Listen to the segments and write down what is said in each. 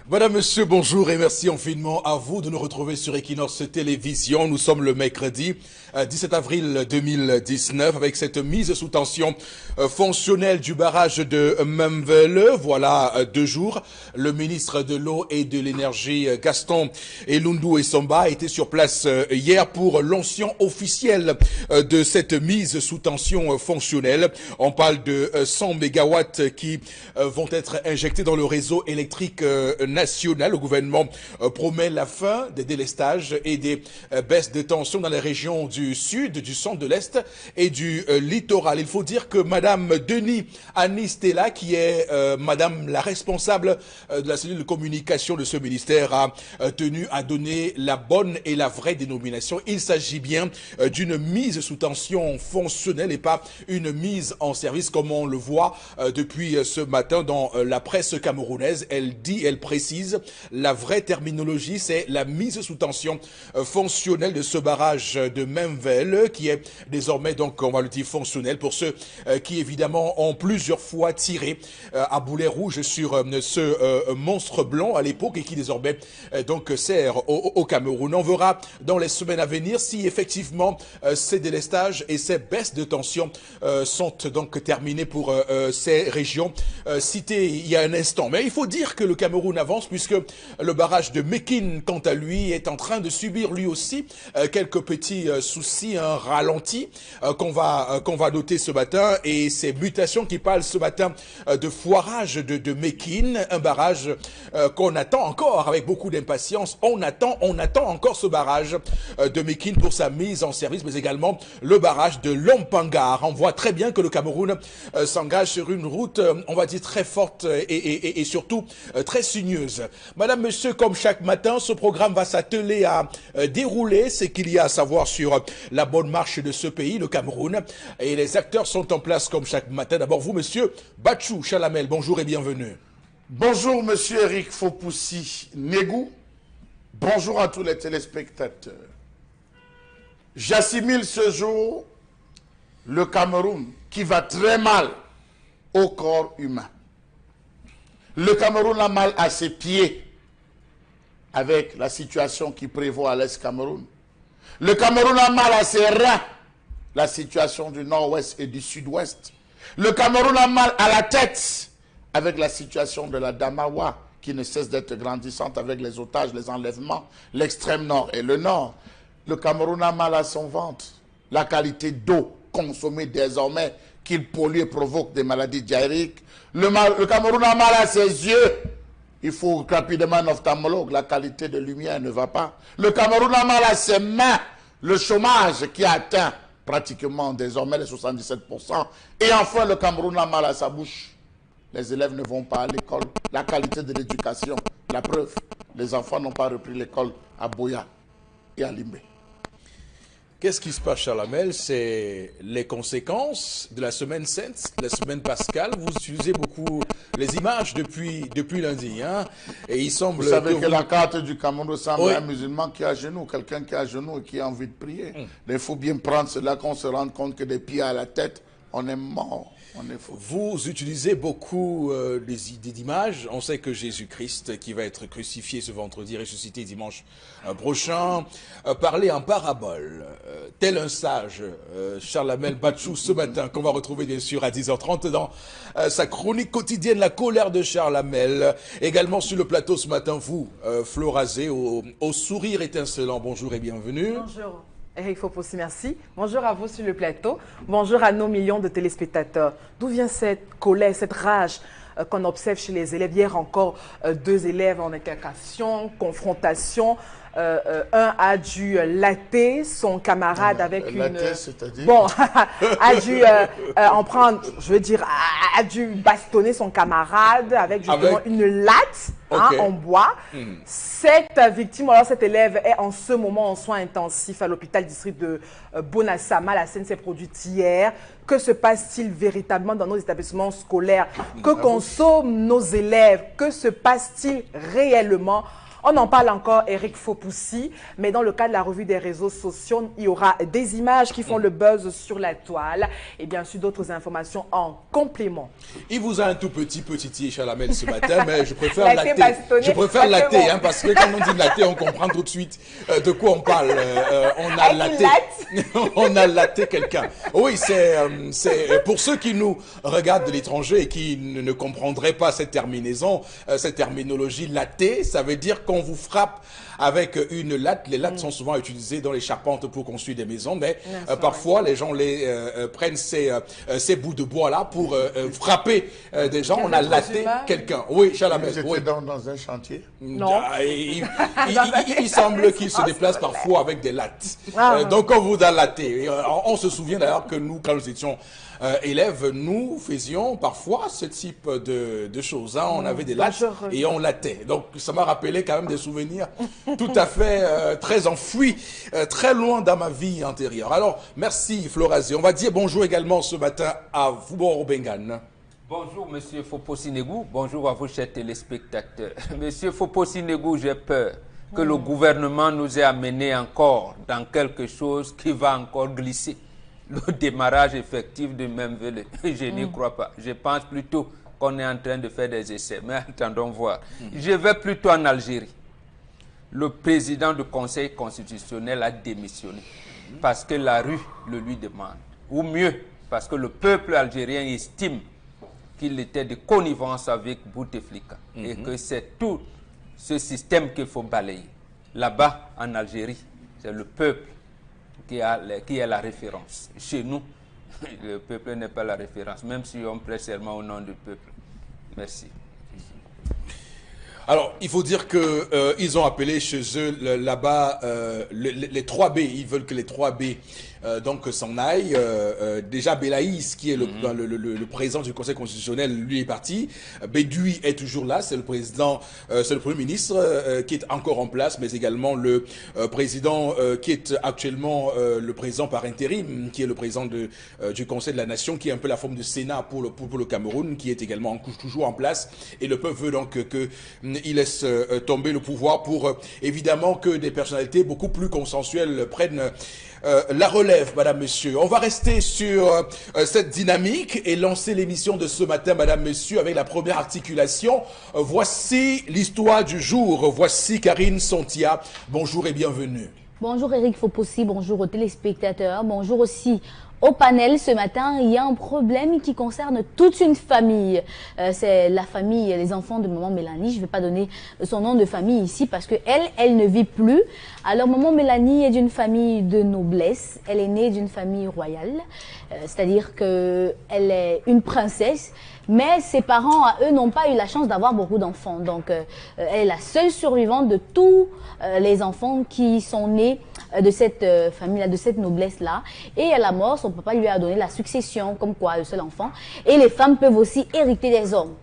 Madame, Monsieur, bonjour et merci infiniment à vous de nous retrouver sur Equinox Télévision. Nous sommes le mercredi 17 avril 2019 avec cette mise sous tension fonctionnelle du barrage de Memvele. Voilà 2 jours. Le ministre de l'Eau et de l'Énergie, Gaston Elundu Essomba, était sur place hier pour l'onction officielle de cette mise sous tension fonctionnelle. On parle de 100 mégawatts qui vont être injectés dans le réseau électrique national. Le gouvernement promet la fin des délestages et des baisses de tension dans les régions du sud, du centre, de l'est et du littoral. Il faut dire que Madame Denis Anistella, qui est Madame la responsable de la cellule de communication de ce ministère, a tenu à donner la bonne et la vraie dénomination. Il s'agit bien d'une mise sous tension fonctionnelle et pas une mise en service comme on le voit depuis ce matin dans la presse camerounaise. Elle dit, elle précise, la vraie terminologie, c'est la mise sous tension fonctionnelle de ce barrage de Memvele, qui est désormais, donc, on va le dire, fonctionnel pour ceux qui, évidemment, ont plusieurs fois tiré à boulet rouge sur ce monstre blanc à l'époque et qui, désormais, donc, sert au Cameroun. On verra dans les semaines à venir si, effectivement, ces délestages et ces baisses de tension sont donc terminés pour ces régions citées il y a un instant. Mais il faut dire que le Cameroun avance puisque le barrage de Mékine, quant à lui, est en train de subir lui aussi quelques petits soucis, un ralenti qu'on va noter ce matin, et ces mutations qui parlent ce matin de foirage de Mékine, un barrage qu'on attend encore avec beaucoup d'impatience. On attend encore ce barrage de Mékine pour sa mise en service, mais également le barrage de Lompangar. On voit très bien que le Cameroun s'engage sur une route, on va dire, très forte et surtout très sinueuse. Madame, Monsieur, comme chaque matin, ce programme va s'atteler à dérouler ce qu'il y a à savoir sur la bonne marche de ce pays, le Cameroun. Et les acteurs sont en place comme chaque matin. D'abord vous, Monsieur Bachou Chalamel, bonjour et bienvenue. Bonjour, Monsieur Eric Fopoussi Négou. Bonjour à tous les téléspectateurs. J'assimile ce jour le Cameroun qui va très mal au corps humain. Le Cameroun a mal à ses pieds avec la situation qui prévaut à l'Est Cameroun. Le Cameroun a mal à ses reins, la situation du nord-ouest et du sud-ouest. Le Cameroun a mal à la tête avec la situation de la Damawa qui ne cesse d'être grandissante avec les otages, les enlèvements, l'extrême nord et le nord. Le Cameroun a mal à son ventre, la qualité d'eau consommée désormais qu'il pollue et provoque des maladies diarrhéiques. Le Cameroun a mal à ses yeux. Il faut rapidement un ophtalmologue. La qualité de lumière ne va pas. Le Cameroun a mal à ses mains. Le chômage qui atteint pratiquement désormais les 77%. Et enfin, le Cameroun a mal à sa bouche. Les élèves ne vont pas à l'école. La qualité de l'éducation, la preuve, les enfants n'ont pas repris l'école à Boya et à Limbe. Qu'est-ce qui se passe, Chalamel? C'est les conséquences de la semaine sainte, de la semaine pascale. Vous utilisez beaucoup les images depuis lundi, hein? Et il semble vous savez que vous... la carte du Cameroun ressemble oui. à un musulman qui est à genoux, quelqu'un qui est à genoux et qui a envie de prier. Il faut bien prendre cela, qu'on se rende compte que des pieds à la tête, on est mort. Vous utilisez beaucoup d'images. On sait que Jésus-Christ, qui va être crucifié ce vendredi, ressuscité dimanche prochain, parlait en parabole, tel un sage, Charlamel Bachou, ce matin, qu'on va retrouver bien sûr à 10h30 dans sa chronique quotidienne, La colère de Charlamel. Également sur le plateau ce matin, vous, Florazé, au sourire étincelant. Bonjour et bienvenue. Bonjour. Eric Fopoussi, merci. Bonjour à vous sur le plateau. Bonjour à nos millions de téléspectateurs. D'où vient cette colère, cette rage qu'on observe chez les élèves? Hier encore, 2 élèves en intercation, confrontation. Un a dû latter son camarade avec une... c'est-à-dire... Bon, a dû en prendre, je veux dire, a dû bastonner son camarade avec justement une latte en bois. Cette victime, alors cet élève, est en ce moment en soins intensifs à l'hôpital district de Bonassama. La scène s'est produite hier. Que se passe-t-il véritablement dans nos établissements scolaires? Que consomment nos élèves? Que se passe-t-il réellement On en parle encore, Eric Fopoussi, mais dans le cas de la revue des réseaux sociaux, il y aura des images qui font le buzz sur la toile et bien sûr d'autres informations en complément. Il vous a un tout petit Chalamel ce matin, mais je préfère latte. Je préfère exactement. latte, hein, parce que quand on dit latte, on comprend tout de suite de quoi on parle. On a latte. On a latte quelqu'un. Oui, c'est pour ceux qui nous regardent de l'étranger et qui ne comprendraient pas cette terminaison, cette terminologie latte, ça veut dire qu'on vous frappe avec une latte. Les lattes sont souvent utilisées dans les charpentes pour construire des maisons, mais parfois les gens prennent ces bouts de bois là pour frapper des gens. On a latté quelqu'un. Oui, Chalamel. Vous étiez dans un chantier? Non. Il semble qu'il se déplace parfois avec des lattes. Donc on vous a latté. On se souvient d'ailleurs que nous, quand nous étions élèves, nous faisions parfois ce type de choses. Hein. On avait des lattes et on lattait. Donc ça m'a rappelé quand même des souvenirs tout à fait très enfouis, très loin dans ma vie antérieure. Alors merci Florazie. On va dire bonjour également ce matin à Foubo Bengan. Bonjour Monsieur Foposinegou, bonjour à vous chers téléspectateurs. Monsieur Foposinegou, j'ai peur que le gouvernement nous ait amené encore dans quelque chose qui va encore glisser. Le démarrage effectif de Memvele, je n'y crois pas. Je pense plutôt qu'on est en train de faire des essais, mais attendons voir. Je vais plutôt en Algérie. Le président du Conseil constitutionnel a démissionné parce que la rue le lui demande. Ou mieux, parce que le peuple algérien estime qu'il était de connivence avec Bouteflika et que c'est tout ce système qu'il faut balayer. Là-bas, en Algérie, c'est le peuple qui est la référence. Chez nous, le peuple n'est pas la référence, même si on prête seulement au nom du peuple. Merci. Alors, il faut dire que ils ont appelé chez eux là-bas les 3B. Ils veulent que les 3B donc s'en aillent. Déjà, Belaïs, qui est le président du Conseil constitutionnel, lui est parti. Bédoui est toujours là. C'est le président, c'est le Premier ministre qui est encore en place, mais également le président qui est actuellement le président par intérim, qui est le président du Conseil de la Nation, qui est un peu la forme de Sénat pour le Cameroun, qui est également toujours en place. Et le peuple veut donc il laisse tomber le pouvoir pour évidemment que des personnalités beaucoup plus consensuelles prennent la relève, madame, monsieur. On va rester sur cette dynamique et lancer l'émission de ce matin, madame, monsieur, avec la première articulation. Voici l'histoire du jour. Voici Karine Sontia. Bonjour et bienvenue. Bonjour Eric Fopoussi, bonjour aux téléspectateurs, bonjour aussi au panel. Ce matin, il y a un problème qui concerne toute une famille. C'est la famille, les enfants de maman Mélanie. Je ne vais pas donner son nom de famille ici parce que elle ne vit plus. Alors, maman Mélanie est d'une famille de noblesse. Elle est née d'une famille royale. C'est-à-dire qu'elle est une princesse. Mais ses parents, à eux, n'ont pas eu la chance d'avoir beaucoup d'enfants. Donc, elle est la seule survivante de tous les enfants qui sont nés de cette famille-là, de cette noblesse-là. Et à la mort, son papa lui a donné la succession, comme quoi, le seul enfant. Et les femmes peuvent aussi hériter des hommes.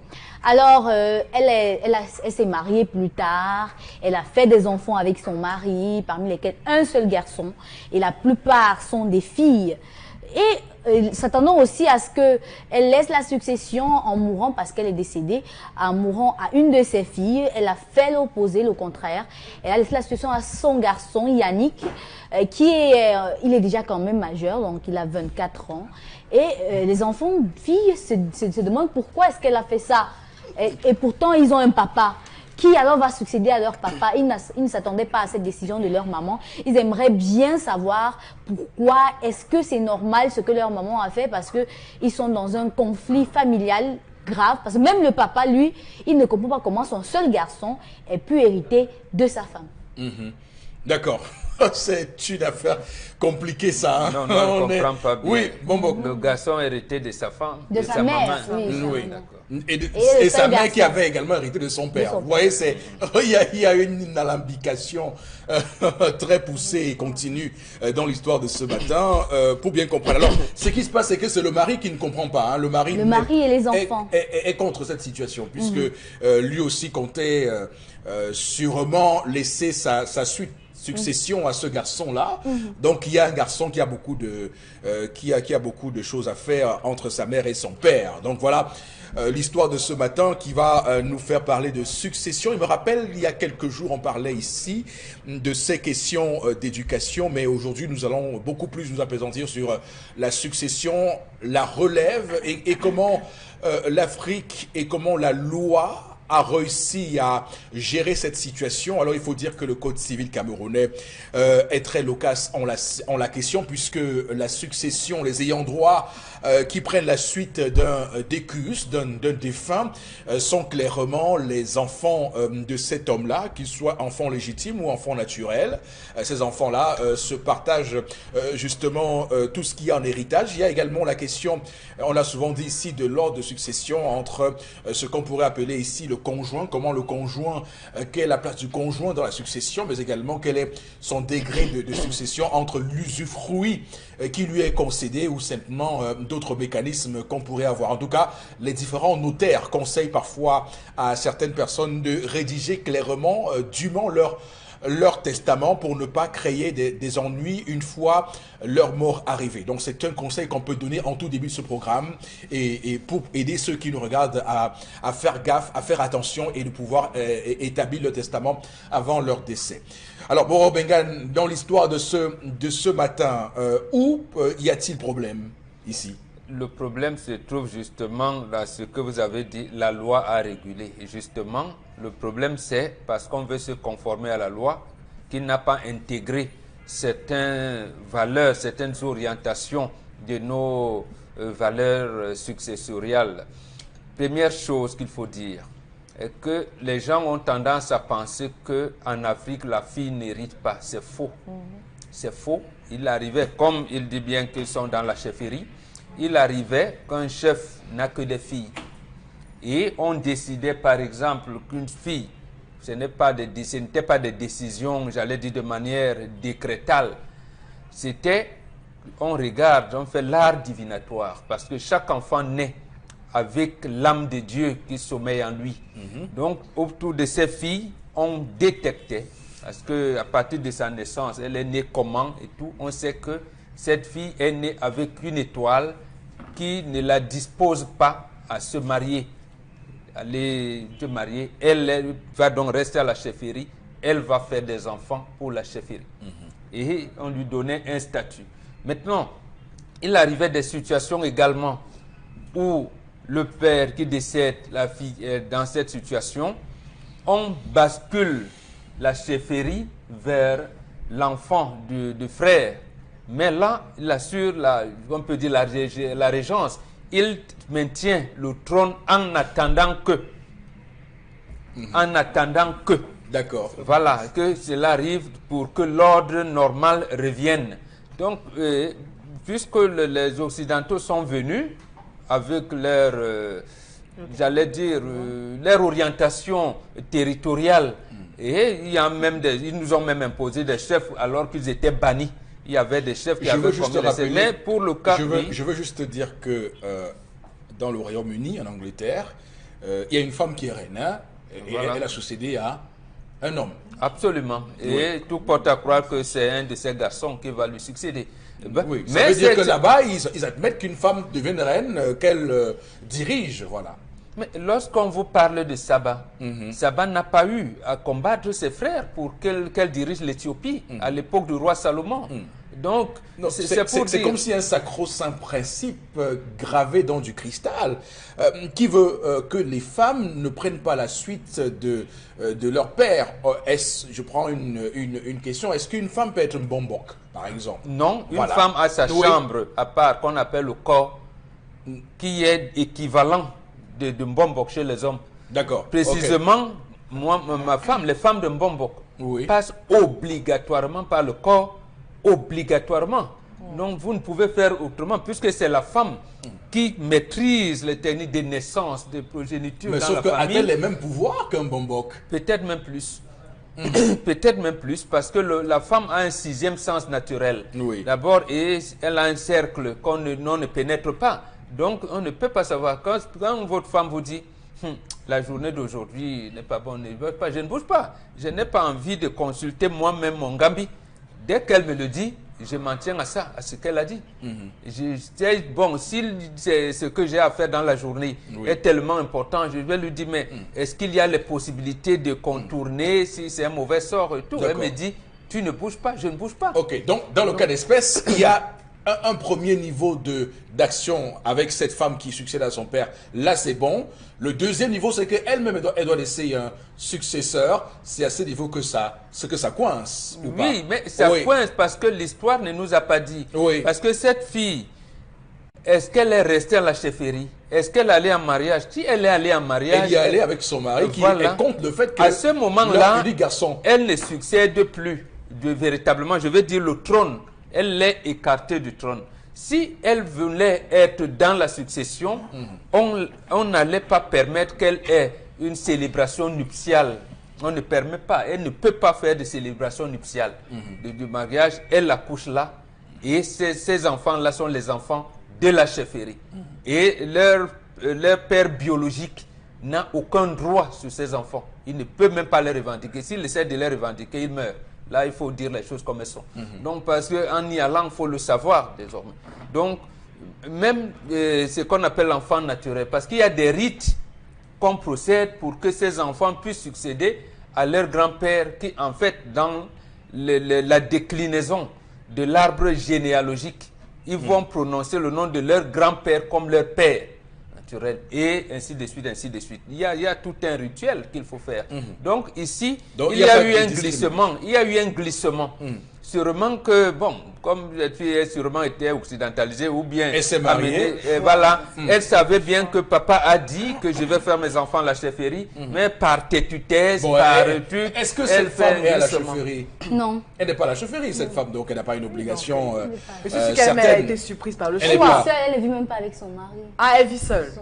Alors, elle s'est mariée plus tard, elle a fait des enfants avec son mari, parmi lesquels un seul garçon. Et la plupart sont des filles. Et s'attendant aussi à ce qu'elle laisse la succession en mourant parce qu'elle est décédée, en mourant à une de ses filles. Elle a fait l'opposé, le contraire. Elle a laissé la succession à son garçon, Yannick, il est déjà quand même majeur, donc il a 24 ans. Et les enfants, filles, se demandent pourquoi est-ce qu'elle a fait ça. Et pourtant, ils ont un papa. Qui alors va succéder à leur papa? Ils ne s'attendaient pas à cette décision de leur maman. Ils aimeraient bien savoir pourquoi est-ce que c'est normal ce que leur maman a fait, parce qu'ils sont dans un conflit familial grave. Parce que même le papa, lui, il ne comprend pas comment son seul garçon ait pu hériter de sa femme. D'accord. C'est une affaire compliquée, ça. Hein? Non, on ne comprend pas bien. Oui, bon. Le garçon hérité de sa femme, de sa mère, maman. Oui. Et sa mère qui avait également hérité de son père. Vous voyez, il y a une alambication très poussée et continue dans l'histoire de ce matin pour bien comprendre. Alors, ce qui se passe, c'est que c'est le mari qui ne comprend pas. Hein. Le mari et les enfants est contre cette situation, puisque lui aussi comptait sûrement laisser sa succession à ce garçon-là. Donc, il y a un garçon qui a beaucoup de, qui a beaucoup de choses à faire entre sa mère et son père. Donc, voilà. l'histoire de ce matin qui va nous faire parler de succession. Il me rappelle, il y a quelques jours, on parlait ici de ces questions d'éducation, mais aujourd'hui, nous allons beaucoup plus nous appesantir sur la succession, la relève et comment l'Afrique et comment la loi a réussi à gérer cette situation. Alors il faut dire que le code civil camerounais est très loquace en la question, puisque la succession, les ayants droit qui prennent la suite d'un décus, d'un défunt, sont clairement les enfants de cet homme-là, qu'ils soient enfants légitimes ou enfants naturels. Ces enfants-là se partagent justement tout ce qui est en héritage. Il y a également la question, on l'a souvent dit ici, de l'ordre de succession entre ce qu'on pourrait appeler ici le conjoint, comment le conjoint, quelle est la place du conjoint dans la succession, mais également quel est son degré de succession entre l'usufruit qui lui est concédé ou simplement d'autres mécanismes qu'on pourrait avoir. En tout cas, les différents notaires conseillent parfois à certaines personnes de rédiger clairement, dûment leur testament pour ne pas créer des ennuis une fois leur mort arrivée. Donc c'est un conseil qu'on peut donner en tout début de ce programme et pour aider ceux qui nous regardent à faire gaffe, à faire attention et de pouvoir établir le testament avant leur décès. Alors Boro Bengan, dans l'histoire de ce matin, où y a-t-il problème ici? Le problème se trouve justement dans ce que vous avez dit, la loi a régulé. Et justement, le problème c'est parce qu'on veut se conformer à la loi, qu'il n'a pas intégré certaines valeurs, certaines orientations de nos valeurs successoriales. Première chose qu'il faut dire est que les gens ont tendance à penser qu'en Afrique, la fille n'hérite pas. C'est faux. C'est faux. Il arrivait, comme il dit bien qu'ils sont dans la chefferie, il arrivait qu'un chef n'a que des filles. Et on décidait par exemple qu'une fille, ce n'était pas des décisions, j'allais dire de manière décrétale. C'était, on regarde, on fait l'art divinatoire, parce que chaque enfant naît avec l'âme de Dieu qui sommeille en lui. Donc autour de ces filles, on détectait, parce qu'à partir de sa naissance, elle est née comment et tout, on sait que cette fille est née avec une étoile qui ne la dispose pas à se marier. Aller se marier, elle va donc rester à la chefferie, elle va faire des enfants pour la chefferie. Et on lui donnait un statut. Maintenant, il arrivait des situations également où le père qui décède, la fille est dans cette situation, on bascule la chefferie vers l'enfant du frère. Mais là, il assure, on peut dire la régence. Il maintient le trône en attendant que. En attendant que. D'accord. Voilà, que cela arrive pour que l'ordre normal revienne. Donc, puisque les Occidentaux sont venus avec leur, j'allais dire, leur orientation territoriale, et il y a même ils nous ont même imposé des chefs alors qu'ils étaient bannis. Il y avait des chefs qui avaient formé les... Mais pour le cas... Je veux juste dire que dans le Royaume-Uni, en Angleterre, il y a une femme qui est reine, hein, et voilà. Elle a succédé à un homme. Absolument. Et tout porte à croire que c'est un de ces garçons qui va lui succéder. Oui, ça veut dire que là-bas, ils admettent qu'une femme devienne reine, qu'elle dirige, voilà. Mais lorsqu'on vous parle de Saba, Saba n'a pas eu à combattre ses frères pour qu'elle dirige l'Éthiopie à l'époque du roi Salomon. Donc, c'est comme si un sacro-saint principe gravé dans du cristal qui veut que les femmes ne prennent pas la suite de leur père. Je prends une question, est-ce qu'une femme peut être un bombok, par exemple? Non, une femme a sa chambre à part qu'on appelle le corps, qui est équivalent de Mbombok chez les hommes. D'accord. Précisément, moi, ma femme, les femmes de Mbombok passent obligatoirement par le corps, obligatoirement. Donc vous ne pouvez faire autrement, puisque c'est la femme qui maîtrise les techniques de naissance, de progéniture dans la famille. Mais sauf a-t-elle les mêmes pouvoirs qu'un Mbombok? Peut-être même plus. Peut-être même plus, parce que la femme a un sixième sens naturel. D'abord, elle a un cercle qu'on ne pénètre pas. Donc, on ne peut pas savoir. Quand votre femme vous dit la journée d'aujourd'hui n'est pas bonne, je ne bouge pas. Je n'ai pas envie de consulter moi-même mon gambi. Dès qu'elle me le dit, je m'en tiens à ça, à ce qu'elle a dit. Bon, si ce que j'ai à faire dans la journée est tellement important, je vais lui dire, mais est-ce qu'il y a les possibilités de contourner si c'est un mauvais sort et tout? Elle me dit, tu ne bouges pas, je ne bouge pas. Ok, donc dans le cas d'espèce, il y a un premier niveau d'action avec cette femme qui succède à son père. Là, c'est bon. Le deuxième niveau, c'est qu'elle-même, elle doit laisser un successeur. C'est à ce niveau que ça coince. Ou pas? Oui, mais ça coince parce que l'histoire ne nous a pas dit. Parce que cette fille, est-ce qu'elle est restée à la chefferie? Est-ce qu'elle est allée en mariage? Si elle est allée en mariage... Elle y est allée avec son mari qui est contre le fait que... À ce moment-là, garçon. Elle ne succède plus véritablement, je veux dire le trône. Elle l'est écartée du trône. Si elle voulait être dans la succession, on n'allait pas permettre qu'elle ait une célébration nuptiale. On ne permet pas, elle ne peut pas faire de célébration nuptiale du mariage. Elle accouche là et ces enfants-là sont les enfants de la chefferie. Et leur père biologique n'a aucun droit sur ces enfants. Il ne peut même pas les revendiquer. S'il essaie de les revendiquer, il meurt. Là, il faut dire les choses comme elles sont. Donc, parce qu'en y allant, il faut le savoir désormais. Donc, même ce qu'on appelle l'enfant naturel, parce qu'il y a des rites qu'on procède pour que ces enfants puissent succéder à leur grand-père qui, en fait, dans la déclinaison de l'arbre généalogique, ils vont prononcer le nom de leur grand-père comme leur père naturel, et ainsi de suite, ainsi de suite. Il y a tout un rituel qu'il faut faire. Donc ici, il y a eu un glissement. Il y a eu un glissement. Sûrement que, bon, comme cette fille a sûrement été occidentalisée ou bien... Elle s'est mariée. Voilà. Elle savait bien que papa a dit que je vais faire mes enfants à la chefferie, mais par tétutesse, par truc... Est-ce que cette femme est à la chefferie? Non. Elle n'est pas à la chefferie, cette femme, donc elle n'a pas une obligation mais c'est qu'elle a été surprise par le choix. Elle ne vit même pas avec son mari. Ah, elle vit seule.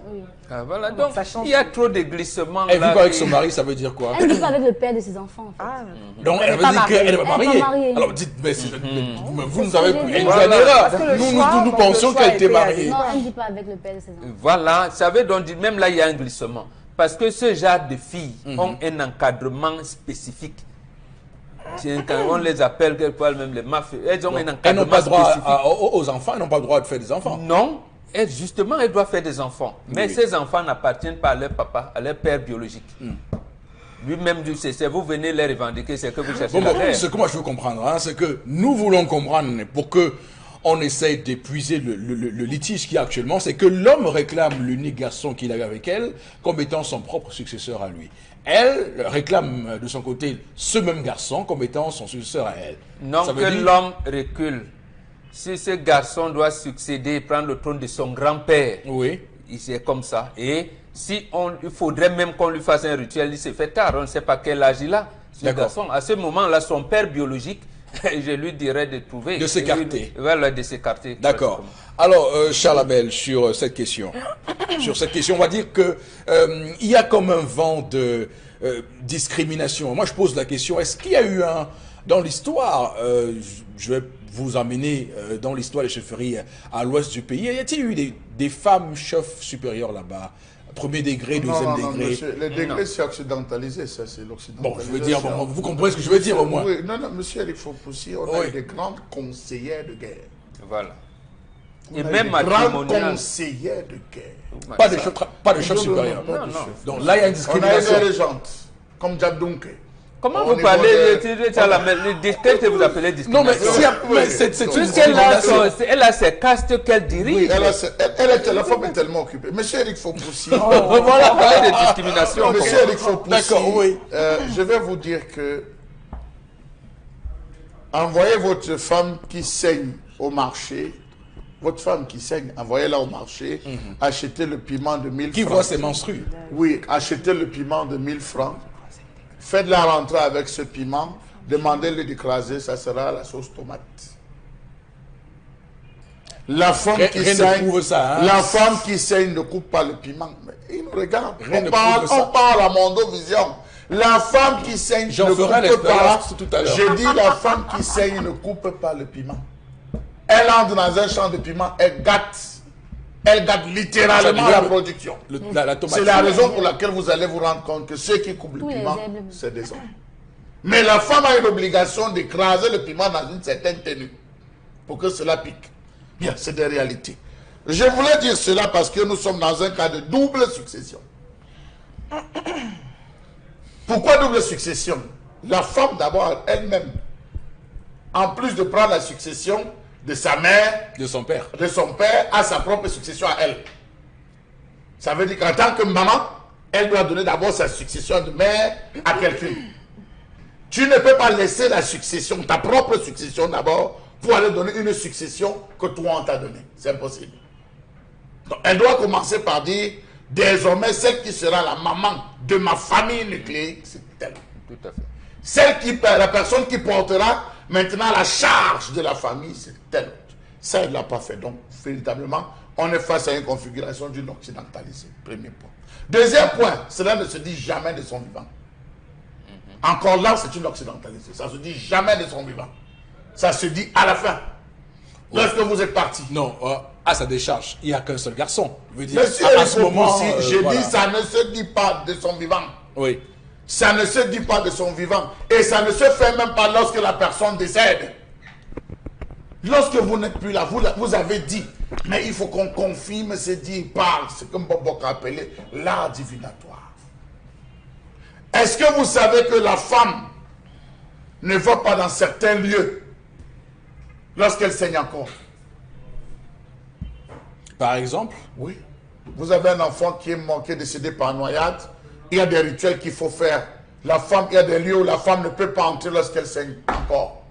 Ah, voilà, donc il y a trop de glissements. Elle ne vit pas avec son mari, ça veut dire quoi? Elle ne vit pas avec le père de ses enfants. En fait. Donc elle veut dire qu'elle n'est pas mariée. Alors dites, mais vous nous avez pris une erreur. Nous pensions qu'elle était mariée. Non, elle ne vit pas avec le père de ses enfants. Voilà, ça veut donc dire, même là, il y a un glissement. Parce que ce genre de filles ont un encadrement spécifique. On les appelle quelquefois même les mafieux. Elles ont un encadrement spécifique. Elles n'ont pas droit aux enfants, elles n'ont pas le droit de faire des enfants. Non. Justement, elle doit faire des enfants. Mais ces enfants n'appartiennent pas à leur papa, à leur père biologique. Lui-même, c'est vous venez les revendiquer, c'est que vous cherchez la terre. Ce que moi je veux comprendre, c'est que nous voulons comprendre pour que on essaye d'épuiser le litige qu'il y a actuellement, c'est que l'homme réclame l'unique garçon qu'il avait avec elle comme étant son propre successeur à lui. Elle réclame de son côté ce même garçon comme étant son successeur à elle. Non, que l'homme recule. Si ce garçon doit succéder et prendre le trône de son grand-père, c'est comme ça. Et si il faudrait même qu'on lui fasse un rituel, il se fait tard, on ne sait pas quel âge il a. Ce garçon, à ce moment-là, son père biologique, je lui dirais de trouver. De s'écarter. Voilà, de s'écarter. D'accord. Alors, Charles Abel, sur cette question, on va dire que il y a comme un vent de discrimination. Moi, je pose la question, est-ce qu'il y a eu dans l'histoire, je vais vous emmener dans l'histoire des chefferies à l'ouest du pays, y a-t-il eu des femmes chefs supérieures là-bas? Premier degré, deuxième degré. Monsieur, le degré c'est occidentalisé, ça c'est l'occidentalisation. Bon, je veux dire, vous comprenez ce que je veux dire au moins. Oui, non, monsieur Eric Fopoussi, on a eu des grandes conseillères de guerre. Voilà. Et même grandes conseillères de guerre. Pas de chef supérieur. Non. Donc là, il y a une discrimination. On a eu des régentes, comme Djabdounke. Comment vous parlez de vous appelez discrimination? Non, mais c'est une discrimination. Elle a ses castes qu'elle dirige. Oui, la femme est tellement occupée. Monsieur Eric Fopoussi. Voilà, parler de discrimination. Monsieur Eric Fopoussi. D'accord, oui. Je vais vous dire que envoyez votre femme qui saigne au marché. Votre femme qui saigne, envoyez-la au marché, achetez le piment de 1000 francs. Qui voit ses menstrues. Oui, achetez le piment de 1000 francs. Faites-la rentrer avec ce piment, demandez-le d'écraser, ça sera la sauce tomate. La femme qui saigne ne coupe pas le piment. Mais il nous regarde. On parle à Mondovision. La femme qui saigne ne coupe pas. Je dis la femme qui saigne ne coupe pas le piment. Elle entre dans un champ de piment, elle gâte littéralement la production. C'est la raison pour laquelle vous allez vous rendre compte que ceux qui coupent le piment, c'est des hommes. Mais la femme a une obligation d'écraser le piment dans une certaine tenue. pour que cela pique. Bien, c'est des réalités. Je voulais dire cela parce que nous sommes dans un cas de double succession. Pourquoi double succession? La femme d'abord elle-même, en plus de prendre la succession de sa mère, de son père, a sa propre succession à elle. Ça veut dire qu'en tant que maman, elle doit donner d'abord sa succession de mère à quelqu'un. Tu ne peux pas laisser la succession, ta propre succession d'abord, pour aller donner une succession que toi on t'a donnée. C'est impossible. Donc, elle doit commencer par dire, désormais, celle qui sera la maman de ma famille nucléique, c'est elle. Tout à fait. La personne qui portera maintenant la charge de la famille, c'est elle. Ça, elle ne l'a pas fait. Donc, véritablement, on est face à une configuration d'une occidentalisée. Premier point. Deuxième point, cela ne se dit jamais de son vivant. Encore là, c'est une occidentalisée. Ça ne se dit jamais de son vivant. Ça se dit à la fin. Lorsque vous êtes parti. Non, à sa décharge, il n'y a qu'un seul garçon. Je veux dire, Monsieur, à ce moment, dis, ça ne se dit pas de son vivant. Oui. Ça ne se dit pas de son vivant. Et ça ne se fait même pas lorsque la personne décède. Lorsque vous n'êtes plus là, vous avez dit, mais il faut qu'on confirme ce dit par ce que Mbobok a appelé l'art divinatoire. Est-ce que vous savez que la femme ne va pas dans certains lieux lorsqu'elle saigne encore? Par exemple? Oui. Vous avez un enfant qui est mort, qui est décédé par noyade. Il y a des rituels qu'il faut faire. La femme, il y a des lieux où la femme ne peut pas entrer lorsqu'elle saigne encore.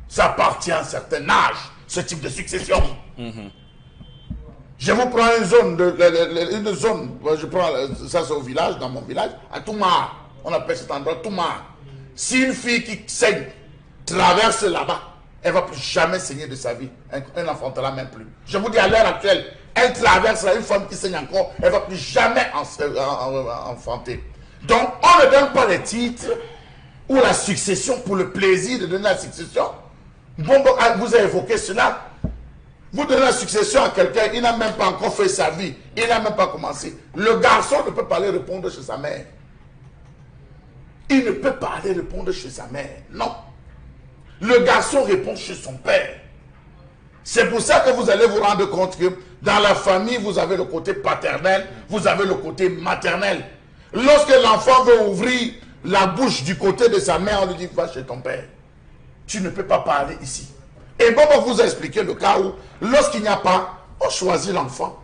Ça appartient à un certain âge, ce type de succession. Je vous prends une zone, je prends ça c'est au village, dans mon village, à Toumar. On appelle cet endroit Toumar. Si une fille qui saigne traverse là-bas, elle ne va plus jamais saigner de sa vie. Elle n'enfantera même plus. Je vous dis à l'heure actuelle, elle traverse là, une femme qui saigne encore, elle ne va plus jamais enfanter. Donc, on ne donne pas les titres ou la succession pour le plaisir de donner la succession. Bon, vous avez évoqué cela. Vous donnez la succession à quelqu'un, il n'a même pas encore fait sa vie, il n'a même pas commencé. Le garçon ne peut pas aller répondre chez sa mère. Il ne peut pas aller répondre chez sa mère, non. Le garçon répond chez son père. C'est pour ça que vous allez vous rendre compte que dans la famille, vous avez le côté paternel, vous avez le côté maternel. Lorsque l'enfant veut ouvrir la bouche du côté de sa mère, on lui dit, va chez ton père. Tu ne peux pas parler ici. Et bon, on vous a expliqué le cas où, lorsqu'il n'y a pas, on choisit l'enfant,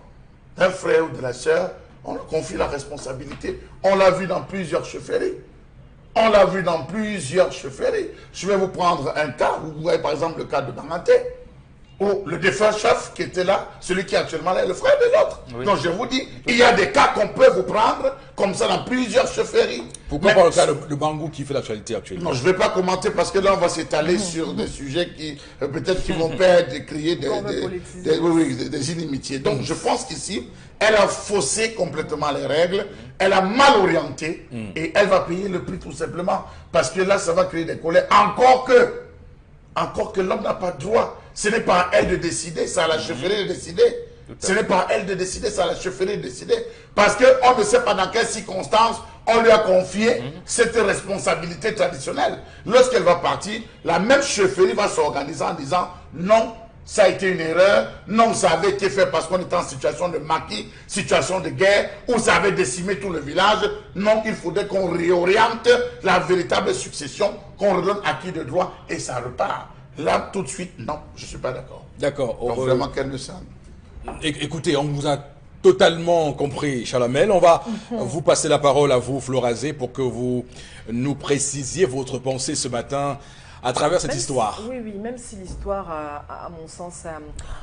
d'un frère ou de la sœur, on leur confie la responsabilité. On l'a vu dans plusieurs chefferies. On l'a vu dans plusieurs chefferies. Je vais vous prendre un cas, vous voyez par exemple le cas de Danganté, où le défunt chef qui était là, celui qui est actuellement là, est le frère de l'autre. Oui. Donc je vous dis, il y a des cas qu'on peut vous prendre, comme ça dans plusieurs chefferies. Pourquoi pas le cas de Bangou qui fait l'actualité actuellement? Non, je ne vais pas commenter parce que là on va s'étaler sur des sujets qui peut-être qui vont perdre, créer des inimitiés. Donc je pense qu'ici, elle a faussé complètement les règles, elle a mal orienté et elle va payer le prix tout simplement. Parce que là, ça va créer des colères. Encore que l'homme n'a pas droit. Ce n'est pas à elle de décider, c'est à la chefferie de décider. Ce n'est pas à elle de décider, c'est à la chefferie de décider. Parce qu'on ne sait pas dans quelles circonstances on lui a confié cette responsabilité traditionnelle. Lorsqu'elle va partir, la même chefferie va s'organiser en disant non, ça a été une erreur, non, ça avait été fait parce qu'on était en situation de maquis, situation de guerre, ou ça avait décimé tout le village. Non, il faudrait qu'on réoriente la véritable succession, qu'on redonne à qui de droit, et ça repart. Là, tout de suite, non, je ne suis pas d'accord. D'accord. Donc vraiment, qu'elle ne s'en... Écoutez, on vous a totalement compris, Chalamel. On va vous passer la parole à vous, Florazé, pour que vous nous précisiez votre pensée ce matin à travers cette histoire. Oui, même si l'histoire, à mon sens, est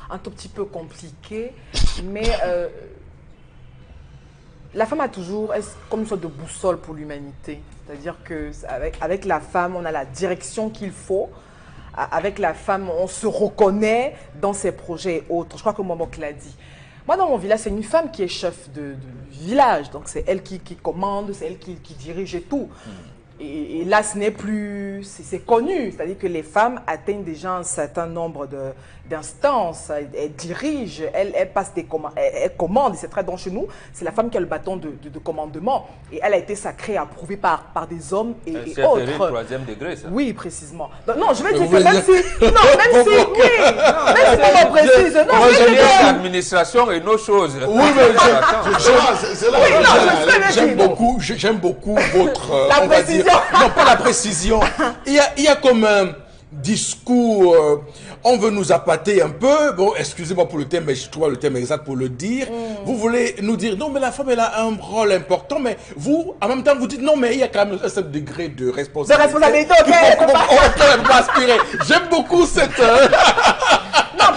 un tout petit peu compliquée, mais la femme a toujours comme une sorte de boussole pour l'humanité. C'est-à-dire qu'avec la femme, on a la direction qu'il faut. Avec la femme, on se reconnaît dans ses projets et autres. Je crois que Momok l'a dit. Moi, dans mon village, c'est une femme qui est chef de village. Donc, c'est elle qui commande, c'est elle qui dirige et tout. Et là, ce n'est plus... C'est connu. C'est-à-dire que les femmes atteignent déjà un certain nombre d'instances. Elles dirigent, elles passent des commandes. Elles commandent. C'est très dans chez nous. C'est la femme qui a le bâton de commandement. Et elle a été sacrée, approuvée par des hommes et autres. C'est le troisième degré, ça. Oui, précisément. Non, je veux dire que même si... Non, même si... Oui. Même si on précise... Non, je veux dire l'administration et nos choses. Oui, mais j'aime beaucoup votre... La précision. Non, pas la précision. Il y a comme un discours, on veut nous appâter un peu. Bon, excusez-moi pour le thème, mais je trouve le thème exact pour le dire. Vous voulez nous dire, non, mais la femme, elle a un rôle important, mais vous, en même temps, vous dites, non, mais il y a quand même un certain degré de responsabilité. De responsabilité, ok. On peut aspirer. J'aime beaucoup cette...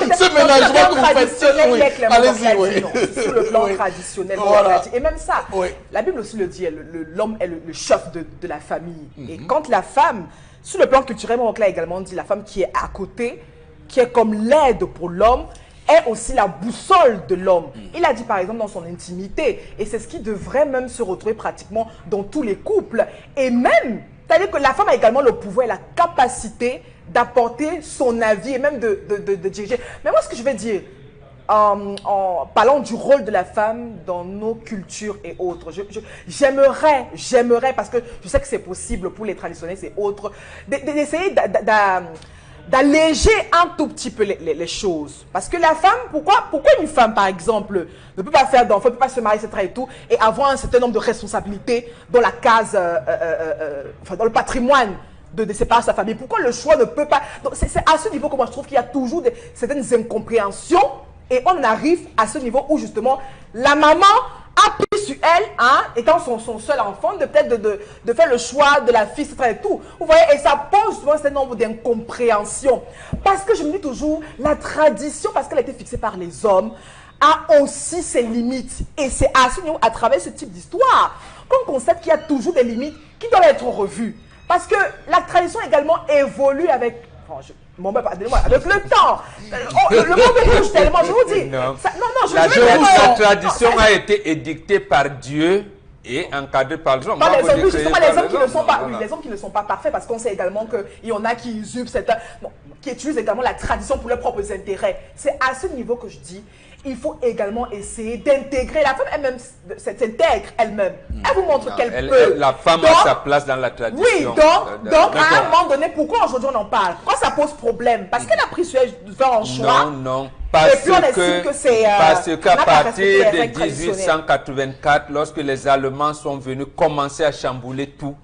ce ménagement que vous faites. Oui. Allez-y, oui. Sur le plan traditionnel. Voilà. Et même ça, oui. La Bible aussi le dit, l'homme est le chef de la famille. Et quand la femme, sur le plan culturel, mon oncle a également dit, la femme qui est à côté, qui est comme l'aide pour l'homme, est aussi la boussole de l'homme. Il a dit par exemple dans son intimité, et c'est ce qui devrait même se retrouver pratiquement dans tous les couples. Et même, c'est-à-dire que la femme a également le pouvoir et la capacité d'apporter son avis et même de diriger. Mais moi, ce que je vais dire, en parlant du rôle de la femme dans nos cultures et autres, j'aimerais, parce que je sais que c'est possible pour les traditionnels et autres, d'essayer d'alléger un tout petit peu les choses. Parce que la femme, pourquoi une femme, par exemple, ne peut pas faire d'enfant, ne peut pas se marier, etc. et tout, et avoir un certain nombre de responsabilités dans la case, enfin, dans le patrimoine de séparer sa famille. Pourquoi le choix ne peut pas... Donc c'est à ce niveau que moi je trouve qu'il y a toujours certaines incompréhensions, et on arrive à ce niveau où justement la maman a pris sur elle, étant son seul enfant, de peut-être de faire le choix de la fille, etc. et tout. Vous voyez, et ça pose souvent un certain nombre d'incompréhensions. Parce que je me dis toujours, la tradition, parce qu'elle a été fixée par les hommes, a aussi ses limites. Et c'est à ce niveau, à travers ce type d'histoire, qu'on constate qu'il y a toujours des limites qui doivent être revues. Parce que la tradition également évolue avec... avec le temps. Le monde bouge tellement, je vous dis. La tradition a été édictée par Dieu et encadrée par les hommes. Justement, les hommes qui ne sont pas, les hommes qui ne sont pas parfaits, parce qu'on sait également qu'il y en a qui usurpent qui utilisent également la tradition pour leurs propres intérêts. C'est à ce niveau que je dis, il faut également essayer d'intégrer. La femme elle-même s'intègre elle-même. Elle vous montre qu'elle peut. La femme a sa place dans la tradition. Oui, donc à un moment donné, pourquoi aujourd'hui on en parle? Pourquoi ça pose problème? Parce qu'elle a pris sur elle de faire un choix. Non. Parce qu'à partir de 1884, lorsque les Allemands sont venus commencer à chambouler tout,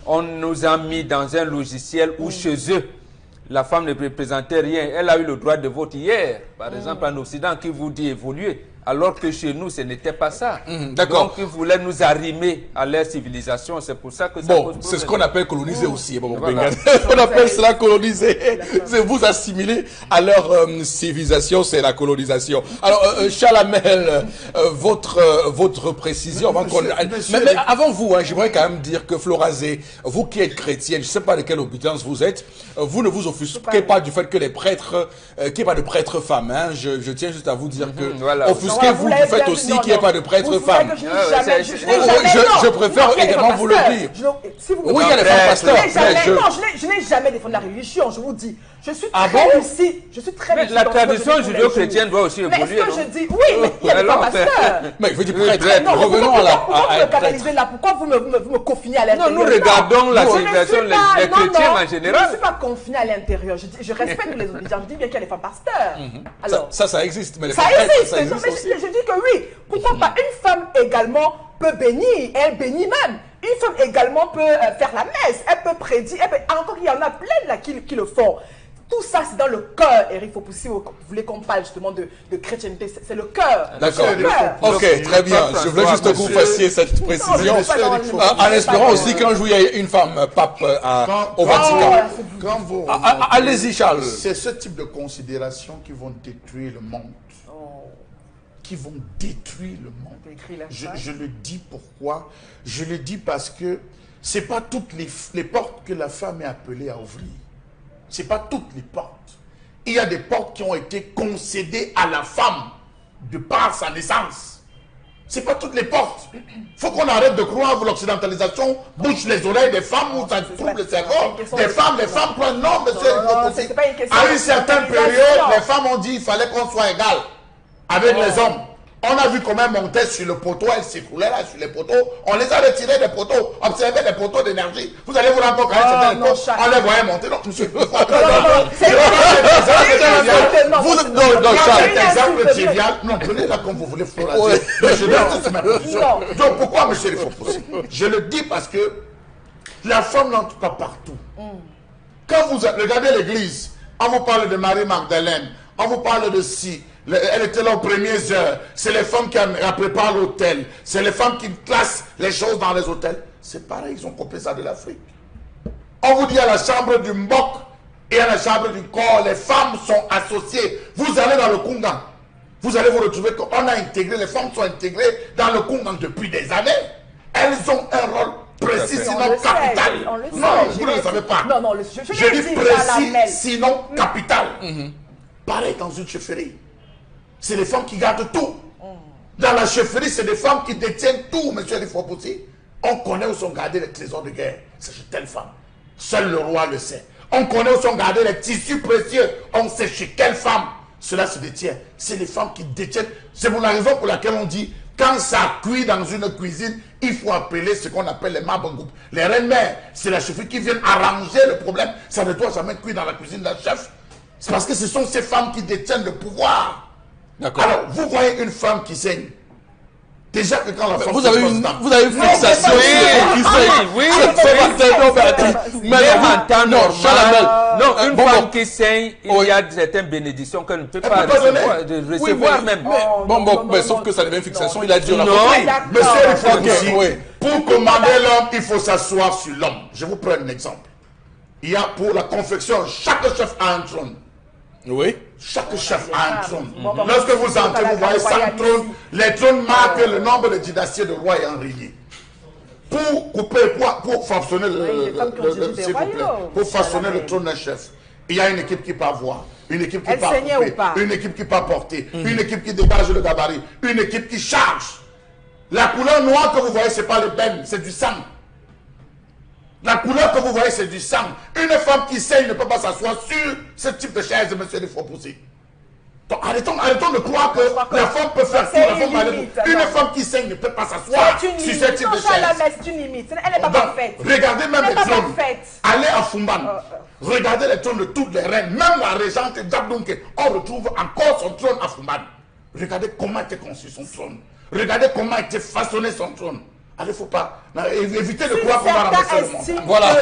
on nous a mis dans un logiciel où chez eux, la femme ne représentait rien. Elle a eu le droit de vote hier, par exemple en Occident, qui vous dit évoluer. Alors que chez nous, ce n'était pas ça. Donc, ils voulaient nous arrimer à leur civilisation. C'est pour ça que ça pose problème. C'est ce qu'on appelle coloniser aussi. Voilà. On appelle cela coloniser. C'est vous assimiler à leur civilisation, c'est la colonisation. Alors, Charles Hamel, votre précision. Mais avant vous, j'aimerais quand même dire que Florazé, vous qui êtes chrétienne, je ne sais pas de quelle obédience vous êtes, vous ne vous offusquez pas du fait que les prêtres, qu'il n'y ait pas de prêtres femmes. Je tiens juste à vous dire que offusquez-vous du fait aussi qu'il n'y ait pas de prêtres femmes. Je préfère également vous le dire. Oui, il y a les femmes pasteurs. Je n'ai jamais défendu la religion, je vous dis. Je suis très lucide. Je suis très lucide. La tradition judéo-chrétienne doit aussi évoluer. Mais est-ce que je dis oui, mais il y a des femmes pasteurs. Mais je veux dire prêtre. Revenons à la. Pourquoi vous me canalisez là? Pourquoi vous me confinez à l'intérieur? Non, nous regardons la civilisation des chrétiens en général. Je ne suis pas confinée à l'intérieur. Je respecte les obédients. Je dis bien qu'il y a des femmes pasteurs. Ça existe. Ça existe. Je dis que oui. Pourquoi pas une femme également peut bénir, elle bénit même. Une femme également peut faire la messe, elle peut prédire, encore il y en a plein là qui le font. Tout ça, c'est dans le cœur, Eric. Si vous voulez qu'on parle justement de chrétienté, c'est le cœur. D'accord. Ok, très bien. Je voulais juste que vous fassiez cette précision. En espérant aussi qu'un jour, il y ait une femme pape au Vatican. Allez-y, Charles. C'est ce type de considérations qui vont détruire le monde. Qui vont détruire le monde. Je le dis pourquoi? Je le dis parce que ce n'est pas toutes les portes que la femme est appelée à ouvrir. Ce n'est pas toutes les portes. Il y a des portes qui ont été concédées à la femme de par sa naissance. C'est pas toutes les portes. Il faut qu'on arrête de croire que l'occidentalisation bouche les oreilles des femmes ou ça trouve le cerveau. Des femmes, les femmes croient non, monsieur, il faut possible. À une certaine période, les femmes ont dit qu'il fallait qu'on soit égal avec les hommes. On a vu comment elles montaient sur le poteau, elles s'écroulaient là sur les poteaux. On les a retirés des poteaux. Observez les poteaux d'énergie. Vous allez vous rendre compte qu'à un certain époque, on les voyait monter. Non, monsieur. Cet exemple trivial. Non, prenez-la comme vous voulez, Flora. Donc pourquoi, monsieur, il faut pousser? Je le dis parce que la femme n'entre pas partout. Quand vous regardez l'église, on vous parle de Marie-Magdalène, on vous parle de si. Elle était là aux premières heures. C'est les femmes qui préparent l'hôtel. C'est les femmes qui classent les choses dans les hôtels. C'est pareil, ils ont copié ça de l'Afrique. On vous dit à la chambre du Mbok et à la chambre du corps, les femmes sont associées. Vous allez dans le Kungan. Vous allez vous retrouver qu'on a intégré, les femmes sont intégrées dans le Kungan depuis des années. Elles ont un rôle précis, sinon capital. Non, vous ne le savez pas. Non, je dis précis, sinon capital. Pareil dans une chefferie. C'est les femmes qui gardent tout. Dans la chefferie, c'est des femmes qui détiennent tout, monsieur Rifopoussi. On connaît où sont gardés les trésors de guerre. C'est chez telle femme. Seul le roi le sait. On connaît où sont gardés les tissus précieux. On sait chez quelle femme cela se détient. C'est les femmes qui détiennent. C'est pour la raison pour laquelle on dit, quand ça cuit dans une cuisine, il faut appeler ce qu'on appelle les mabangoup. Les reines-mères, c'est la chefferie qui viennent arranger le problème. Ça ne doit jamais cuire dans la cuisine d'un chef. C'est parce que ce sont ces femmes qui détiennent le pouvoir. Alors, vous voyez une femme qui saigne. Déjà que quand la femme vous avez une fixation sur qui saigne. Oui, non, une femme qui saigne, il y a certaines bénédictions qu'elle ne peut pas recevoir même. Mais sauf que ça devient une fixation, il a dit on a compris. Monsieur, il faut aussi, pour commander l'homme, il faut s'asseoir sur l'homme. Je vous prends un exemple. Il y a pour la confection, chaque chef a un trône. Oui. Chaque chef a un trône. Lorsque vous entrez, vous voyez 5 trônes. Les trônes marquent le nombre de dynasties de rois ayant régné. Pour couper, pour façonner le trône d'un chef, il y a une équipe qui peut avoir, une équipe qui peut couper, une équipe qui peut porter, une équipe qui dégage le gabarit, une équipe qui charge. La couleur noire que vous voyez, ce n'est pas le ben, c'est du sang. La couleur que vous voyez, c'est du sang. Une femme qui saigne ne peut pas s'asseoir sur ce type de chaise, monsieur Rifopoussi. Donc arrêtons de croire que la femme peut faire tout. Une femme qui saigne ne peut pas s'asseoir sur ce type de chaise. C'est une limite. Elle n'est pas parfaite. Regardez même les trônes. Allez à Fumban. Regardez les trônes de toutes les reines. Même la régente Djabdunke, on retrouve encore son trône à Fumban. Regardez comment était conçu son trône. Regardez comment était façonné son trône. Allez, faut pas. Évitez de croire qu'on va ramasser le monde. Voilà.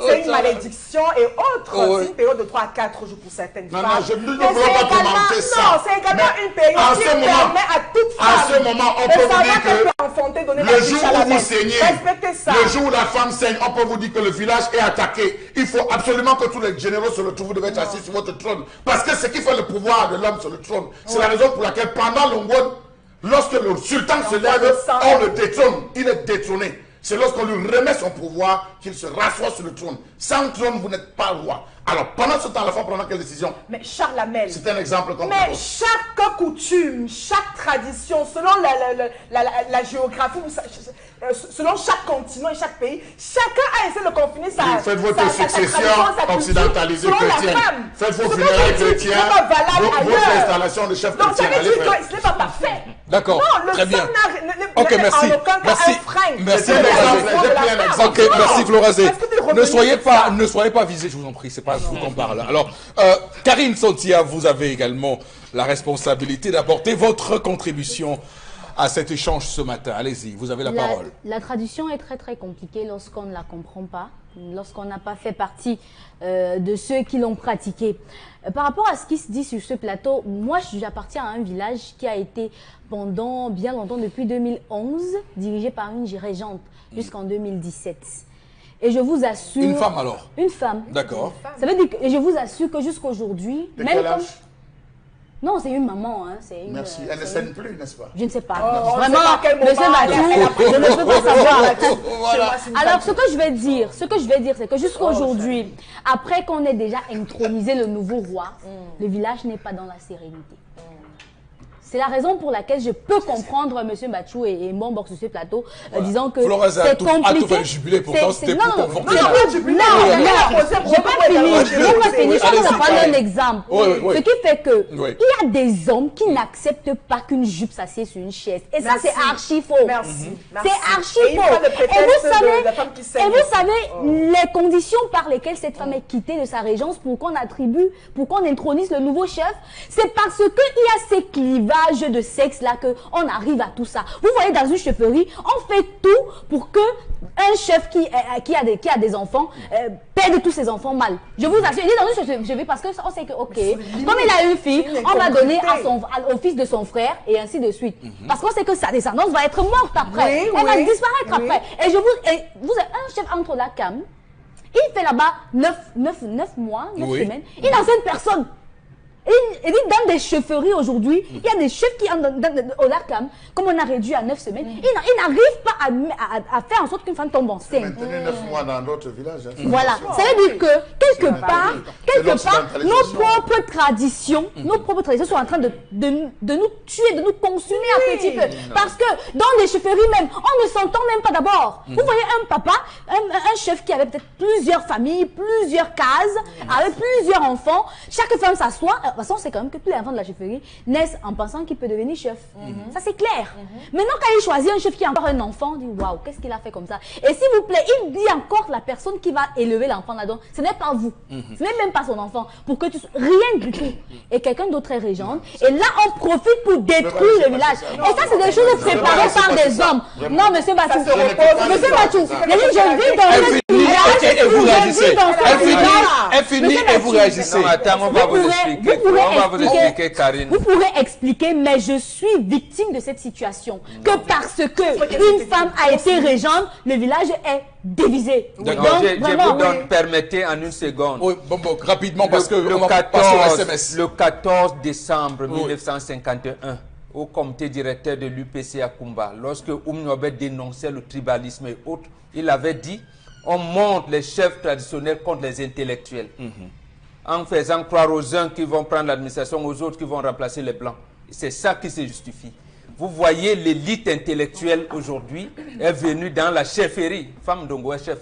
C'est une malédiction et autre. C'est une période de 3 à 4 jours pour certaines femmes. Non, je ne veux pas commenter ça. Non, c'est également une période qui permet à toute femme. À ce moment, on peut vous dire que le jour où vous saignez, le jour où la femme saigne, on peut vous dire que le village est attaqué. Il faut absolument que tous les généraux se retrouvent, vous devez être assis sur votre trône. Parce que ce qui fait le pouvoir de l'homme sur le trône, c'est la raison pour laquelle pendant l'Ongwon, lorsque le sultan se lève, on le détrône. Il est détrôné. C'est lorsqu'on lui remet son pouvoir qu'il se rassoit sur le trône. Sans trône, vous n'êtes pas roi. Alors, pendant ce temps, la femme prend quelle décision? Mais Charles Hamel. C'est un exemple comme ça. Mais chaque coutume, chaque tradition, selon la géographie, selon chaque continent et chaque pays, chacun a essayé de confiner sa faites votre succession occidentalisée chrétienne. Faites vos funérailles chrétiennes, votre installation de chef chrétien. Donc ça veut dire que ce n'est pas parfait. D'accord, très bien. Ok, merci. Merci. Ok, merci Florazé. Ne soyez pas visé, je vous en prie, c'est pas vous qu'on parle. Alors, Karine Santia, vous avez également la responsabilité d'apporter votre contribution à cet échange ce matin. Allez-y, vous avez la parole. La traduction est très très compliquée lorsqu'on ne la comprend pas, lorsqu'on n'a pas fait partie de ceux qui l'ont pratiquée. Par rapport à ce qui se dit sur ce plateau, moi j'appartiens à un village qui a été pendant bien longtemps, depuis 2011, dirigé par une régente jusqu'en 2017. Et je vous assure... Une femme alors? Une femme. D'accord. Ça veut dire que, et je vous assure que jusqu'à aujourd'hui... De quel âge? Non, c'est une maman. Hein, une, merci. Elle ne saigne plus, n'est-ce pas? Je ne sais pas. Vraiment, monsieur Mathieu, je ne peux pas savoir. Voilà. Alors, ce que je vais dire, c'est que jusqu'à aujourd'hui, après qu'on ait déjà intronisé le nouveau roi, le village n'est pas dans la sérénité. C'est la raison pour laquelle je peux comprendre M. Bachou et Mbombo sur ce plateau, disant que c'est compliqué. A tout fait le jubilé, pourtant c'était pour conforter. Non, je n'ai pas fini. Je vais vous prendre un exemple. Ce qui fait que il y a des hommes qui n'acceptent pas qu'une jupe s'assied sur une chaise. Et ça, c'est archi faux. Merci. C'est archi faux. Et vous savez, les conditions par lesquelles cette femme est quittée de sa régence pour qu'on intronise le nouveau chef, c'est parce qu'il y a ces clivages de sexe là qu'on arrive à tout ça. Vous voyez, dans une chefferie, on fait tout pour que un chef qui a des enfants perde tous ses enfants mal. Je vous assure, il est dans une chefferie parce qu'on sait que, ok, comme il a une fille, on va donner au fils de son frère et ainsi de suite. Parce qu'on sait que sa descendance va être morte après. Elle va disparaître après. Et vous avez un chef entre la cam, il fait là-bas 9 mois, 9 semaines, il n'enseigne personne. Et dit dans des chefferies aujourd'hui, il y a des chefs qui au LACAM, comme on a réduit à 9 semaines, ils n'arrivent pas à faire en sorte qu'une femme tombe enceinte. Maintenu 9 mois dans d'autres villages. Voilà, ça veut dire que quelque part, nos propres traditions sont en train de nous tuer, de nous consumer un petit peu. Parce que dans les chefferies même, on ne s'entend même pas d'abord. Vous voyez un papa, un chef qui avait peut-être plusieurs familles, plusieurs cases, avec plusieurs enfants, chaque femme s'assoit. De toute façon, c'est quand même que tous les enfants de la chefferie naissent en pensant qu'il peut devenir chef. Ça, c'est clair. Maintenant, quand il choisit un chef qui a encore un enfant, il dit waouh, qu'est-ce qu'il a fait comme ça? Et s'il vous plaît, il dit encore la personne qui va élever l'enfant là-dedans, ce n'est pas vous. Ce n'est même pas son enfant. Pour que rien du tout. Et quelqu'un d'autre est régente. Et là, on profite pour détruire le village. Et ça, c'est des choses préparées par des hommes. Non, monsieur Bachou. Monsieur Bachou, je vis dans un village. Et vous réagissez. Elle finit et vous réagissez. Attends, on va vous expliquer. Vous pourrez expliquer, mais je suis victime de cette situation. Que parce que une femme a été régente, le village est divisé. Donc, je vous donne, permettez en une seconde. Oui, bon, rapidement, parce que le 14 décembre 1951, au comité directeur de l'UPC à Kumba, lorsque Oumniobet dénonçait le tribalisme et autres, il avait dit on monte les chefs traditionnels contre les intellectuels. En faisant croire aux uns qui vont prendre l'administration, aux autres qui vont remplacer les blancs. C'est ça qui se justifie. Vous voyez, l'élite intellectuelle aujourd'hui est venue dans la chefferie. Femme Dongo est chef.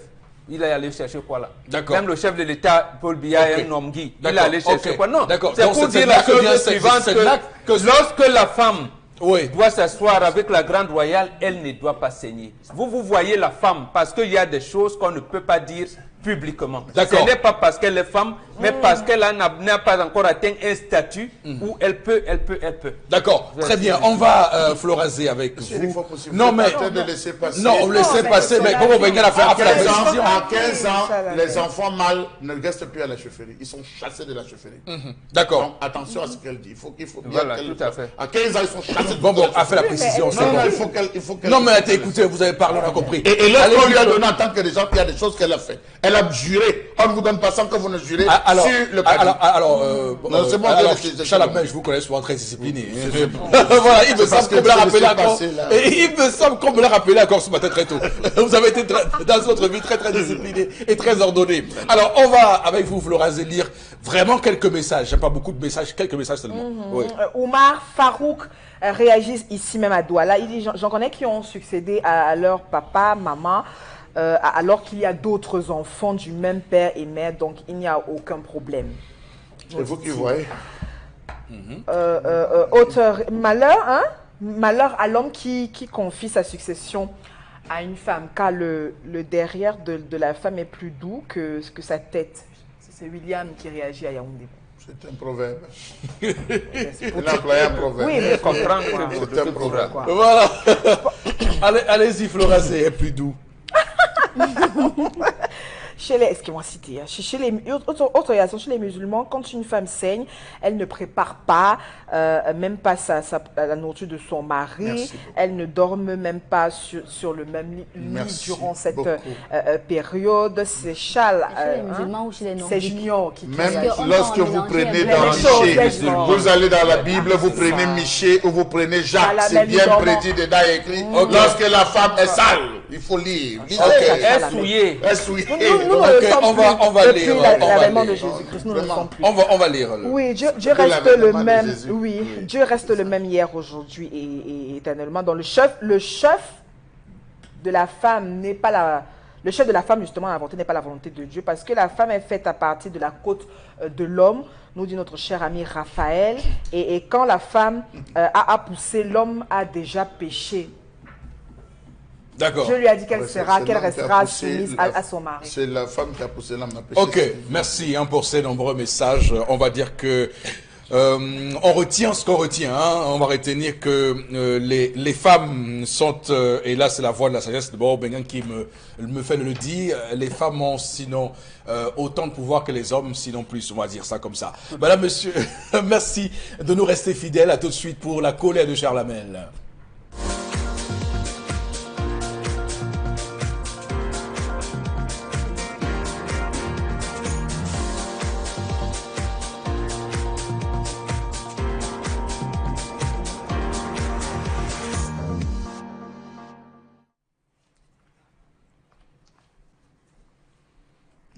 Il est allé chercher quoi là? Même le chef de l'État, Paul Biya, est un homme Guy. Il est allé chercher quoi? Non, c'est pour dire la chose suivante que lorsque la femme doit s'asseoir avec la grande royale, elle ne doit pas saigner. Vous voyez la femme, parce qu'il y a des choses qu'on ne peut pas dire publiquement. Ce n'est pas parce qu'elle est femme, mais parce qu'elle n'a pas encore atteint un statut où elle peut. D'accord, très bien. On va floraser avec vous. Non, mais on laissez passer, mais comment on va la faire la décision? À 15 ans, les enfants mâles ne restent plus à la chefferie. Ils sont chassés de la chefferie. D'accord. Donc attention à ce qu'elle dit. Il faut bien qu'elle tout à fait. À 15 ans, ils sont chassés. Bon, a fait la précision. Il faut qu'elle. Non, mais écoutez, vous avez parlé, on a compris. Et lorsqu'on lui a donné en tant que des gens, il y a des choses qu'elle a fait. Elle a juré. On ne vous donne pas sans que vous ne jurez sur le cabinet. C'est bon, Chalamel, je vous connais souvent très discipliné. Voilà, il me semble qu'on me l'a rappelé encore. Et il me semble qu'on me l'a rappelé encore ce matin très tôt. Vous avez été dans votre vie très discipliné et très ordonné. Alors, on va, avec vous, Florazé, lire vraiment quelques messages. Pas beaucoup de messages, quelques messages seulement. Oumar Farouk réagit ici même à Douala. Il dit, j'en connais qui ont succédé à leur papa, maman, alors qu'il y a d'autres enfants du même père et mère, donc il n'y a aucun problème. C'est vous qui voyez. Auteur, malheur à l'homme qui confie sa succession à une femme, car le derrière de la femme est plus doux que sa tête. C'est William qui réagit à Yaoundé. C'est un proverbe. Il a employé un proverbe. Oui, mais comprendre que c'est un proverbe. Voilà. Allez-y, Florazé, est plus doux. Chez les musulmans, quand une femme saigne, elle ne prépare pas, même pas la nourriture de son mari. Elle ne dorme même pas sur le même lit durant cette période. C'est châle. Chez les musulmans ou chez les non-musulmans? C'est junior qui même lorsque vous prenez dans Michée, vous allez dans la Bible, vous prenez Michée ou vous prenez Jacques. C'est bien prédit dedans écrit. Lorsque la femme est sale. Il faut lire. Essouiller. On va lire. L'avènement de Jésus-Christ, nous ne sommes plus. On va lire. Oui, Dieu reste le même. Oui, Dieu reste le même hier, aujourd'hui et éternellement. Donc le chef de la femme n'est pas la... Le chef de la femme, justement, inventé n'est pas la volonté de Dieu, parce que la femme est faite à partir de la côte de l'homme, nous dit notre cher ami Raphaël. Et quand la femme a poussé, l'homme a déjà péché. D'accord. Dieu lui a dit qu'elle restera soumise à son mari. C'est la femme qui a poussé l'homme à pécher. Ok, merci pour ces nombreux messages. On va dire que on retient ce qu'on retient. On va retenir que les femmes sont, et là c'est la voix de la sagesse de Bob Bengan qui me fait le dire, les femmes ont sinon autant de pouvoir que les hommes, sinon plus, on va dire ça comme ça. Madame, monsieur, merci de nous rester fidèles. À tout de suite pour la colère de Charlamel.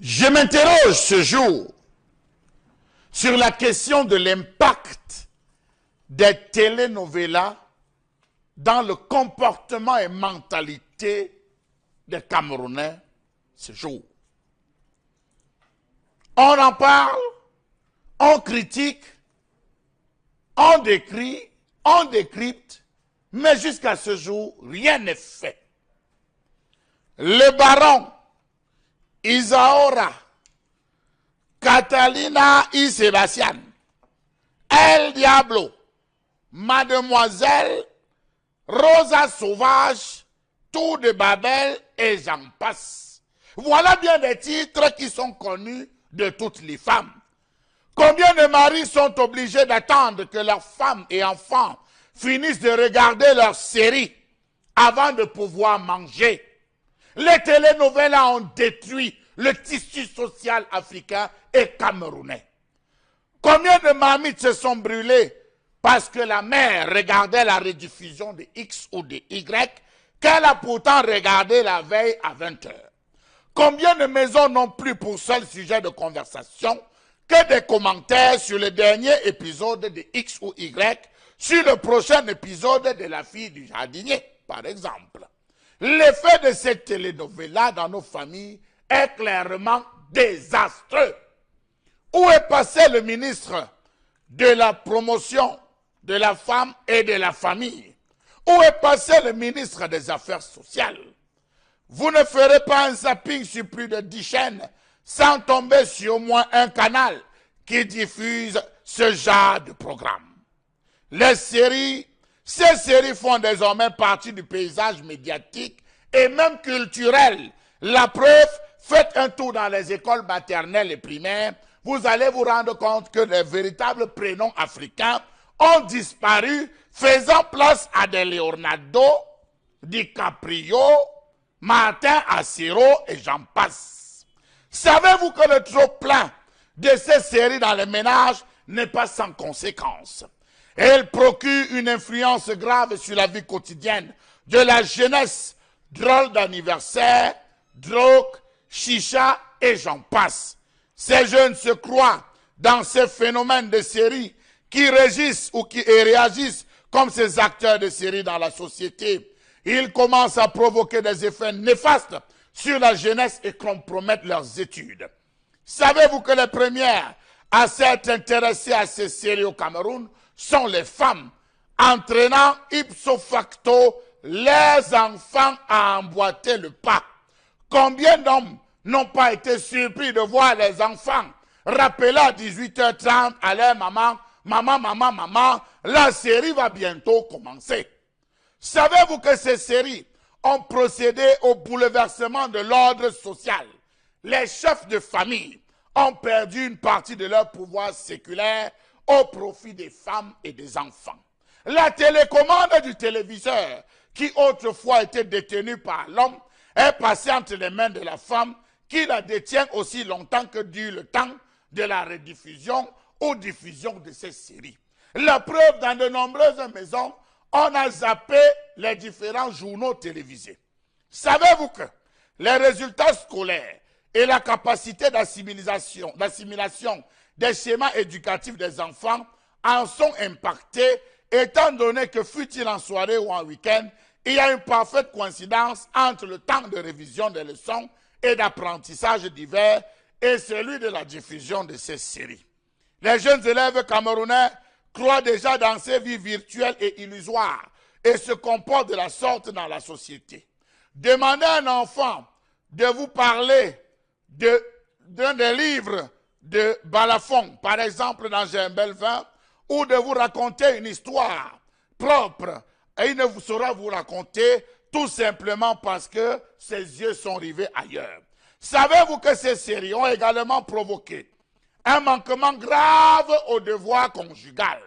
Je m'interroge ce jour sur la question de l'impact des telenovelas dans le comportement et mentalité des Camerounais ce jour. On en parle, on critique, on décrit, on décrypte, mais jusqu'à ce jour, rien n'est fait. Le baron Isaora, Catalina y Sébastien, El Diablo, Mademoiselle, Rosa Sauvage, Tour de Babel et j'en passe. Voilà bien des titres qui sont connus de toutes les femmes. Combien de maris sont obligés d'attendre que leurs femmes et enfants finissent de regarder leur série avant de pouvoir manger? Les télénovelas ont détruit le tissu social africain et camerounais. Combien de marmites se sont brûlées parce que la mère regardait la rediffusion de X ou de Y qu'elle a pourtant regardé la veille à 20 h? Combien de maisons n'ont plus pour seul sujet de conversation que des commentaires sur le dernier épisode de X ou Y, sur le prochain épisode de La fille du jardinier, par exemple? L'effet de cette télénovela dans nos familles est clairement désastreux. Où est passé le ministre de la promotion de la femme et de la famille? Où est passé le ministre des Affaires sociales? Vous ne ferez pas un zapping sur plus de 10 chaînes sans tomber sur au moins un canal qui diffuse ce genre de programme. Ces séries font désormais partie du paysage médiatique et même culturel. La preuve, faites un tour dans les écoles maternelles et primaires, vous allez vous rendre compte que les véritables prénoms africains ont disparu, faisant place à des Leonardo, DiCaprio, Martin Assiro et j'en passe. Savez-vous que le trop-plein de ces séries dans les ménages n'est pas sans conséquence? Elles procurent une influence grave sur la vie quotidienne de la jeunesse. Drôle d'anniversaire, drogue, chicha et j'en passe. Ces jeunes se croient dans ces phénomènes de séries qui régissent ou qui réagissent comme ces acteurs de séries dans la société. Ils commencent à provoquer des effets néfastes sur la jeunesse et compromettent leurs études. Savez-vous que les premières à s'être intéressées à ces séries au Cameroun sont les femmes, entraînant ipso facto les enfants à emboîter le pas? Combien d'hommes n'ont pas été surpris de voir les enfants rappeler à 18h30 à leur maman, maman, la série va bientôt commencer. Savez-vous que ces séries ont procédé au bouleversement de l'ordre social? Les chefs de famille ont perdu une partie de leur pouvoir séculaire au profit des femmes et des enfants. La télécommande du téléviseur, qui autrefois était détenue par l'homme, est passée entre les mains de la femme, qui la détient aussi longtemps que dure le temps de la rediffusion ou diffusion de ces séries. La preuve, dans de nombreuses maisons, on a zappé les différents journaux télévisés. Savez-vous que les résultats scolaires et la capacité d'assimilation des schémas éducatifs des enfants en sont impactés, étant donné que fût-il en soirée ou en week-end, il y a une parfaite coïncidence entre le temps de révision des leçons et d'apprentissage divers et celui de la diffusion de ces séries. Les jeunes élèves camerounais croient déjà dans ces vies virtuelles et illusoires et se comportent de la sorte dans la société. Demandez à un enfant de vous parler d'un des livres de Balafon, par exemple dans J'ai un bel vin, ou de vous raconter une histoire propre, et il ne vous saura vous raconter tout simplement parce que ses yeux sont rivés ailleurs. Savez-vous que ces séries ont également provoqué un manquement grave au devoir conjugal,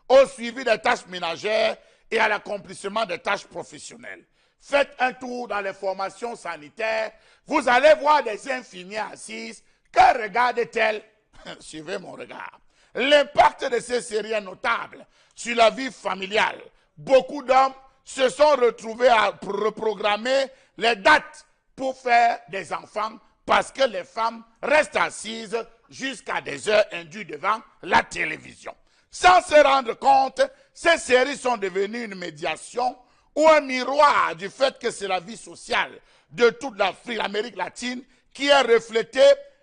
au suivi des tâches ménagères et à l'accomplissement des tâches professionnelles? Faites un tour dans les formations sanitaires, vous allez voir des infirmiers assises. Que regardent-elles? Suivez mon regard. L'impact de ces séries est notable sur la vie familiale. Beaucoup d'hommes se sont retrouvés à reprogrammer les dates pour faire des enfants parce que les femmes restent assises jusqu'à des heures indues devant la télévision. Sans se rendre compte, ces séries sont devenues une médiation ou un miroir du fait que c'est la vie sociale de toute l'Amérique latine qui est reflétée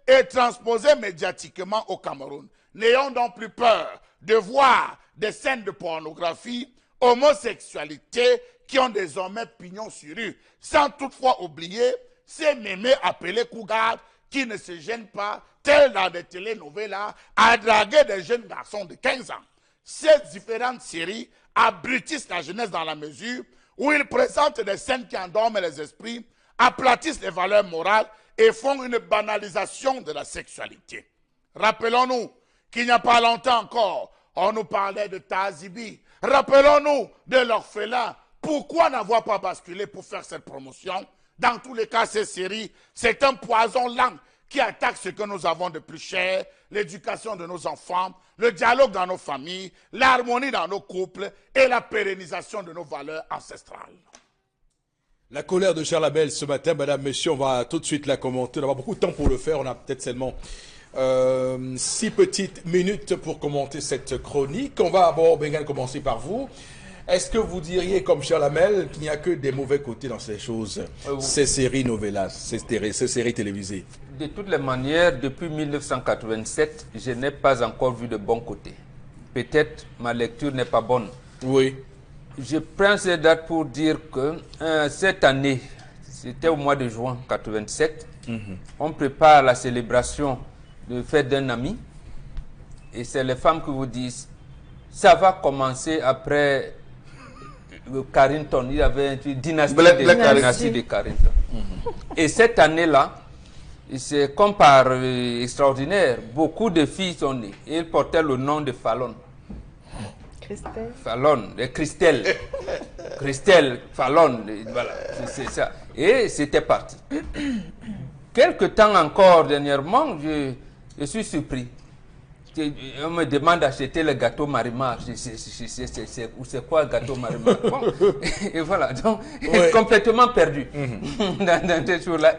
et transposée médiatiquement au Cameroun. N'ayons donc plus peur de voir des scènes de pornographie, homosexualité qui ont désormais pignon sur rue, sans toutefois oublier ces mémés appelés cougars qui ne se gênent pas, tels dans des télénovelas, à draguer des jeunes garçons de 15 ans. Ces différentes séries abrutissent la jeunesse dans la mesure où ils présentent des scènes qui endorment les esprits, aplatissent les valeurs morales et font une banalisation de la sexualité. Rappelons-nous qu'il n'y a pas longtemps encore, on nous parlait de Tazibi. Rappelons-nous de l'orphelin. Pourquoi n'avoir pas basculé pour faire cette promotion? Dans tous les cas, ces séries, c'est un poison lent qui attaque ce que nous avons de plus cher, l'éducation de nos enfants, le dialogue dans nos familles, l'harmonie dans nos couples et la pérennisation de nos valeurs ancestrales. La colère de Charles Abel ce matin, madame, messieurs, on va tout de suite la commenter. On va avoir beaucoup de temps pour le faire. On a peut-être seulement 6 petites minutes pour commenter cette chronique. On va d'abord, Bengal, commencer par vous. Est-ce que vous diriez, comme Charles Abel, qu'il n'y a que des mauvais côtés dans ces choses, ces séries novellas, ces séries télévisées? De toutes les manières, depuis 1987, je n'ai pas encore vu de bons côtés. Peut-être ma lecture n'est pas bonne. Oui. Je prends ces dates pour dire que cette année, c'était au mois de juin 1987, on prépare la célébration de fête d'un ami. Et c'est les femmes qui vous disent, ça va commencer après Carrington. Il y avait une dynastie de Carrington. Et cette année-là, c'est comme par extraordinaire, beaucoup de filles sont nées. Et elles portaient le nom de Fallon. Christelle. Fallon, Christelle. Christelle, Fallon, voilà, c'est ça. Et c'était parti. Quelque temps encore, dernièrement, je suis surpris. On me demande d'acheter le gâteau Marimar. C'est quoi le gâteau Marimar? Bon. Et voilà, donc, complètement perdu dans ces jours-là.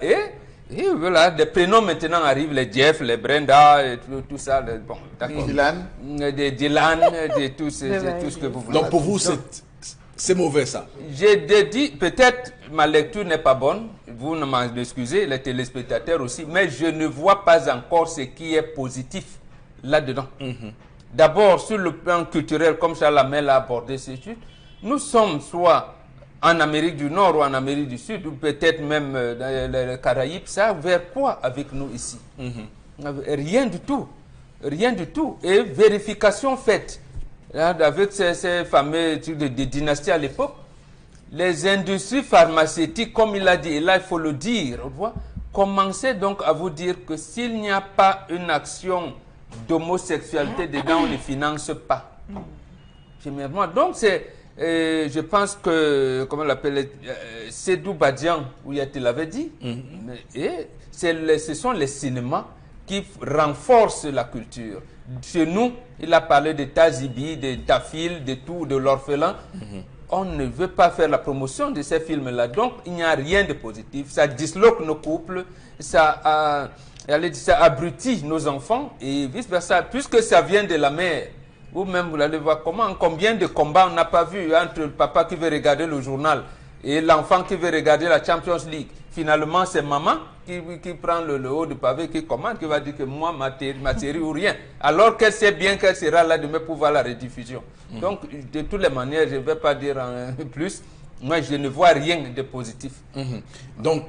Et voilà, des prénoms maintenant arrivent, les Jeff, les Brenda, et tout ça. Bon, d'accord. Dylan. Des Dylan, tout ce que vous voulez. Donc pour vous, c'est mauvais ça? J'ai dit, peut-être ma lecture n'est pas bonne, vous ne m'en excusez, les téléspectateurs aussi, mais je ne vois pas encore ce qui est positif là-dedans. D'abord, sur le plan culturel, comme Charles Amel l'a abordé ces études, nous sommes soit en Amérique du Nord ou en Amérique du Sud, ou peut-être même dans les Caraïbes, ça vers quoi avec nous ici? Rien du tout. Rien du tout. Et vérification faite. Là, avec ces fameux trucs de dynastie à l'époque, les industries pharmaceutiques, comme il a dit, et là il faut le dire, commençaient donc à vous dire que s'il n'y a pas une action d'homosexualité dedans, on ne finance pas. Donc c'est, je pense que, comment on l'appelle, Sédou Badian, où il l'avait dit, et ce sont les cinémas qui renforcent la culture. Chez nous, il a parlé de Tazibi, de Tafil, de tout, de l'orphelin. on ne veut pas faire la promotion de ces films-là. Donc, il n'y a rien de positif. Ça disloque nos couples, ça abrutit nos enfants et vice-versa. Puisque ça vient de la mère, vous-même, vous allez voir combien de combats on n'a pas vu entre le papa qui veut regarder le journal et l'enfant qui veut regarder la Champions League. Finalement, c'est maman qui prend le haut du pavé, qui commande, qui va dire que moi, ma série ou rien. Alors qu'elle sait bien qu'elle sera là demain pour voir la rediffusion. Donc, de toutes les manières, je ne vais pas dire plus. Moi, je ne vois rien de positif. Donc,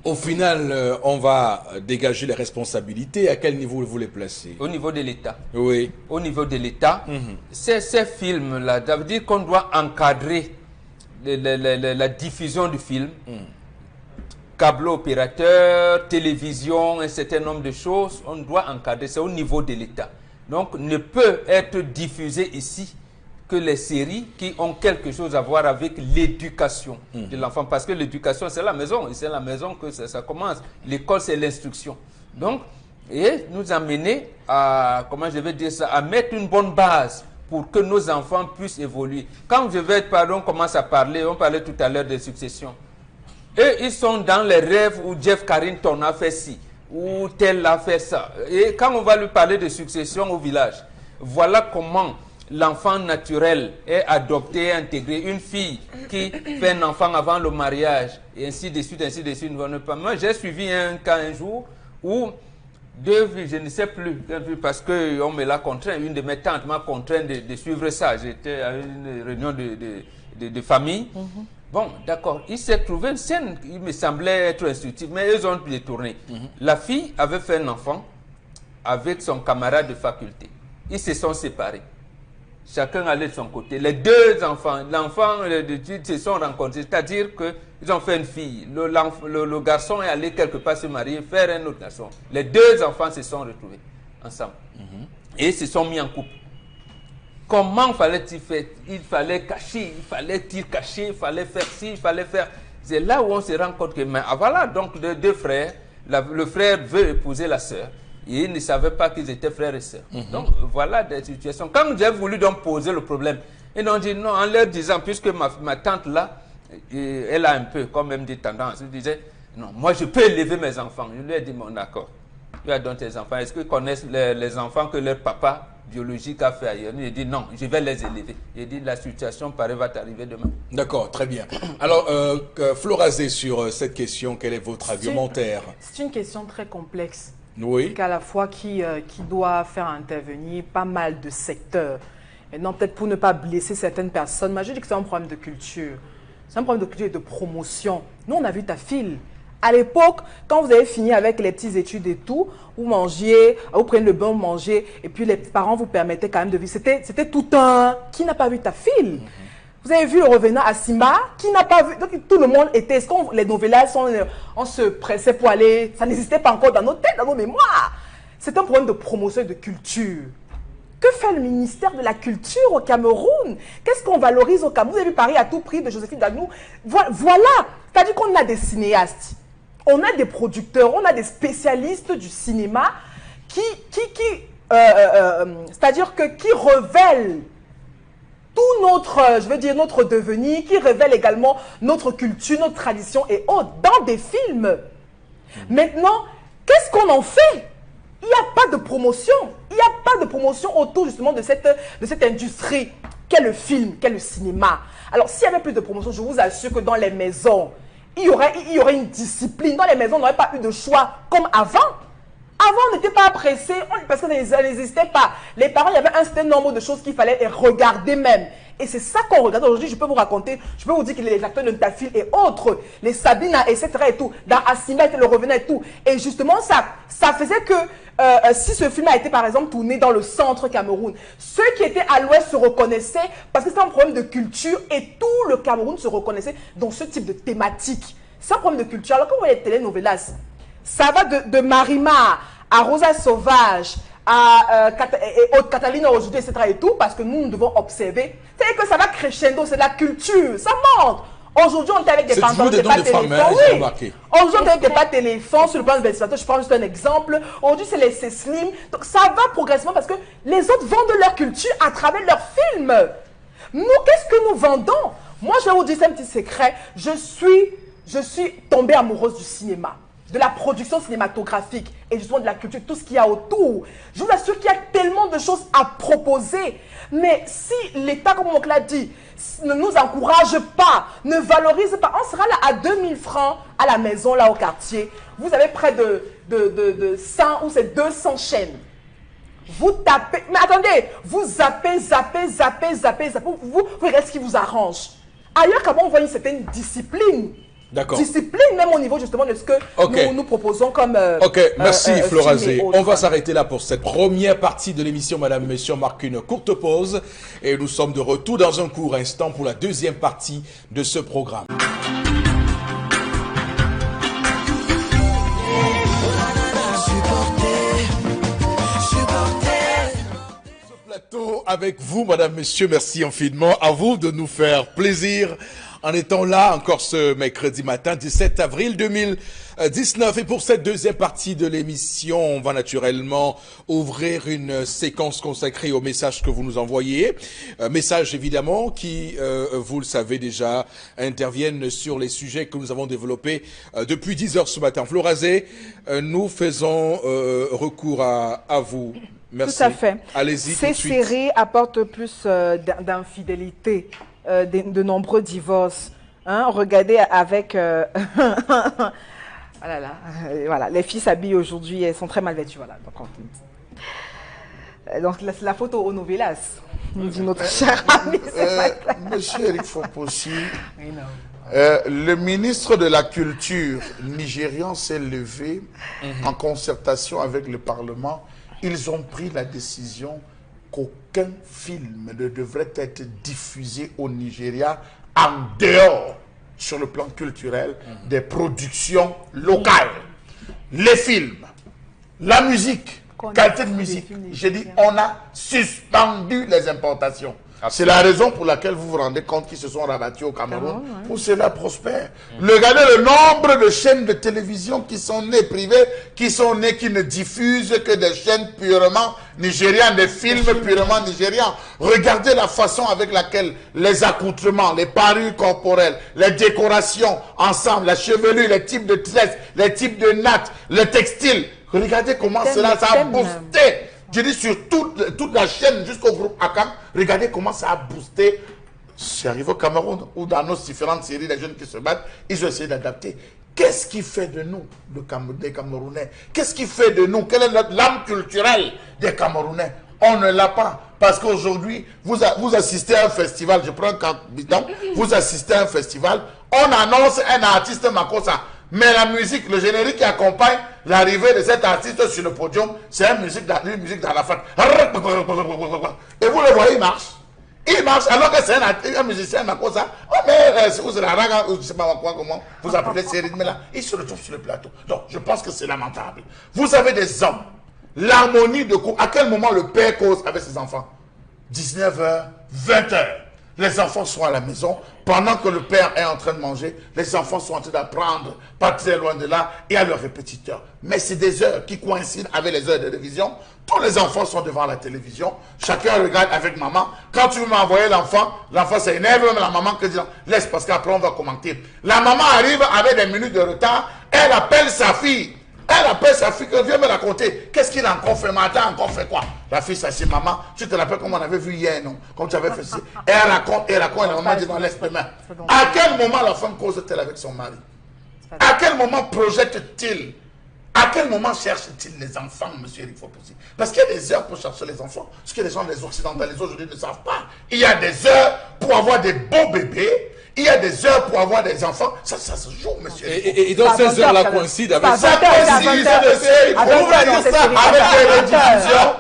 au final, on va dégager les responsabilités. À quel niveau vous les placez? Au niveau de l'État. Oui. Au niveau de l'État, ces films-là, ça veut dire qu'on doit encadrer la diffusion du film. Câble opérateur, télévision, un certain nombre de choses, on doit encadrer, c'est au niveau de l'État. Donc, ne peut être diffusé ici que les séries qui ont quelque chose à voir avec l'éducation de l'enfant. Parce que l'éducation, c'est la maison, et c'est la maison que ça commence. L'école, c'est l'instruction. Donc, et nous amener à, comment je vais dire ça, à mettre une bonne base pour que nos enfants puissent évoluer. Quand je vais, pardon, commence à parler, on parlait tout à l'heure de succession. Eux, ils sont dans les rêves où Jeff Carrington a fait ci, ou tel a fait ça. Et quand on va lui parler de succession au village, voilà comment l'enfant naturel est adopté, intégré. Une fille qui fait un enfant avant le mariage, et ainsi de suite, ainsi de suite. Moi, j'ai suivi un cas un jour où deux filles, je ne sais plus, parce qu'on me l'a contraint, une de mes tantes m'a contraint de suivre ça. J'étais à une réunion de famille. Bon, d'accord. Il s'est trouvé une scène qui me semblait être instructive, mais ils ont détourné. La fille avait fait un enfant avec son camarade de faculté. Ils se sont séparés. Chacun allait de son côté. Les deux enfants, l'enfant et l'étude se sont rencontrés. C'est-à-dire qu'ils ont fait une fille. Le garçon est allé quelque part se marier, faire un autre garçon. Les deux enfants se sont retrouvés ensemble. Et se sont mis en couple. Comment fallait-il faire? Il fallait cacher, il fallait faire ci, il fallait faire... C'est là où on se rend compte que... Mais voilà, donc deux frères, le frère veut épouser la sœur. Et ils ne savaient pas qu'ils étaient frères et sœurs. Donc voilà des situations. Quand j'ai voulu donc poser le problème, ils ont dit non, en leur disant, puisque ma tante là, elle a un peu quand même des tendances. Elle disait, non, moi je peux élever mes enfants. Je lui ai dit, bon d'accord, tu as donc tes enfants. Est-ce qu'ils connaissent les enfants que leur papa biologique a fait ailleurs? Il dit non, je vais les élever. Il dit la situation va t'arriver demain. D'accord, très bien. Alors, Florazé, sur cette question, quel est votre argumentaire? C'est une question très complexe. Oui. Qu'à la fois qui doit faire intervenir pas mal de secteurs. Maintenant, peut-être pour ne pas blesser certaines personnes, moi je dis que c'est un problème de culture. C'est un problème de culture et de promotion. Nous, on a vu ta fille. À l'époque, quand vous avez fini avec les petites études et tout, vous mangiez, vous prenez le bain, vous mangez, et puis les parents vous permettaient quand même de vivre. C'était tout un... Qui n'a pas vu ta fille? Vous avez vu le revenant à Simba, qui n'a pas vu? Donc tout le monde était... Est-ce que les novellas, on se pressait pour aller... Ça n'existait pas encore dans nos têtes, dans nos mémoires. C'est un problème de promotion et de culture. Que fait le ministère de la Culture au Cameroun? Qu'est-ce qu'on valorise au Cameroun? Vous avez vu Paris à tout prix de Joséphine Dagnou? Voilà. C'est-à-dire qu'on a des cinéastes, on a des producteurs, on a des spécialistes du cinéma c'est-à-dire qui révèlent tout notre, je veux dire, notre devenir, qui révèle également notre culture, notre tradition et autres dans des films. Maintenant, qu'est-ce qu'on en fait? Il n'y a pas de promotion. Il n'y a pas de promotion autour justement de cette industrie qu'est le film, qu'est le cinéma. Alors, s'il y avait plus de promotion, je vous assure que dans les maisons, il y aurait une discipline. Dans les maisons, on n'aurait pas eu de choix comme avant. Avant, on n'était pas pressé parce que ça n'existait pas. Les parents, il y avait un certain nombre de choses qu'il fallait regarder même. Et c'est ça qu'on regarde aujourd'hui. Je peux vous raconter, je peux vous dire que les acteurs de Tafil et autres, les Sabina, etc. et tout, dans Asima, le revenant et tout. Et justement, ça faisait que si ce film a été par exemple tourné dans le centre Cameroun, ceux qui étaient à l'ouest se reconnaissaient parce que c'est un problème de culture et tout le Cameroun se reconnaissait dans ce type de thématique. C'est un problème de culture. Alors quand vous voyez les telenovelas, ça va de Marima à Rosa Sauvage, à Catalina aujourd'hui, etc. et tout, parce que nous devons observer. C'est que ça va crescendo, c'est la culture, ça monte. Aujourd'hui, on est avec des pantalons, des pas téléphone. Oui. Aujourd'hui, on est avec des pas téléphone sur le plan de ventilateur. Je prends juste un exemple. Aujourd'hui, c'est slim. Donc, ça va progressivement parce que les autres vendent leur culture à travers leurs films. Nous, qu'est-ce que nous vendons? Moi, je vais vous dire, c'est un petit secret. Je suis tombée amoureuse du cinéma, de la production cinématographique et justement de la culture, tout ce qu'il y a autour. Je vous assure qu'il y a tellement de choses à proposer. Mais si l'État, comme mon oncle l'a dit, ne nous encourage pas, ne valorise pas, on sera là à 2000 francs à la maison, là au quartier. Vous avez près de 100 ou c'est 200 chaînes. Vous tapez, mais attendez, vous zappez, vous regardez ce qui vous arrange. Ailleurs, comment on voit une certaine discipline. D'accord. Discipline, même au niveau justement de ce que nous proposons comme. Ok, merci Florazé. On va s'arrêter là pour cette première partie de l'émission, Madame, Monsieur. On marque une courte pause et nous sommes de retour dans un court instant pour la deuxième partie de ce programme. Avec vous, Madame, Monsieur, merci infiniment. À vous de nous faire plaisir en étant là encore ce mercredi matin, 17 avril 2019. Et pour cette deuxième partie de l'émission, on va naturellement ouvrir une séquence consacrée aux messages que vous nous envoyez. Messages évidemment qui, vous le savez déjà, interviennent sur les sujets que nous avons développés depuis 10 heures ce matin. Florazé, nous faisons recours à vous. Merci. Tout à fait. Allez-y. Ces séries apportent plus d'infidélité, de nombreux divorces. Hein? Regardez avec... voilà, les filles s'habillent aujourd'hui, elles sont très mal vêtues. Voilà. Donc la photo au novelas, nous dit notre cher ami. Monsieur Eric Fopossi, le ministre de la Culture nigérian s'est levé en concertation avec le Parlement. Ils ont pris la décision qu'aucun film ne devrait être diffusé au Nigeria en dehors, sur le plan culturel, des productions locales. Les films, la musique, qualité de musique. J'ai dit, on a suspendu les importations. C'est la raison pour laquelle vous vous rendez compte qu'ils se sont rabattus au Cameroun, où cela prospère. Regardez le nombre de chaînes de télévision qui sont nées privées, qui ne diffusent que des chaînes purement nigérianes, des films purement nigérians. Regardez la façon avec laquelle les accoutrements, les parures corporelles, les décorations ensemble, la chevelure, les types de tresses, les types de nattes, le textile. Regardez comment cela ça a boosté. Je dis sur toute la chaîne jusqu'au groupe Akam, regardez comment ça a boosté. C'est arrivé au Cameroun, où dans nos différentes séries, les jeunes qui se battent, ils ont essayé d'adapter. Qu'est-ce qui fait de nous, des Camerounais? Qu'est-ce qui fait de nous? Quelle est l'âme culturelle des Camerounais? On ne l'a pas. Parce qu'aujourd'hui, vous assistez à un festival, je prends un cas bidon, vous assistez à un festival, on annonce un artiste Makossa. Mais la musique, le générique qui accompagne l'arrivée de cet artiste sur le podium, c'est une musique d'Arafat. Et vous le voyez, il marche. Il marche alors que c'est un musicien Makossa. Oh mais c'est la raga, je ne sais pas comment vous appelez ces rythmes-là. Il se retrouve sur le plateau. Donc je pense que c'est lamentable. Vous avez des hommes. L'harmonie de couple. À quel moment le père cause avec ses enfants? 19h, 20h. Les enfants sont à la maison. Pendant que le père est en train de manger, les enfants sont en train d'apprendre, pas très loin de là, et à leur répétiteur. Mais c'est des heures qui coïncident avec les heures de télévision. Tous les enfants sont devant la télévision. Chacun regarde avec maman. Quand tu veux m'envoyer l'enfant s'énerve, même la maman qui dit laisse parce qu'après on va commenter. La maman arrive avec des minutes de retard. Elle appelle sa fille. Elle appelle sa fille, que viens me raconter. Qu'est-ce qu'il a encore fait? Matin, encore fait quoi? La fille s'assied, maman, tu te rappelles comme on avait vu hier, non? Comme tu avais fait ça. Elle raconte, et la maman dit non, laisse les mains. À quel moment la femme cause-t-elle avec son mari? À quel moment projette-t-il? À quel moment cherche-t-il les enfants, monsieur Eric Fopossi? Parce qu'il y a des heures pour chercher les enfants. Ce que les gens, les occidentalisés aujourd'hui ne savent pas. Il y a des heures pour avoir des beaux bébés. Il y a des heures pour avoir des enfants. Ça se joue, monsieur. Et donc ces heures-là coïncident avec ça. Ça coïncide, monsieur. Vous voulez dire ça avec des rediffusions.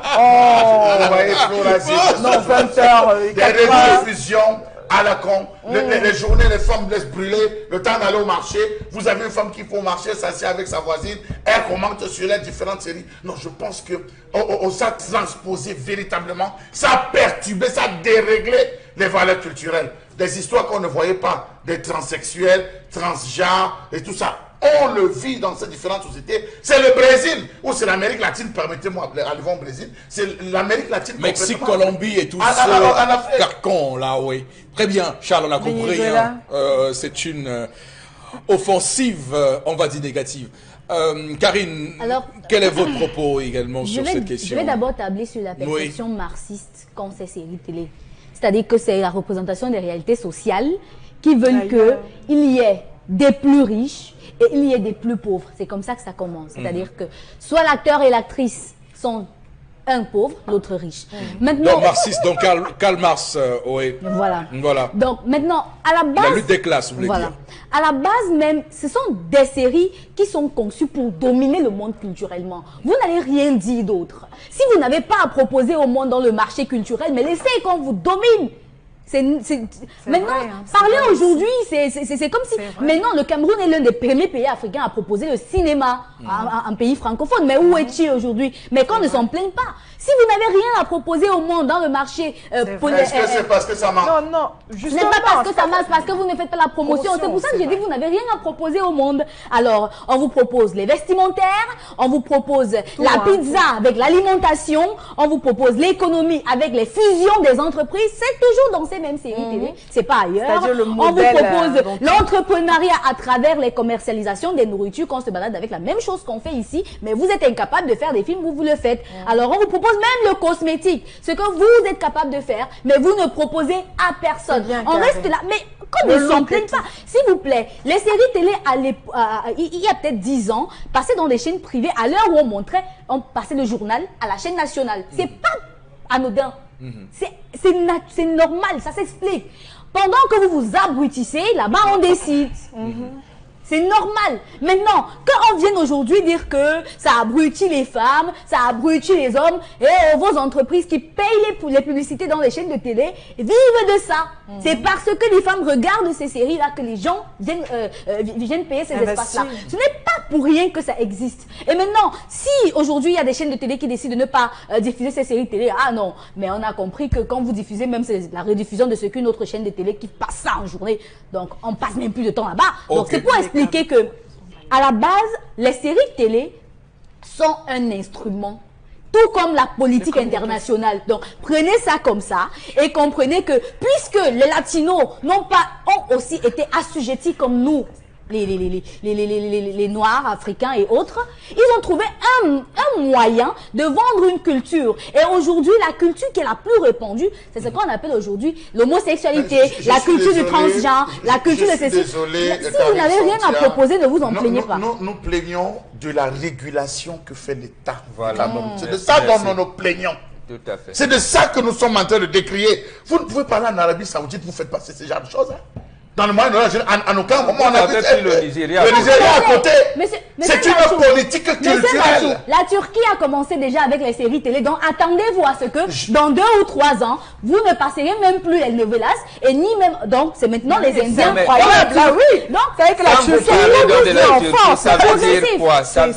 Vous voyez, Flora, non, 20 heures. Des rediffusions à la con. Les journées, les femmes laissent brûler. Le temps d'aller au marché. Vous avez une femme qui faut marcher, s'assied avec sa voisine. Elle commente sur les différentes séries. Non, je pense que ça a transposé véritablement. Ça a perturbé, ça a déréglé les valeurs culturelles. Des histoires qu'on ne voyait pas, des transsexuels, transgenres et tout ça. on le vit dans ces différentes sociétés. C'est le Brésil ou c'est l'Amérique latine, permettez-moi, arrivons au Brésil, c'est l'Amérique latine. Mexique, Colombie et tout ça. Carcan, là, oui. Très bien, Charles, on a compris. Hein. C'est une offensive, on va dire négative. Karine, alors, quel est votre propos également sur cette question? Je vais d'abord tabler sur la perception marxiste quand ces séries télé. C'est-à-dire que c'est la représentation des réalités sociales qui veulent qu'il y ait des plus riches et il y ait des plus pauvres. C'est comme ça que ça commence. C'est-à-dire que soit l'acteur et l'actrice sont un pauvre, l'autre riche. Maintenant, donc marxiste, donc Karl Marx, oui. Voilà. Donc maintenant, à la base... La lutte des classes, vous voulez dire. À la base même, ce sont des séries qui sont conçues pour dominer le monde culturellement. Vous n'allez rien dire d'autre. Si vous n'avez pas à proposer au monde dans le marché culturel, mais laissez qu'on vous domine. Maintenant, parler aujourd'hui, c'est comme si... Maintenant, le Cameroun est l'un des premiers pays africains à proposer le cinéma, un pays francophone. Mais où est-il aujourd'hui? Mais qu'on ne s'en plaigne pas. Si vous n'avez rien à proposer au monde dans le marché... Est-ce que c'est parce que ça marche? Non, justement. Ce n'est pas parce que ça marche, parce que vous ne faites pas la promotion. C'est pour ça que j'ai dit que vous n'avez rien à proposer au monde. Alors, on vous propose les vestimentaires, on vous propose la pizza avec l'alimentation, on vous propose l'économie avec les fusions des entreprises. C'est toujours dans ces mêmes séries télé, c'est pas ailleurs. On vous propose l'entrepreneuriat à travers les commercialisations des nourritures, qu'on se balade avec la même chose qu'on fait ici, mais vous êtes incapable de faire des films où vous le faites. Alors, on vous propose même le cosmétique, ce que vous êtes capable de faire, mais vous ne proposez à personne. On reste là, mais comme ils ne s'en plaignent pas, s'il vous plaît, les séries télé, il y a peut-être 10 ans, passaient dans des chaînes privées, à l'heure où on passait le journal à la chaîne nationale. C'est pas anodin. C'est normal, ça s'explique. Pendant que vous vous abrutissez, là-bas on décide. C'est normal. Maintenant, quand on vient aujourd'hui dire que ça abrutit les femmes, ça abrutit les hommes, et vos entreprises qui payent les publicités dans les chaînes de télé vivent de ça. C'est parce que les femmes regardent ces séries-là que les gens viennent payer ces espaces-là. Ce n'est pas pour rien que ça existe. Et maintenant, si aujourd'hui il y a des chaînes de télé qui décident de ne pas diffuser ces séries de télé, ah non, mais on a compris que quand vous diffusez, même c'est la rediffusion de ce qu'une autre chaîne de télé qui passe ça en journée, donc on passe même plus de temps là-bas. Donc c'est pour expliquer que, à la base, les séries télé sont un instrument, tout comme la politique internationale. Donc, prenez ça comme ça et comprenez que, puisque les Latinos ont aussi été assujettis comme nous, les Noirs, Africains et autres, ils ont trouvé un moyen de vendre une culture. Et aujourd'hui, la culture qui est la plus répandue, c'est ce qu'on appelle aujourd'hui l'homosexualité, la culture du transgenre, la culture de ceci. Si vous n'avez rien à proposer, ne vous en plaignez pas. Nous plaignons de la régulation que fait l'État. C'est de ça dont nous nous plaignons. Tout à fait. C'est de ça que nous sommes en train de décrier. Vous ne pouvez pas aller en Arabie Saoudite, vous faites passer ce genre de choses. Dans le Moyen-Orient, en aucun moment on a vu le Nigeria à côté. C'est une politique culturelle. La Turquie a commencé déjà avec les séries télé. Donc attendez-vous à ce que dans 2 ou 3 ans, vous ne passerez même plus les novelas et ni même. Donc c'est maintenant les Indiens croyants. Là oui. Donc c'est avec la Turquie. Ça veut dire quoi? Ça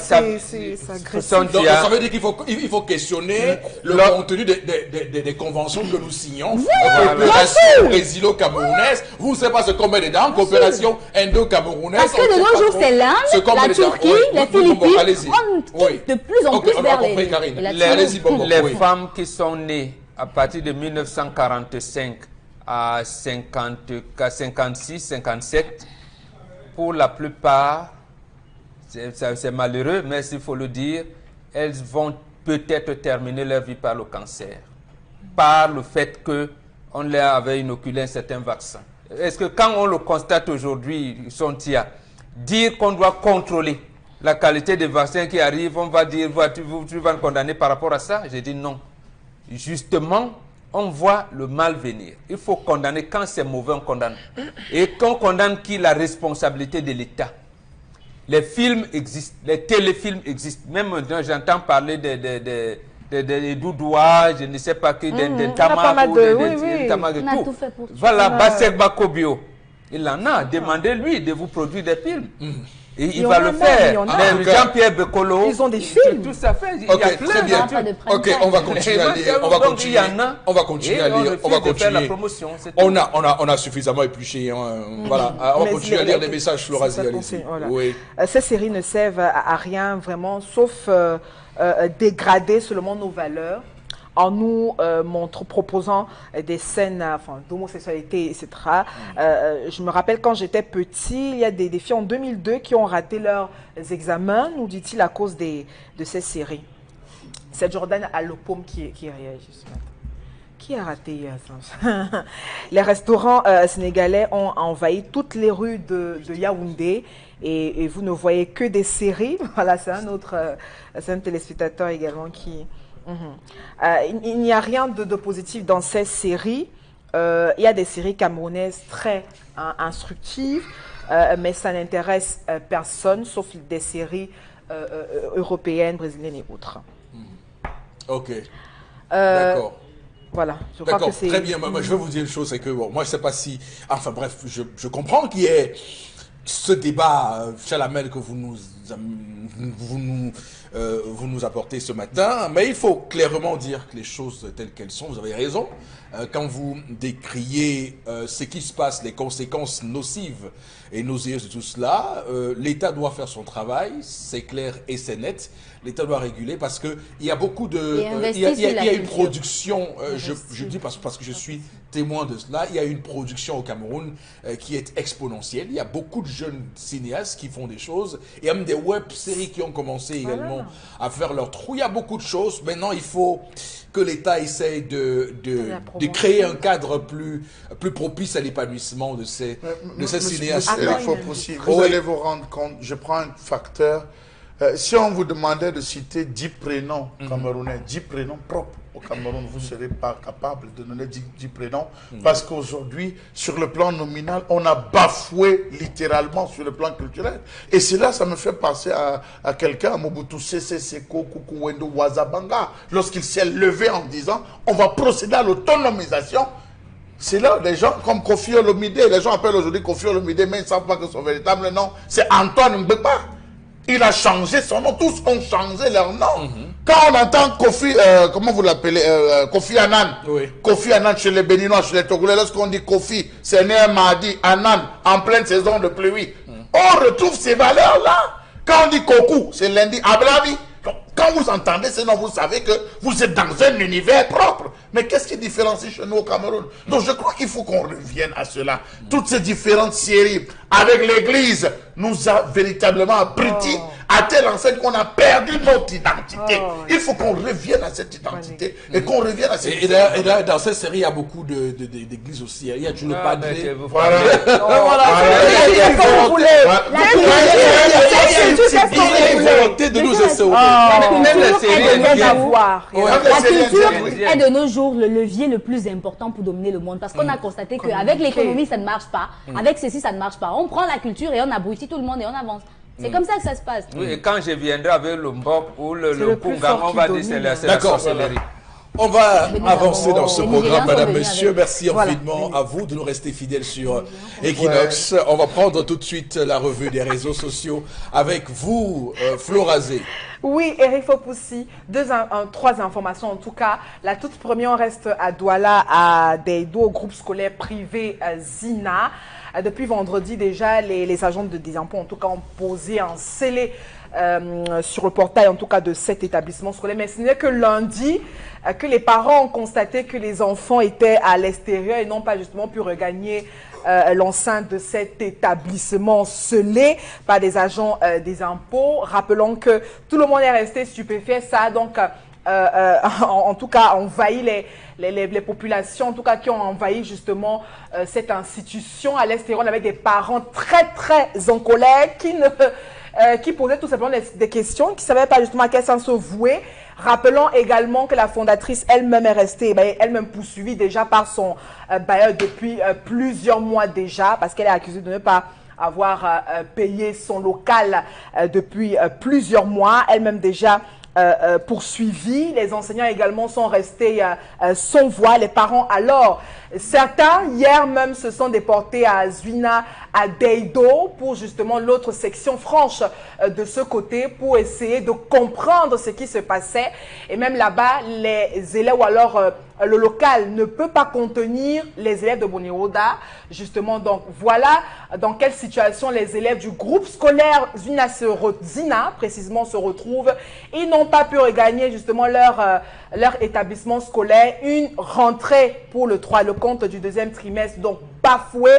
veut dire qu'il faut questionner le contenu des conventions que nous signons. Coopération brésilo-camerounaise. Vous ne savez pas ce qu'on met dedans, coopération indo-camerounaise. Parce que de nos jours, c'est l'Inde, la Turquie, les Philippines, on de plus en plus vers les femmes qui sont nées à partir de 1945 à 56, 57, pour la plupart, c'est malheureux, mais il faut le dire, elles vont peut-être terminer leur vie par le cancer, par le fait qu'on leur avait inoculé un certain vaccin. Est-ce que quand on le constate aujourd'hui, Sontia, dire qu'on doit contrôler la qualité des vaccins qui arrivent, on va dire, tu vas me condamner par rapport à ça? J'ai dit non. Justement, on voit le mal venir. Il faut condamner. Quand c'est mauvais, on condamne. Et quand on condamne qui? La responsabilité de l'État. Les films existent, les téléfilms existent. Même j'entends parler des Doudoua, je ne sais pas qui, des Tamagou, des tout. Voilà, Bassek Bakobio. Il en a demandé, lui, de vous produire des films. Il va le faire. Jean-Pierre Bekolo. Ils ont des films. Tout ça fait. Il y Ok, a plein très bien. Ok, on va continuer à lire. On va continuer à lire. On va continuer. On a suffisamment épluché. Voilà. On va continuer à lire les messages, Flora Zia. Oui. Ces séries ne servent à rien vraiment, sauf dégrader seulement nos valeurs en nous proposant des scènes d'homosexualité, etc. Je me rappelle quand j'étais petit, il y a des filles en 2002 qui ont raté leurs examens, nous dit-il, à cause de ces séries. C'est Jordan Alopom qui réagit ce matin. Qui a raté ça? Les restaurants sénégalais ont envahi toutes les rues de Yaoundé et vous ne voyez que des séries. Voilà, c'est un téléspectateur également qui... il n'y a rien de positif dans ces séries. Il y a des séries camerounaises très instructives, mais ça n'intéresse personne, sauf des séries européennes, brésiliennes et autres. Ok. D'accord. Voilà, je crois que c'est... Très bien. Moi, je vais vous dire une chose, c'est que bon, moi, je ne sais pas si... Enfin bref, je comprends qu'il y ait ce débat, Chalamel, que vous nous apportez ce matin, mais il faut clairement dire que les choses telles qu'elles sont, vous avez raison, quand vous décriez ce qui se passe, les conséquences nocives et nauséeuses de tout cela, l'État doit faire son travail, c'est clair et c'est net. L'État doit réguler parce que il y a beaucoup de... Il y a une production, je dis parce que je suis témoin de cela, il y a une production au Cameroun qui est exponentielle. Il y a beaucoup de jeunes cinéastes qui font des choses. Il y a même des web-séries qui ont commencé également à faire leur trou. Il y a beaucoup de choses. Maintenant, il faut que l'État essaye de créer un cadre plus propice à l'épanouissement de ces cinéastes. Vous allez vous rendre compte, je prends un facteur. Si on vous demandait de citer 10 prénoms camerounais, 10 prénoms propres au Cameroun, vous ne serez pas capable de donner 10 prénoms parce qu'aujourd'hui, sur le plan nominal, on a bafoué littéralement sur le plan culturel. Et cela, ça me fait penser à quelqu'un, à Mobutu Sese Seko Kukuwendo Wazabanga, lorsqu'il s'est levé en disant on va procéder à l'autonomisation. C'est là, des gens comme Kofi Olomide, les gens appellent aujourd'hui Kofi Olomide, mais ils ne savent pas que son véritable nom, c'est Antoine Mbeba. Il a changé son nom, tous ont changé leur nom. Quand on entend Kofi, comment vous l'appelez, Kofi Annan, Kofi Annan chez les Béninois, chez les Togolais, lorsqu'on dit Kofi, c'est né un mardi, Annan, en pleine saison de pluie. On retrouve ces valeurs-là. Quand on dit Koku, c'est lundi, Ablavi. Quand vous entendez ce nom, vous savez que vous êtes dans un univers propre. Mais qu'est-ce qui différencie chez nous au Cameroun? Donc je crois qu'il faut qu'on revienne à cela. Toutes ces différentes séries avec l'Église nous a véritablement abrutis à telle enseigne qu'on a perdu notre identité. Il faut qu'on revienne à cette identité et qu'on revienne à cette identité. Et là, dans cette série, il y a beaucoup d'églises aussi. Il y a toujours le padre. Voilà. Il y a une volonté de nous essayer. La culture est de nos jours le levier le plus important pour dominer le monde. Parce qu'on a constaté qu'avec l'économie, ça ne marche pas. Avec ceci, ça ne marche pas. On prend la culture et on abrutit tout le monde et on avance. C'est comme ça que ça se passe. Oui, et quand je viendrai avec le Mbok ou le Kunga, on va dire c'est la sorcellerie. On va avancer dans ce programme, madame, monsieur. Merci infiniment à vous de nous rester fidèles sur Equinox. On va prendre tout de suite la revue des réseaux sociaux avec vous, Flora Zé. Oui, Eric Fopoussi, trois informations en tout cas. La toute première, on reste à Douala, à Deido, au groupe scolaire privé Zina. Depuis vendredi déjà, les agents des impôts en tout cas ont posé un scellé sur le portail en tout cas de cet établissement scolaire. Mais ce n'est que lundi que les parents ont constaté que les enfants étaient à l'extérieur et n'ont pas justement pu regagner l'enceinte de cet établissement scellé par des agents des impôts. Rappelons que tout le monde est resté stupéfait. Ça a donc en tout cas envahi les populations, en tout cas qui ont envahi justement cette institution à l'extérieur. On avait des parents très en colère qui posaient tout simplement des questions, qui ne savaient pas justement à quel sens se vouer. Rappelons également que la fondatrice elle-même est restée, elle-même poursuivie déjà par son bailleur depuis plusieurs mois déjà, parce qu'elle est accusée de ne pas avoir payé son local depuis plusieurs mois. Elle-même déjà poursuivie. Les enseignants également sont restés sans voix. Les parents alors, certains hier même se sont déportés à Zwina à Deido pour justement l'autre section franche de ce côté pour essayer de comprendre ce qui se passait. Et même là-bas, les élèves ou alors le local ne peut pas contenir les élèves de Boniroda. Justement, donc voilà dans quelle situation les élèves du groupe scolaire Zina précisément se retrouvent. Ils n'ont pas pu regagner justement leur établissement scolaire. Une rentrée pour le compte du deuxième trimestre, donc bafoué,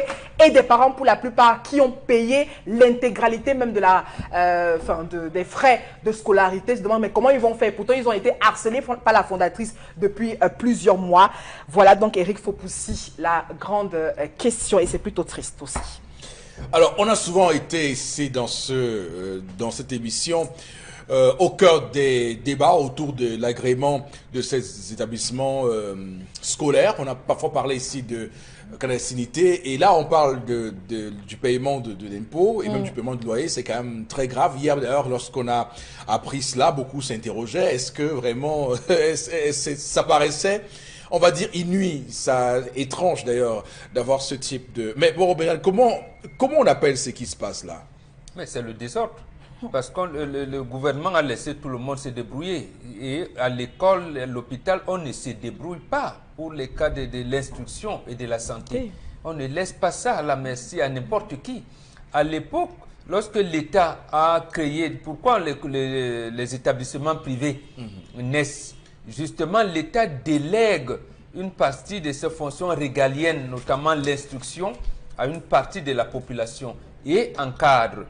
et des parents pour la plupart qui ont payé l'intégralité même de des frais de scolarité. Je demande mais comment ils vont faire? Pourtant ils ont été harcelés par la fondatrice depuis plusieurs mois. Voilà donc Eric Fopoussi, la grande question, et c'est plutôt triste aussi. Alors on a souvent été ici dans cette émission au cœur des débats autour de l'agrément de ces établissements scolaires. On a parfois parlé ici de clandestinité, et là on parle du paiement de l'impôt et même du paiement de loyer. C'est quand même très grave. Hier d'ailleurs, lorsqu'on a appris cela, beaucoup s'interrogeaient, est-ce que vraiment ça paraissait, on va dire, inouï, ça étrange d'ailleurs d'avoir ce type de... Mais bon, comment on appelle ce qui se passe là? Mais c'est le désordre. Parce que le gouvernement a laissé tout le monde se débrouiller. Et à l'école, à l'hôpital, on ne se débrouille pas pour les cas de l'instruction et de la santé. On ne laisse pas ça à la merci à n'importe qui. À l'époque, lorsque l'État a créé, pourquoi les établissements privés naissent? Justement, l'État délègue une partie de ses fonctions régaliennes, notamment l'instruction, à une partie de la population et encadre.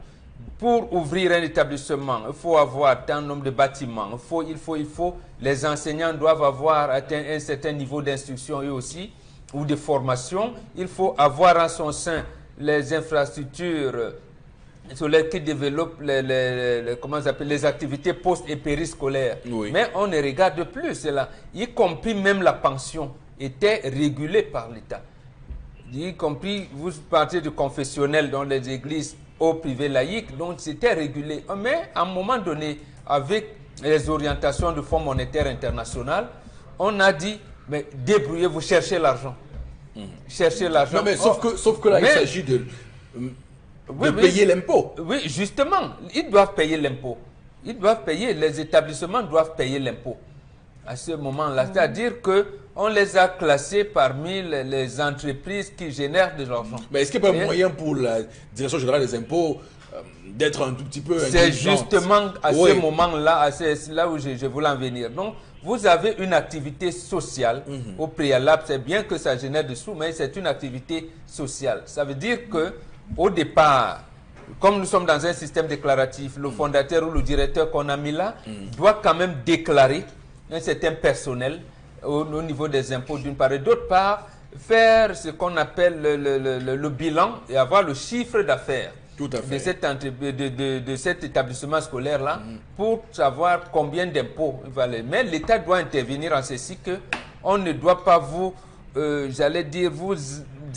Pour ouvrir un établissement, il faut avoir tant nombre de bâtiments, il faut, les enseignants doivent avoir atteint un certain niveau d'instruction eux aussi, ou de formation. Il faut avoir en son sein les infrastructures scolaires qui développent les activités post- et périscolaires. Oui. Mais on ne regarde plus cela, y compris même la pension était régulée par l'État. Y compris, vous partez du confessionnel dans les églises au privé laïque, donc c'était régulé. Mais à un moment donné, avec les orientations du Fonds monétaire international, on a dit, mais débrouillez-vous, cherchez l'argent. Cherchez l'argent. Non, mais sauf que là, il s'agit de payer l'impôt. Oui, justement, ils doivent payer l'impôt. Ils doivent payer, les établissements doivent payer l'impôt. À ce moment-là, c'est-à-dire qu'on les a classés parmi les entreprises qui génèrent de l'argent. Mais est-ce qu'il n'y a pas moyen pour la Direction générale des impôts d'être un tout petit peu intelligente? C'est justement à ce moment-là, là où je voulais en venir. Donc, vous avez une activité sociale au préalable. C'est bien que ça génère des sous, mais c'est une activité sociale. Ça veut dire qu'au départ, comme nous sommes dans un système déclaratif, le fondateur ou le directeur qu'on a mis là doit quand même déclarer un certain personnel au niveau des impôts d'une part, et d'autre part faire ce qu'on appelle le bilan et avoir le chiffre d'affaires de cet établissement scolaire là pour savoir combien d'impôts il valait. Mais l'État doit intervenir en ceci que on ne doit pas vous j'allais dire vous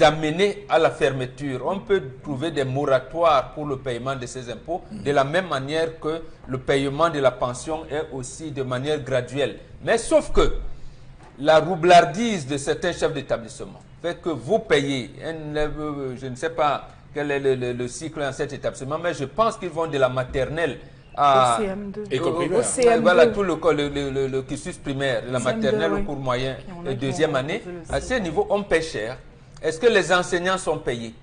amener à la fermeture. On peut trouver des moratoires pour le paiement de ces impôts de la même manière que le paiement de la pension est aussi de manière graduelle. Mais sauf que la roublardise de certains chefs d'établissement fait que vous payez, je ne sais pas quel est le cycle dans cet établissement, mais je pense qu'ils vont de la maternelle à CM2. Voilà tout le cursus primaire, la maternelle au cours moyen et deuxième année. À ce niveau, on paie cher. Est-ce que les enseignants sont payés?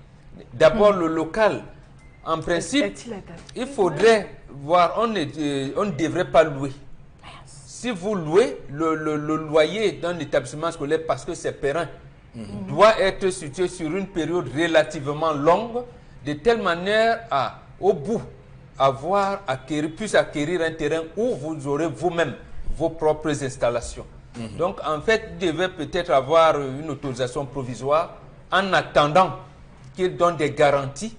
D'abord, le local. En principe, il faudrait voir, on ne devrait pas louer. Si vous louez, le loyer d'un établissement scolaire, parce que c'est périn, doit être situé sur une période relativement longue, de telle manière à, au bout, puisse acquérir un terrain où vous aurez vous-même vos propres installations. Donc, en fait, vous devez peut-être avoir une autorisation provisoire en attendant qu'il donne des garanties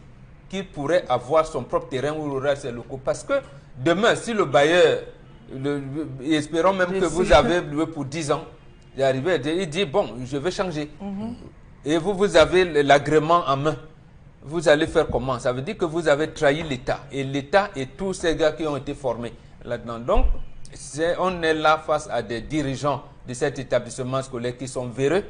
qu'il pourrait avoir son propre terrain où il aura ses locaux. Parce que demain, si le bailleur, espérons même que vous avez loué pour 10 ans, il dit, bon, je vais changer. Et vous avez l'agrément en main. Vous allez faire comment? Ça veut dire que vous avez trahi l'État. Et l'État et tous ces gars qui ont été formés là-dedans. Donc, on est là face à des dirigeants de cet établissement scolaire qui sont véreux.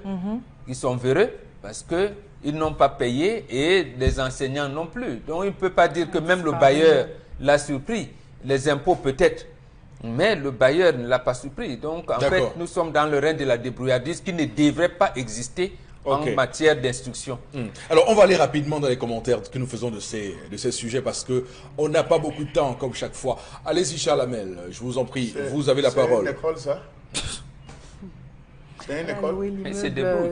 Qui sont véreux parce que ils n'ont pas payé et les enseignants non plus. Donc, il ne peut pas dire que même le bailleur l'a surpris. Les impôts peut-être, mais le bailleur ne l'a pas surpris. Donc, en fait, nous sommes dans le règne de la débrouillardise qui ne devrait pas exister en matière d'instruction. Alors, on va aller rapidement dans les commentaires que nous faisons de ces sujets parce qu'on n'a pas beaucoup de temps, comme chaque fois. Allez-y, Charles Hamel, je vous en prie, vous avez la parole. C'est une école, ça? C'est une école? C'est débrouille.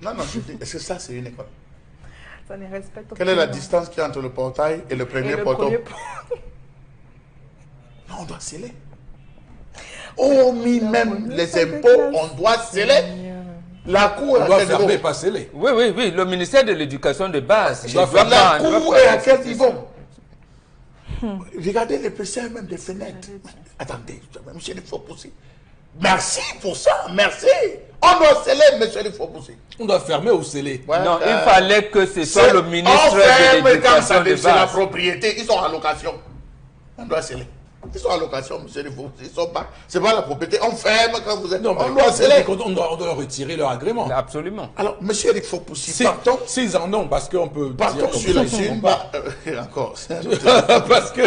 Non, je dis, est-ce que ça, c'est une école? Ça ne respecte Quelle est la distance qu'il y a entre le portail et le premier poteau? Non, on doit sceller. Oh, même les impôts, on doit sceller. La cour on doit fermer, pas sceller. Oui, le ministère de l'Éducation de base. La cour est à quel niveau? Regardez les PCR même des fenêtres. Attendez, monsieur, il faut pousser. Merci pour ça, merci. On doit sceller, monsieur, il faut pousser. On doit fermer ou sceller? Non, il fallait que ce soit le ministre de l'Éducation de base. C'est la propriété, ils sont en location. On doit sceller. Ils sont en location, monsieur, ils sont pas. C'est pas la propriété. On ferme quand vous êtes. Non, on doit sceller. On doit leur retirer leur agrément. Absolument. Alors, monsieur, il faut pousser. Partons. S'ils en ont, parce qu'on peut. Partons sur la Chine. Encore. Parce que.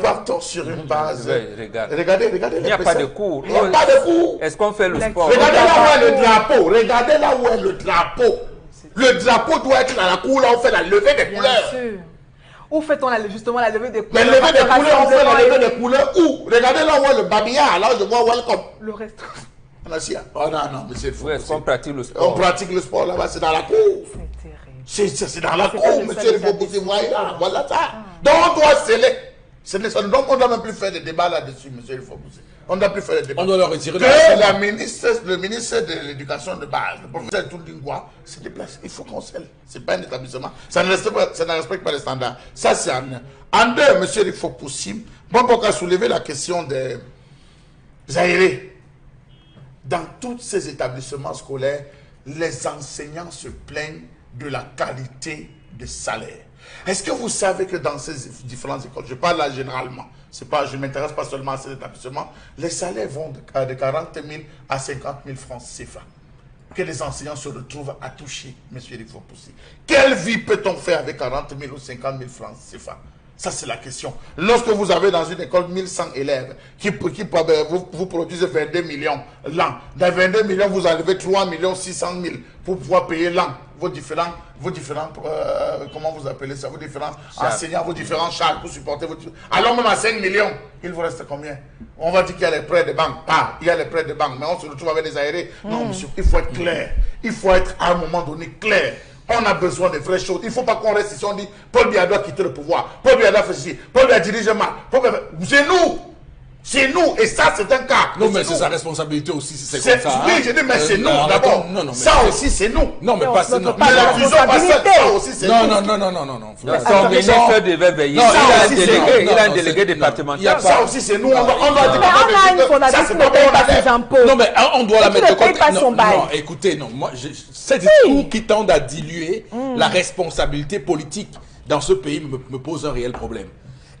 Partons sur une base. Regardez. Il n'y a pas de cours. Il n'y a pas de cours. Est-ce qu'on fait le sport? Regardez là où est le drapeau. Regardez là où est le drapeau. Le drapeau doit être dans la cour. Là, on fait la levée des couleurs. Bien sûr. Où fait-on justement la levée des couleurs? Mais levée des couleurs, on fait la levée des couleurs où? Regardez là où est le babillard, là je vois welcome. Le reste. Oh non, mais c'est fou. Est-ce qu'on pratique le sport? On pratique le sport là-bas, c'est dans la cour. C'est terrible. C'est dans la cour, monsieur, il faut pousser, voilà ça. Donc on doit sceller. Donc on ne doit même plus faire de débat là-dessus, monsieur, il faut pousser. On ne doit plus faire de débat. On doit leur retirer le ministre de l'Éducation de base, le professeur Toundingwa, se déplace. Il faut qu'on scelle. Ce n'est pas un établissement. Ça ne respecte pas les standards. Ça, c'est un. En deux, monsieur, il faut possible. Bon, pour soulever la question des aérés. Dans tous ces établissements scolaires, les enseignants se plaignent de la qualité des salaires. Est-ce que vous savez que dans ces différentes écoles, je parle là généralement, je ne m'intéresse pas seulement à ces établissements, les salaires vont de 40 000 à 50 000 francs CFA. Que les enseignants se retrouvent à toucher, monsieur, il faut pousser. Quelle vie peut-on faire avec 40 000 ou 50 000 francs CFA? Ça, c'est la question. Lorsque vous avez dans une école 1100 élèves vous produisez 22 millions l'an, dans 22 millions, vous enlevez 3 600 000 pour pouvoir payer l'an vos différents comment vous appelez ça, vos différents enseignants, vos différents charges pour supporter alors même à 5 millions, il vous reste combien? On va dire qu'il y a les prêts de banque. Il y a les prêts de banque, mais on se retrouve avec des aérés. Non, monsieur, il faut être clair. Il faut être à un moment donné clair. On a besoin de vraies choses. Il ne faut pas qu'on reste ici, on dit Paul Biya doit quitter le pouvoir. Paul Biya doit faire ceci. Paul Biya dirige mal. C'est nous. C'est nous. Et ça, c'est un cas. Non, mais c'est sa responsabilité aussi si c'est comme ça. Oui, je dis, mais c'est nous d'abord. Ça aussi, c'est nous. Non, mais pas c'est nous. Mais la fusion ça aussi, c'est nous. Non. Son ministre devait veiller. Il a un délégué départemental. Ça aussi, c'est nous. On doit dire ça, c'est pas ses impôts. Non, mais on doit la mettre de côté. Non, écoutez, non. Moi, ces discours qui tendent à diluer la responsabilité politique dans ce pays me pose un réel problème.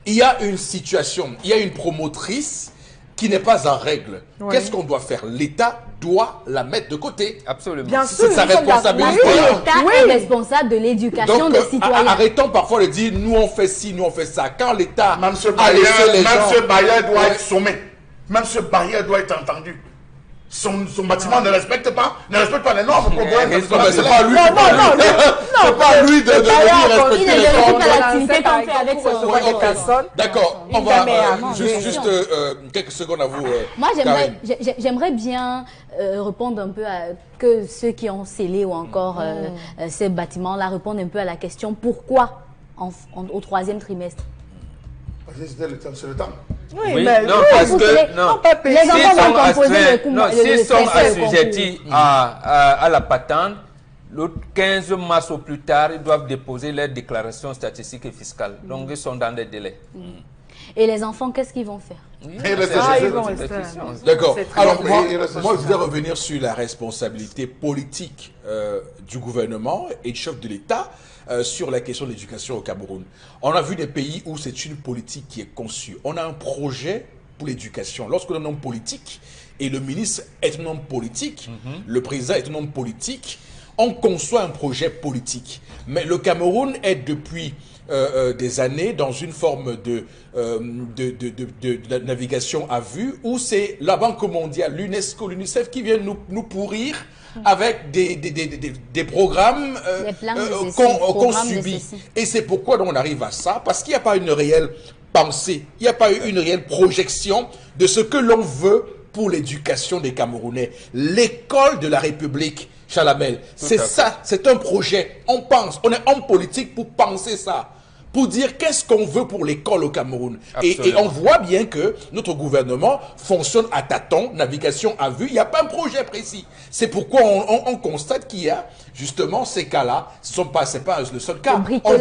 Il y a une situation, il y a une promotrice qui n'est pas en règle. Oui. Qu'est-ce qu'on doit faire? L'État doit la mettre de côté. Absolument. Bien sûr, c'est sa responsabilité. Oui, l'État est responsable de l'éducation des citoyens. Arrêtons parfois de dire nous on fait ci, nous on fait ça. Quand l'État a laissé les gens... Même ce bailleur doit être sommé. Même ce bailleur doit être entendu. Son bâtiment ne respecte pas les normes. C'est pas lui. C'est pas lui de venir respecter les normes. L'activité qu'on fait avec son personne. D'accord. On va juste quelques secondes à vous. Moi, j'aimerais bien répondre un peu à que ceux qui ont scellé ou encore ces bâtiments-là répondent un peu à la question pourquoi au troisième trimestre. C'est le temps. Oui, non, parce que s'ils sont assujettis à la patente, le 15 mars au plus tard, ils doivent déposer leur déclaration statistique et fiscale. Donc, ils sont dans des délais. Et les enfants, qu'est-ce qu'ils vont faire? D'accord. Alors, moi, je voudrais revenir sur la responsabilité politique du gouvernement et du chef de l'État sur la question de l'éducation au Cameroun. On a vu des pays où c'est une politique qui est conçue. On a un projet pour l'éducation. Lorsqu'on a un homme politique et le ministre est un homme politique, le président est un homme politique, on conçoit un projet politique. Mais le Cameroun est depuis des années dans une forme de navigation à vue où c'est la Banque mondiale, l'UNESCO, l'UNICEF qui viennent nous pourrir avec des programmes qu'on subit. Et c'est pourquoi on arrive à ça, parce qu'il n'y a pas une réelle pensée, il n'y a pas une réelle projection de ce que l'on veut pour l'éducation des Camerounais. L'école de la République, Chalamel, c'est ça, c'est un projet. On pense, on est en politique pour penser ça, pour dire qu'est-ce qu'on veut pour l'école au Cameroun. Et on voit bien que notre gouvernement fonctionne à tâtons, navigation à vue, il n'y a pas un projet précis. C'est pourquoi on constate qu'il y a justement ces cas-là, c'est pas le seul cas. On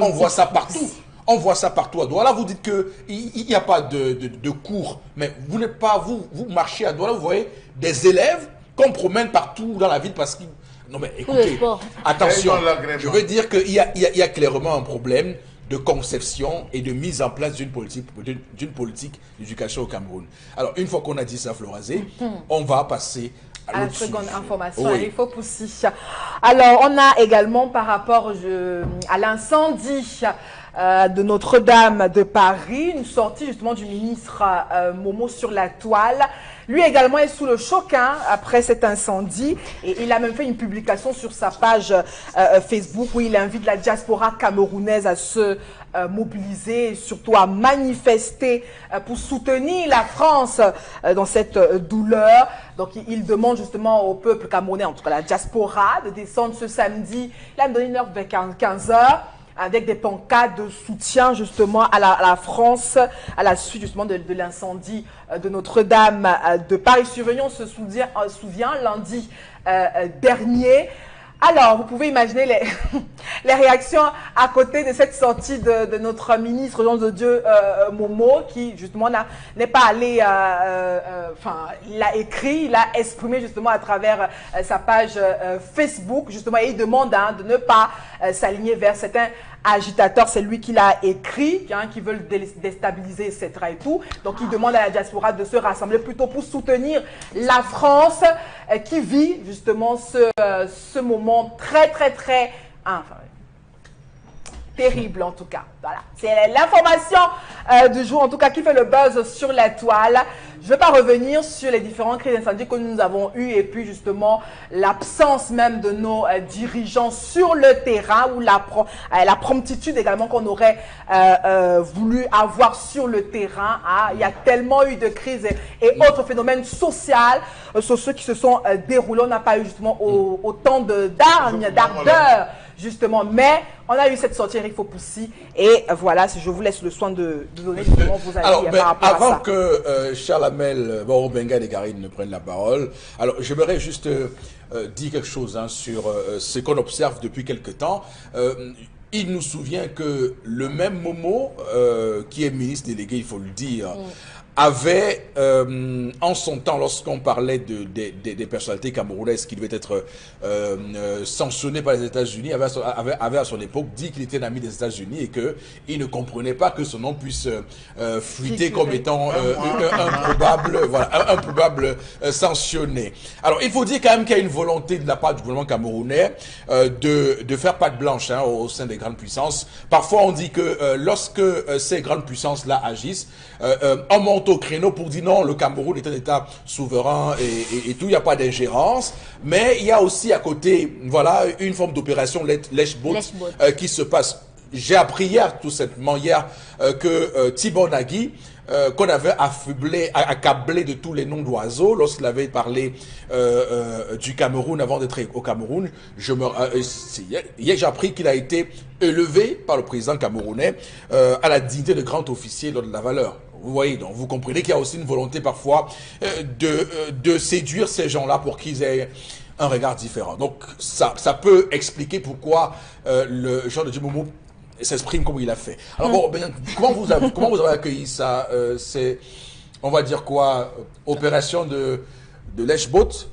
voit ça partout. On voit ça partout à Douala. Vous dites qu'il n'y a pas de cours, mais vous n'êtes pas, vous marchez à Douala, vous voyez des élèves qu'on promène partout dans la ville parce qu'ils... Non mais écoutez, attention, je veux dire qu'il y a clairement un problème de conception et de mise en place d'une politique d'éducation au Cameroun. Alors, une fois qu'on a dit ça, Florazé, on va passer à la seconde information. Oui. Il faut pousser. Alors, on a également par rapport à l'incendie de Notre-Dame de Paris, une sortie justement du ministre Momo sur la toile. Lui également est sous le choc après cet incendie et il a même fait une publication sur sa page Facebook où il invite la diaspora camerounaise à se mobiliser et surtout à manifester pour soutenir la France dans cette douleur. Donc il demande justement au peuple camerounais, en tout cas la diaspora, de descendre ce samedi. Il a donné une heure vers 15 h. Avec des pancartes de soutien justement à la France, à la suite justement de l'incendie de Notre-Dame de Paris. Surveillons se souvient lundi dernier. Alors, vous pouvez imaginer les réactions à côté de cette sortie de notre ministre Jean de Dieu Momo, qui justement n'est pas allé, il a écrit, il a exprimé justement à travers sa page Facebook, justement, et il demande de ne pas s'aligner vers certains agitateurs. C'est lui qui l'a écrit, qui veulent déstabiliser, etc. et tout. Donc, il demande à la diaspora de se rassembler plutôt pour soutenir la France qui vit justement ce moment très terrible en tout cas. Voilà, c'est l'information du jour en tout cas qui fait le buzz sur la toile. Je ne vais pas revenir sur les différents cris d'incendie que nous avons eus et puis justement l'absence même de nos dirigeants sur le terrain ou la promptitude également qu'on aurait voulu avoir sur le terrain. Il y a tellement eu de crises et autres phénomènes sociaux qui se sont déroulés. On n'a pas eu justement autant d'ardeur justement, mais on a eu cette sortie Eric Fopoussi et voilà, je vous laisse le soin de donner justement vos avis par rapport à ça. Avant que Chalamel, Borobenga et Garine ne prennent la parole, alors j'aimerais juste dire quelque chose sur ce qu'on observe depuis quelque temps. Il nous souvient que le même Momo, qui est ministre délégué, il faut le dire, avait, en son temps, lorsqu'on parlait des personnalités camerounaises qui devaient être sanctionnées par les États-Unis, avait à son époque dit qu'il était un ami des États-Unis et qu'il ne comprenait pas que son nom puisse fuiter comme étant un probable sanctionné. Alors, il faut dire quand même qu'il y a une volonté de la part du gouvernement camerounais de faire patte blanche au sein des grandes puissances. Parfois, on dit que lorsque ces grandes puissances-là agissent, on monte au créneau pour dire non, le Cameroun est un État souverain et tout, il n'y a pas d'ingérence. Mais il y a aussi à côté, voilà, une forme d'opération lèche-botte qui se passe. J'ai appris hier, tout simplement hier, que Thibon Nagui, qu'on avait accablé de tous les noms d'oiseaux lorsqu'il avait parlé du Cameroun avant d'être au Cameroun. Hier, j'ai appris qu'il a été élevé par le président camerounais à la dignité de grand officier de la valeur. Vous voyez, donc vous comprenez qu'il y a aussi une volonté parfois de séduire ces gens-là pour qu'ils aient un regard différent. Donc ça peut expliquer pourquoi le Jean de Dieu Momo s'exprime comme il a fait. Alors bon, comment vous avez accueilli ça? C'est, on va dire quoi, opération de lèche-botte?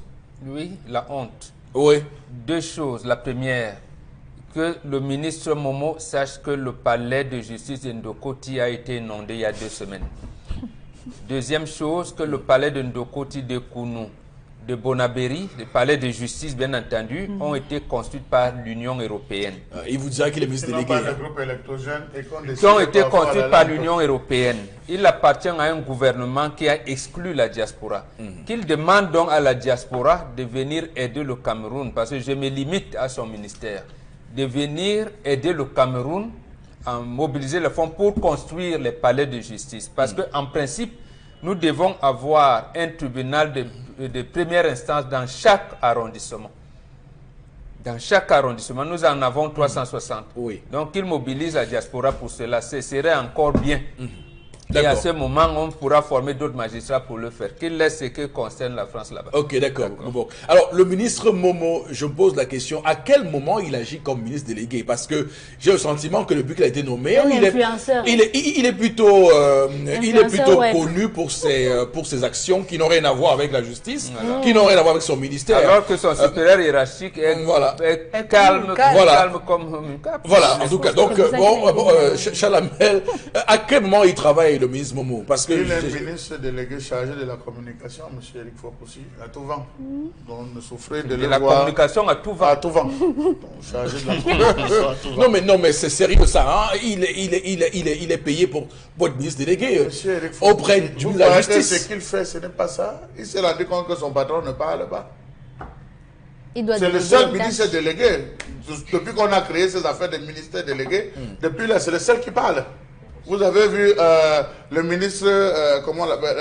Oui, la honte. Oui. Deux choses. La première, que le ministre Momo sache que le palais de justice de Ndokoti a été inondé il y a 2 semaines. Deuxième chose, que le palais de Ndokoti de Kounou, de Bonabéry, le palais de justice, bien entendu, ont été construits par l'Union européenne. Il vous dira qu'il est ministre délégué. Ils ont été construits par l'Union européenne. Il appartient à un gouvernement qui a exclu la diaspora. Qu'il demande donc à la diaspora de venir aider le Cameroun, parce que je me limite à son ministère, de venir aider le Cameroun à mobiliser les fonds pour construire les palais de justice. Parce qu'en principe, nous devons avoir un tribunal de première instance dans chaque arrondissement. Dans chaque arrondissement, nous en avons 360. Oui. Donc, il mobilise la diaspora pour cela. Ce serait encore bien. Et à ce moment, on pourra former d'autres magistrats pour le faire. Qu'il laisse ce qui concerne la France là-bas. Ok, d'accord. Bon. Alors, le ministre Momo, je me pose la question, à quel moment il agit comme ministre délégué? Parce que j'ai le sentiment que depuis qu'il a été nommé, il est plutôt, connu pour ses actions qui n'ont rien à voir avec la justice, qui n'ont rien à voir avec son ministère. Alors que son supérieur hiérarchique est calme, calme comme un cap. Voilà, en tout cas. Donc, Chalamel, à quel moment il travaille le ministre Momo? Parce que il est ministre délégué chargé de la communication, M. Eric Fopoussi, à tout vent. Donc, on ne souffrait de la communication à tout vent. À tout vent. Donc, chargé de la communication à tout vent. Non, mais c'est sérieux ça. Hein? Il est payé pour être ministre délégué auprès de la justice. Ce qu'il fait, ce n'est pas ça. Il s'est rendu compte que son patron ne parle pas. C'est le seul ministre délégué. Depuis qu'on a créé ces affaires de ministère délégué, depuis là, c'est le seul qui parle. Vous avez vu le ministre, comment on l'appelle,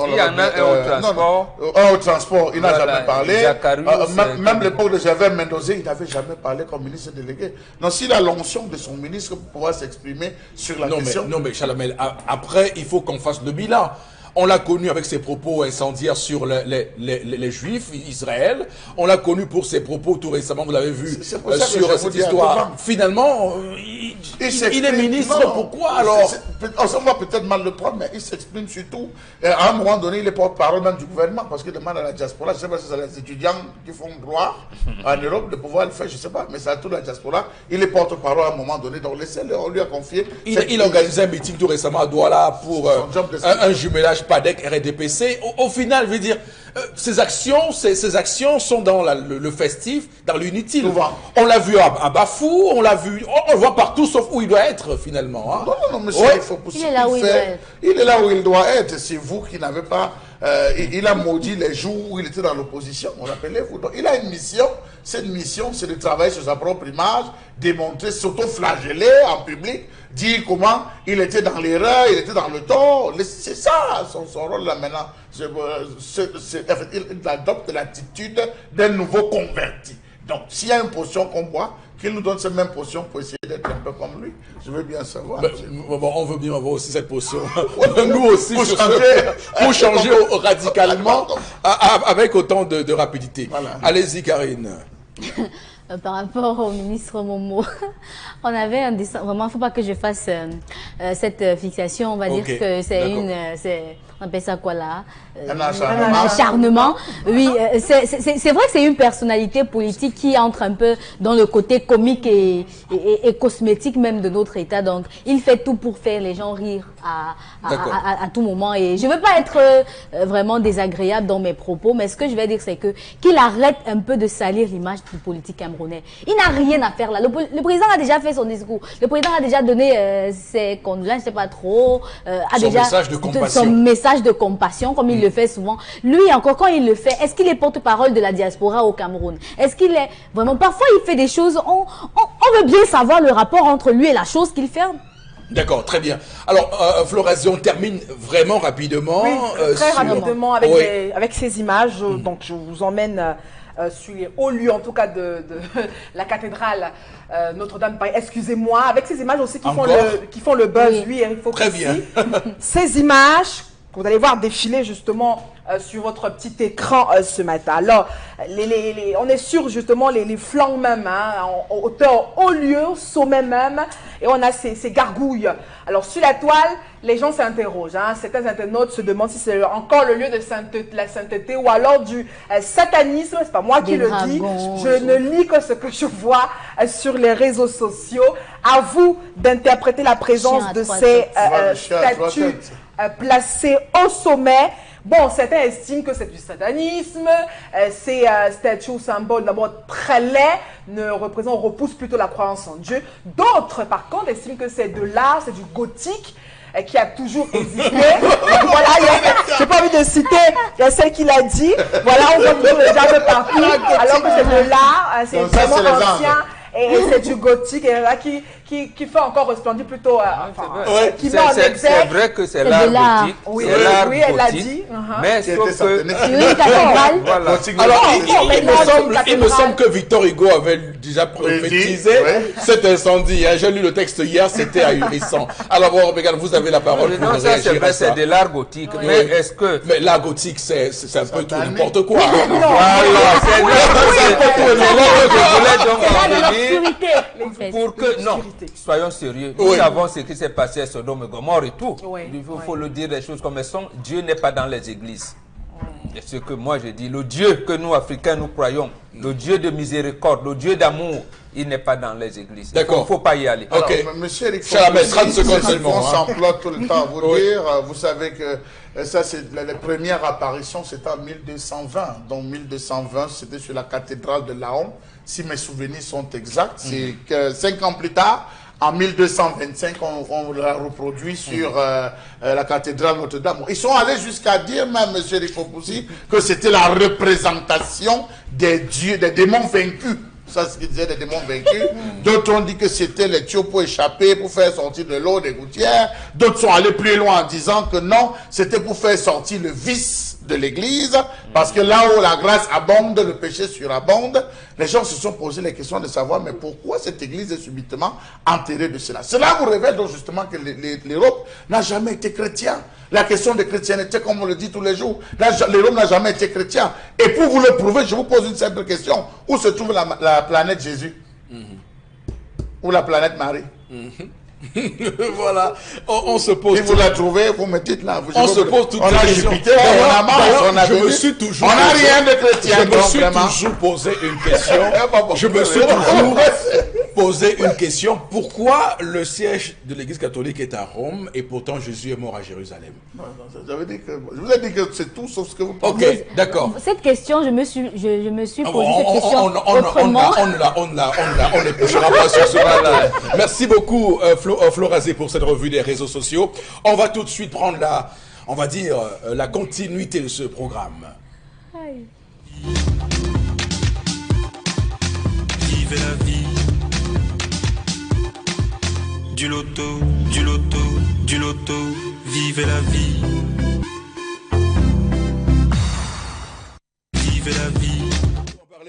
il y en a un au transport. Un au transport, il n'a jamais parlé. Même l'époque de Javier Mendoza, il n'avait jamais parlé comme ministre délégué. Donc s'il a l'onction de son ministre pour pouvoir s'exprimer sur la question. Non mais Chalamel, après il faut qu'on fasse le bilan. On l'a connu avec ses propos incendiaires sur les Juifs, Israël. On l'a connu pour ses propos tout récemment, vous l'avez vu, sur cette histoire. Finalement, il est ministre, pourquoi alors? On va peut-être mal le prendre, mais il s'exprime surtout. À un moment donné, il est porte-parole même du gouvernement, parce qu'il demande à la diaspora, je ne sais pas si c'est les étudiants qui font droit en Europe de pouvoir le faire, je ne sais pas, mais c'est à toute la diaspora. Il est porte-parole à un moment donné, donc laissez-le, on lui a confié. Il organisait un meeting tout récemment à Douala pour un jumelage PADEC RDPC. Au final, je veux dire, ces actions sont dans le festif, dans l'inutile. On l'a vu à Bafou, on le voit partout sauf où il doit être finalement. Hein. Non, monsieur, il est là où il doit être. Il est là où il doit être. C'est vous qui n'avez pas... il a maudit les jours où il était dans l'opposition, rappelez-vous. Donc il a une mission. Cette mission, c'est de travailler sur sa propre image, démontrer, s'auto-flageller en public, dire comment il était dans l'erreur, il était dans le tort. C'est ça son rôle là maintenant. Il adopte l'attitude d'un nouveau converti. Donc s'il y a une potion qu'on boit, qu'il nous donne cette même potion pour essayer d'être un peu comme lui. Je veux bien savoir. On veut bien avoir aussi cette potion. Nous aussi, pour changer radicalement, avec autant de rapidité. Voilà. Allez-y, Karine. Par rapport au ministre Momo, on avait un dessin. Vraiment, il ne faut pas que je fasse cette fixation. On va dire que c'est on appelle ça quoi là? Un acharnement. Oui, c'est vrai que c'est une personnalité politique qui entre un peu dans le côté comique et cosmétique même de notre État. Donc, il fait tout pour faire les gens rire à tout moment. Et je ne veux pas être vraiment désagréable dans mes propos, mais ce que je vais dire, c'est qu'il arrête un peu de salir l'image du politique camerounais. Il n'a rien à faire là. Le président a déjà fait son discours. Le président a déjà donné ses condoléances, je ne sais pas trop. Son message de compassion, comme il le fait souvent. Lui, encore quand il le fait, est-ce qu'il est porte-parole de la diaspora au Cameroun? Est-ce qu'il est vraiment... Parfois, il fait des choses, on veut bien savoir le rapport entre lui et la chose qu'il fait. D'accord, très bien. Alors, Florazion, on termine vraiment rapidement. Oui, très rapidement avec ces images. Donc, je vous emmène... sur les hauts lieux, en tout cas de la cathédrale Notre-Dame de Paris. Excusez-moi, avec ces images aussi qui font le buzz, lui, Eric Fopoussi. Très bien. Ces images que vous allez voir défiler justement sur votre petit écran ce matin. Alors, on est sur justement les flancs même, en hauteur, haut lieu, sommet même, et on a ces gargouilles. Alors, sur la toile, les gens s'interrogent. Certains internautes se demandent si c'est encore le lieu de la sainteté ou alors du satanisme. C'est pas moi qui le dis. Je ne lis que ce que je vois sur les réseaux sociaux. À vous d'interpréter la présence de ces statues placées au sommet. Bon, certains estiment que c'est du satanisme, ces statues ou symboles d'abord très laids, repoussent plutôt la croyance en Dieu. D'autres, par contre, estiment que c'est de l'art, c'est du gothique, qui a toujours existé. Voilà, j'ai pas envie de citer, il y a celle qui l'a dit. Voilà, on voit toujours les gens de partout, alors que c'est de l'art, c'est vraiment ancien. Et c'est du gothique, et là, qui fait encore resplendir plutôt, qui met en exergue. C'est vrai que c'est l'art gothique. Oui, elle l'a dit. Mais sauf que... Voilà. Alors, il me semble que Victor Hugo avait déjà prophétisé cet incendie. J'ai lu le texte hier, c'était ahurissant. Alors, bon, regarde, vous avez la parole pour réagir c'est vrai, c'est de l'art gothique. Mais est-ce que... Mais l'art gothique, c'est un peu tout n'importe quoi. Voilà, c'est pour que, non, soyons sérieux. Nous savons ce qui s'est passé à Sodome et Gomorrhe et tout. Il faut le dire les choses comme elles sont. Dieu n'est pas dans les églises. Et ce que moi je dis, le Dieu que nous Africains nous croyons, le Dieu de miséricorde, le Dieu d'amour, il n'est pas dans les églises. D'accord. Il ne faut pas y aller. Alors, monsieur Eric, 30 secondes seulement. On s'emploie tout le temps à vous dire. Vous savez que ça, c'est la première apparition, c'était en 1220. Donc 1220, c'était sur la cathédrale de Laon. Si mes souvenirs sont exacts, c'est que 5 ans plus tard, en 1225, on l'a reproduit sur la cathédrale Notre-Dame. Ils sont allés jusqu'à dire, même, M. Rifopoussi, que c'était la représentation des dieux, des démons vaincus. Ça, c'est ce qu'ils disaient, des démons vaincus. D'autres ont dit que c'était les tuyaux pour échapper, pour faire sortir de l'eau des gouttières. D'autres sont allés plus loin en disant que non, c'était pour faire sortir le vice de l'église, parce que là où la grâce abonde, le péché surabonde. Les gens se sont posé les questions de savoir, mais pourquoi cette église est subitement enterrée de cela? Cela vous révèle donc justement que l'Europe n'a jamais été chrétien. La question de chrétienté, comme on le dit tous les jours, l'Europe n'a jamais été chrétien. Et pour vous le prouver, je vous pose une simple question. Où se trouve la planète Jésus? Ou la planète Marie? Voilà, on se pose. Si vous la trouvez, vous me dites là. On se pose toutes les questions. Jupiter, on a Mars, on a Vénus. On n'a rien de chrétien. Je me suis toujours posé une question. Je me suis toujours posé une question. Pourquoi le siège de l'Église catholique est à Rome et pourtant Jésus est mort à Jérusalem? Je vous ai dit que c'est tout sauf ce que vous pensez. Ok, d'accord. Cette question, je me suis posé cette question autrement. On ne touchera pas sur ce là. Merci beaucoup, Florazé, pour cette revue des réseaux sociaux. On va tout de suite prendre la continuité de ce programme. Vivez la vie. Du loto, du loto, du loto. Vivez la vie. Vivez la vie.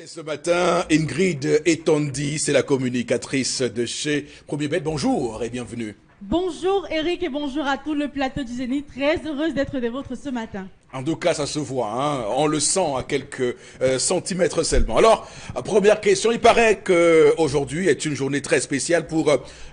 Ce matin, Ingrid Etondi, c'est la communicatrice de chez Premier Bet. Bonjour et bienvenue. Bonjour Eric et bonjour à tout le plateau du Zénith. Très heureuse d'être des vôtres ce matin. En tout cas, ça se voit, hein. On le sent à quelques centimètres seulement. Alors, première question, il paraît qu'aujourd'hui est une journée très spéciale pour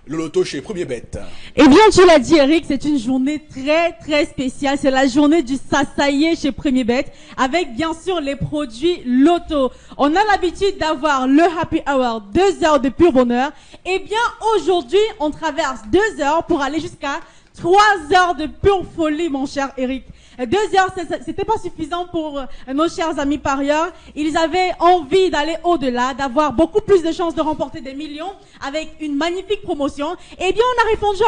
le loto chez Premier Bet. Eh bien, tu l'as dit Eric, c'est une journée très spéciale. C'est la journée du Sasaye chez Premier Bet, avec bien sûr les produits loto. On a l'habitude d'avoir le Happy Hour, 2 heures de pur bonheur. Eh bien, aujourd'hui, on traverse 2 heures pour aller jusqu'à 3 heures de pure folie, mon cher Eric. 2 heures, c'était pas suffisant pour nos chers amis parieurs. Ils avaient envie d'aller au-delà, d'avoir beaucoup plus de chances de remporter des millions avec une magnifique promotion. Eh bien, on a répondu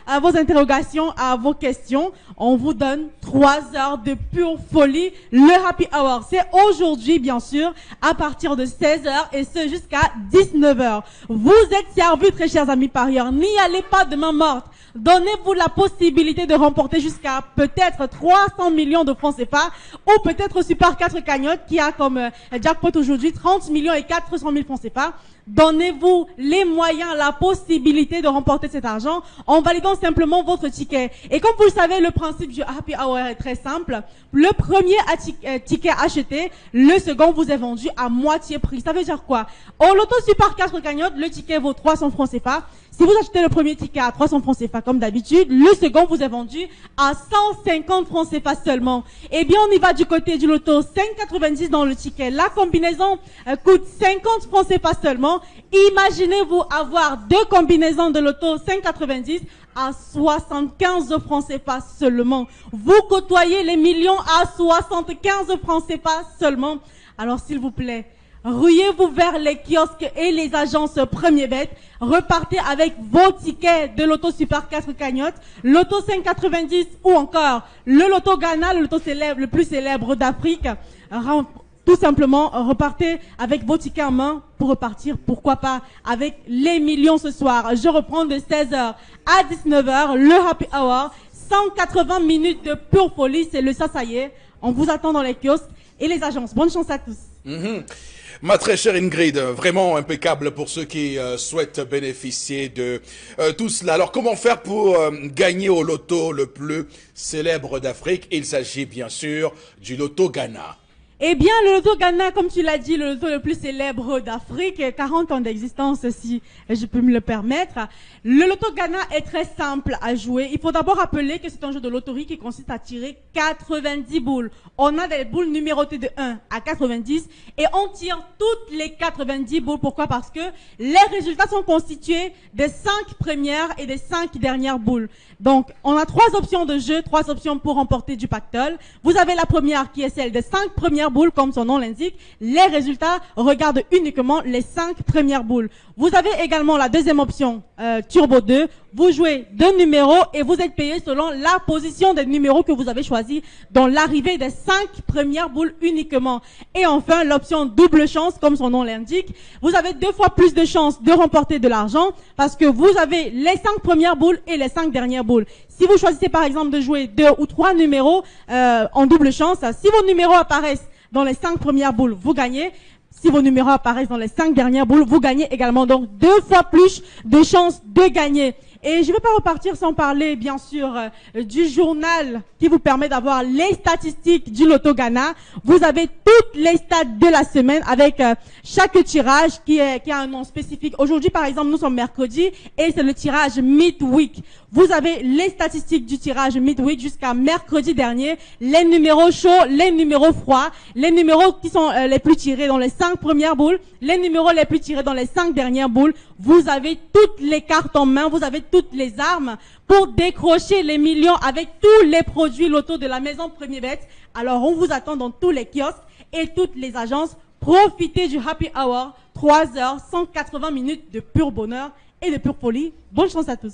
à vos interrogations, à vos questions. On vous donne 3 heures de pure folie. Le Happy Hour, c'est aujourd'hui, bien sûr, à partir de 16 heures et ce jusqu'à 19 heures. Vous êtes servis, très chers amis parieurs. N'y allez pas de main morte. Donnez-vous la possibilité de remporter jusqu'à peut-être 300 millions de francs CFA ou peut-être Super 4 cagnotte qui a comme jackpot aujourd'hui 30 millions et 400 000 francs CFA. Donnez-vous les moyens, la possibilité de remporter cet argent en validant simplement votre ticket. Et comme vous le savez, le principe du Happy Hour est très simple. Le premier ticket acheté, le second vous est vendu à moitié prix. Ça veut dire quoi? Au loto Super 4 cagnotte, le ticket vaut 300 francs CFA. Si vous achetez le premier ticket à 300 francs CFA comme d'habitude, le second vous est vendu à 150 francs CFA seulement. Eh bien, on y va du côté du loto 5,90 dans le ticket. La combinaison coûte 50 francs CFA seulement. Imaginez-vous avoir deux combinaisons de loto 5,90 à 75 francs CFA seulement. Vous côtoyez les millions à 75 francs CFA seulement. Alors, s'il vous plaît, ruez-vous vers les kiosques et les agences Premier Bet. Repartez avec vos tickets de Loto Super 4 cagnottes, Loto 5,90 ou encore le Loto Ghana, le loto célèbre, le plus célèbre d'Afrique. Tout simplement, repartez avec vos tickets en main pour repartir, pourquoi pas, avec les millions ce soir. Je reprends de 16h à 19h, le Happy Hour, 180 minutes de pure folie, c'est le ça y est. On vous attend dans les kiosques et les agences. Bonne chance à tous. Ma très chère Ingrid, vraiment impeccable pour ceux qui souhaitent bénéficier de tout cela. Alors, comment faire pour gagner au loto le plus célèbre d'Afrique? Il s'agit bien sûr du Loto Ghana. Eh bien, le Loto Ghana, comme tu l'as dit, le loto le plus célèbre d'Afrique, 40 ans d'existence si je peux me le permettre. Le Loto Ghana est très simple à jouer. Il faut d'abord rappeler que c'est un jeu de loterie qui consiste à tirer 90 boules. On a des boules numérotées de 1 à 90 et on tire toutes les 90 boules. Pourquoi? Parce que les résultats sont constitués des 5 premières et des 5 dernières boules. Donc, on a 3 options de jeu, 3 options pour remporter du pactole. Vous avez la première qui est celle des 5 premières boules, comme son nom l'indique. Les résultats regardent uniquement les 5 premières boules. Vous avez également la deuxième option, Turbo 2. Vous jouez 2 numéros et vous êtes payé selon la position des numéros que vous avez choisis dans l'arrivée des 5 premières boules uniquement. Et enfin, l'option double chance, comme son nom l'indique. Vous avez 2 fois plus de chances de remporter de l'argent parce que vous avez les 5 premières boules et les 5 dernières boules. Si vous choisissez par exemple de jouer 2 ou 3 numéros en double chance, si vos numéros apparaissent dans les 5 premières boules, vous gagnez. Si vos numéros apparaissent dans les 5 dernières boules, vous gagnez également. Donc, 2 fois plus de chances de gagner. Et je ne vais pas repartir sans parler, bien sûr, du journal qui vous permet d'avoir les statistiques du Loto Ghana. Vous avez toutes les stats de la semaine avec chaque tirage qui a un nom spécifique. Aujourd'hui, par exemple, nous sommes mercredi et c'est le tirage Midweek. Vous avez les statistiques du tirage Midweek jusqu'à mercredi dernier. Les numéros chauds, les numéros froids, les numéros qui sont les plus tirés dans les 5 premières boules, les numéros les plus tirés dans les 5 dernières boules. Vous avez toutes les cartes en main, vous avez toutes les armes pour décrocher les millions avec tous les produits loto de la maison Premier Bet. Alors, on vous attend dans tous les kiosques et toutes les agences. Profitez du Happy Hour, 3 heures, 180 minutes de pur bonheur et de pure folie. Bonne chance à tous.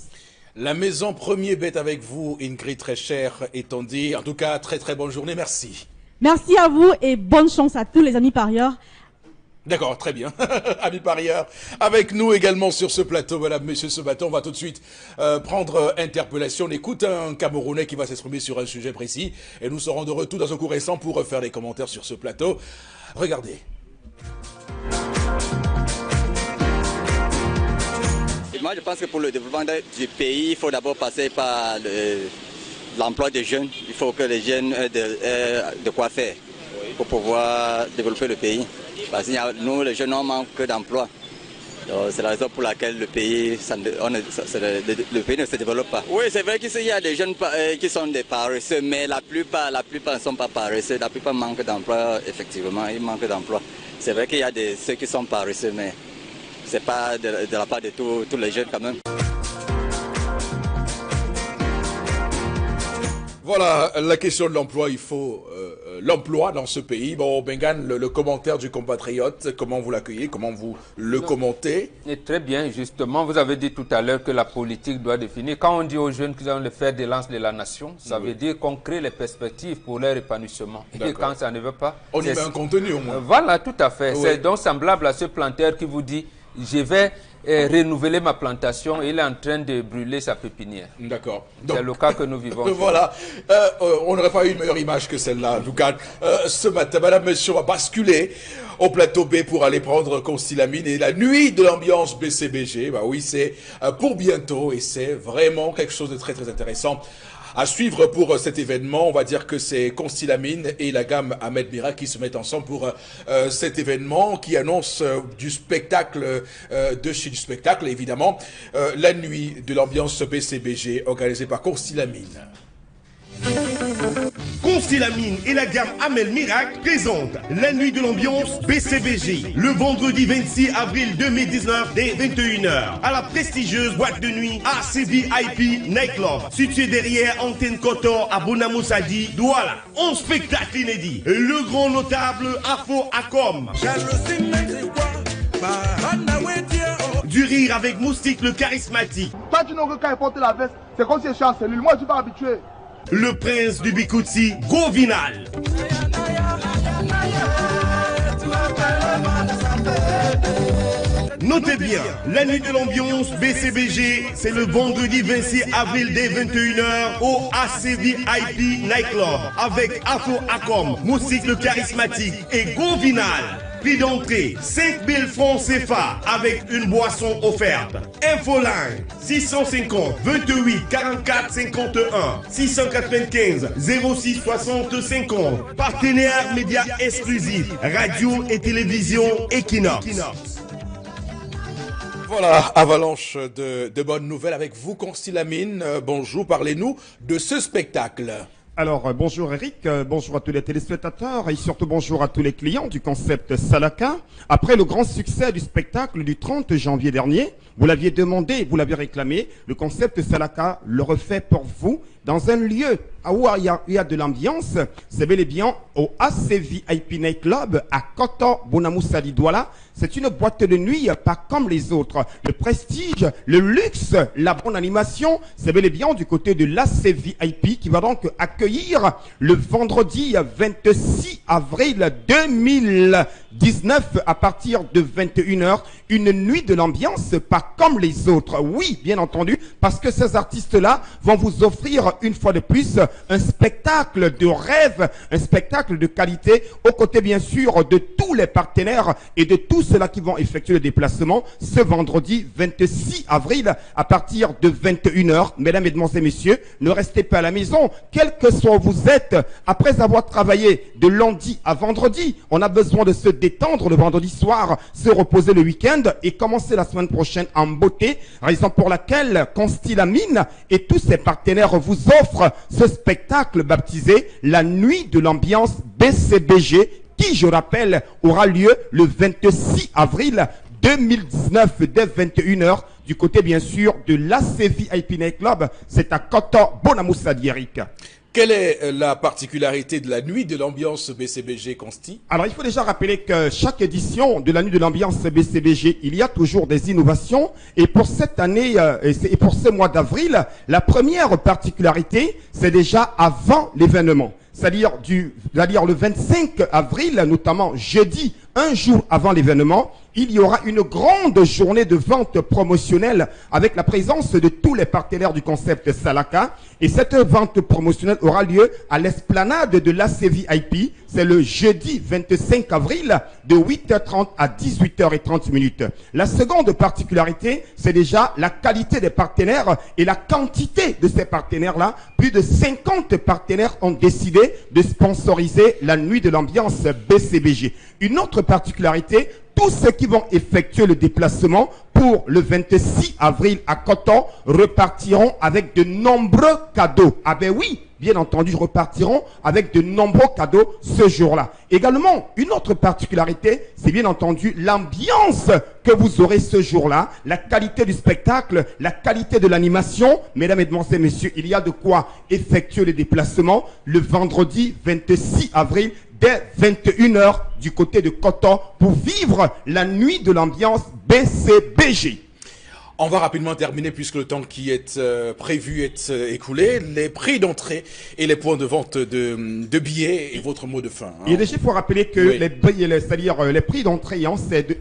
La maison Premier Bet avec vous, Ingrid, très chère, étant dit. En tout cas, très très bonne journée, merci. Merci à vous et bonne chance à tous les amis parieurs. D'accord, très bien. Amis parieurs, avec nous également sur ce plateau, voilà, monsieur ce matin, on va tout de suite prendre interpellation. On écoute un Camerounais qui va s'exprimer sur un sujet précis et nous serons de retour dans un coup récent pour faire des commentaires sur ce plateau. Regardez. Et moi, je pense que pour le développement du pays, il faut d'abord passer par l'emploi des jeunes. Il faut que les jeunes aient de quoi faire pour pouvoir développer le pays. Parce que nous, les jeunes, on manque d'emploi. C'est la raison pour laquelle le pays ne se développe pas. Oui, c'est vrai qu'il y a des jeunes qui sont des paresseux, mais la plupart ne sont pas paresseux. La plupart manquent d'emploi, effectivement, ils manquent d'emploi. C'est vrai qu'il y a ceux qui sont paresseux, mais ce n'est pas de la part de tous les jeunes quand même. Voilà, la question de l'emploi, il faut l'emploi dans ce pays. Bon, Bengan, le commentaire du compatriote, comment vous l'accueillez, comment vous le commentez? Et très bien, justement, vous avez dit tout à l'heure que la politique doit définir. Quand on dit aux jeunes qu'ils ont le fer de lance de la nation, ça veut dire qu'on crée les perspectives pour leur épanouissement. Et quand ça ne veut pas... On y met un contenu au moins. Voilà, tout à fait. Oui. C'est donc semblable à ce planteur qui vous dit, je vais renouveler ma plantation et il est en train de brûler sa pépinière. D'accord. C'est le cas que nous vivons. Voilà. On n'aurait pas eu une meilleure image que celle-là, Lucas. Ce matin, madame, monsieur, on va basculer au plateau B pour aller prendre Constilamine et la nuit de l'ambiance BCBG. Bah oui, c'est pour bientôt et c'est vraiment quelque chose de très très intéressant À suivre pour cet événement, on va dire que c'est Consti Lamine et la gamme Ahmed Mira qui se mettent ensemble pour cet événement qui annonce du spectacle, du spectacle évidemment, la nuit de l'ambiance BCBG organisée par Consti Lamine. Consti Lamine et la gamme Amel Miracle présentent la nuit de l'ambiance BCBG le vendredi 26 avril 2019 dès 21h à la prestigieuse boîte de nuit ACVIP Nightclub située derrière Antenne Kotor à Bonamoussadi, Douala. 11 spectacles inédits. Le grand notable Afo Akom. Du rire avec Moustique le charismatique. Toi tu n'as qu'à porter la veste, c'est comme si je suis en cellule. Moi je suis pas habitué. Le prince du Bikutsi, Govinal. Notez bien, la nuit de l'ambiance BCBG, c'est le vendredi 26 avril dès 21h au ACVIP Nightclub avec Afro Akom, Moustique le charismatique et Govinal. Prix d'entrée 5 000 francs CFA avec une boisson offerte. Infoline 650 28 44 51 695 06 60 50. Partenaire médias exclusifs radio et télévision Equinox. Voilà, avalanche de bonnes nouvelles avec vous, Consti Lamine. Bonjour, parlez-nous de ce spectacle. Alors, bonjour Eric, bonjour à tous les téléspectateurs et surtout bonjour à tous les clients du concept Salaka. Après le grand succès du spectacle du 30 janvier dernier, vous l'aviez demandé, vous l'aviez réclamé, le concept Salaka le refait pour vous dans un lieu où il y a de l'ambiance. C'est bel et bien au ACVIP Nightclub à Kotor, Bonamoussadi, Douala. C'est une boîte de nuit pas comme les autres. Le prestige, le luxe, la bonne animation, c'est bel et bien du côté de l'ACVIP qui va donc accueillir le vendredi 26 avril 2019 à partir de 21h une nuit de l'ambiance pas comme les autres. Oui, bien entendu, parce que ces artistes-là vont vous offrir une fois de plus un spectacle de rêve, un spectacle de qualité aux côtés bien sûr de tous les partenaires et de tous ceux-là qui vont effectuer le déplacement ce vendredi 26 avril à partir de 21h. Mesdames, Mesdemoiselles et Messieurs, ne restez pas à la maison, quel que soit où vous êtes. Après avoir travaillé de lundi à vendredi, on a besoin de se détendre le vendredi soir, se reposer le week-end et commencer la semaine prochaine en beauté, raison pour laquelle Consti Lamine et tous ses partenaires vous offrent ce spectacle baptisé la nuit de l'ambiance BCBG qui, je rappelle, aura lieu le 26 avril 2019 dès 21h du côté bien sûr de l'ACVIP Nightclub. C'est à Kotor, Bonamoussadi, Eric. Quelle est la particularité de la nuit de l'ambiance BCBG, Consti? Alors, il faut déjà rappeler que chaque édition de la nuit de l'ambiance BCBG, il y a toujours des innovations. Et pour cette année, et pour ce mois d'avril, la première particularité, c'est déjà avant l'événement. C'est-à-dire le 25 avril, notamment jeudi, un jour avant l'événement, il y aura une grande journée de vente promotionnelle avec la présence de tous les partenaires du concept Salaka. Et cette vente promotionnelle aura lieu à l'esplanade de l'ACVIP. C'est le jeudi 25 avril de 8h30 à 18h30. La seconde particularité, c'est déjà la qualité des partenaires et la quantité de ces partenaires-là. Plus de 50 partenaires ont décidé de sponsoriser la nuit de l'ambiance BCBG. Une autre particularité, tous ceux qui vont effectuer le déplacement pour le 26 avril à Kotor repartiront avec de nombreux cadeaux. Ah ben oui, bien entendu, repartiront avec de nombreux cadeaux ce jour-là. Également, une autre particularité, c'est bien entendu l'ambiance que vous aurez ce jour-là, la qualité du spectacle, la qualité de l'animation. Mesdames, Mesdemoiselles, Messieurs, il y a de quoi effectuer le déplacement le vendredi 26 avril dès 21h du côté de Kotor pour vivre la nuit de l'ambiance BCBG. On va rapidement terminer puisque le temps qui est prévu est écoulé. Les prix d'entrée et les points de vente de billets et votre mot de fin. Hein. Et déjà, il faut rappeler que oui, les prix d'entrée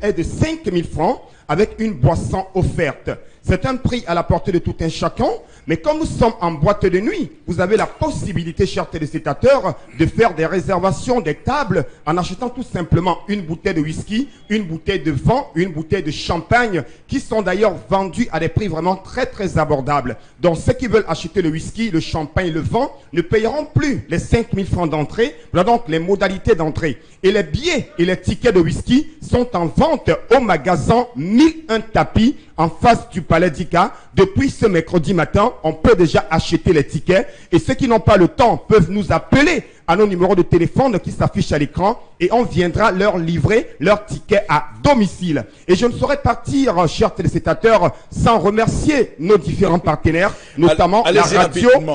est de 5 000 francs avec une boisson offerte. C'est un prix à la portée de tout un chacun, Mais comme nous sommes en boîte de nuit, vous avez la possibilité, chers téléspectateurs, de faire des réservations des tables en achetant tout simplement une bouteille de whisky, une bouteille de vin, une bouteille de champagne, qui sont d'ailleurs vendus à des prix vraiment très très abordables. Donc ceux qui veulent acheter le whisky, le champagne, le vin ne payeront plus les 5 000 francs d'entrée. Voilà donc les modalités d'entrée. Et les billets et les tickets de whisky sont en vente au magasin 1001 tapis en face du Palais d'Ika. Depuis ce mercredi matin, on peut déjà acheter les tickets. Et ceux qui n'ont pas le temps peuvent nous appeler à nos numéros de téléphone qui s'affichent à l'écran et on viendra leur livrer leur ticket à domicile. Et je ne saurais partir, chers téléspectateurs, sans remercier nos différents partenaires, notamment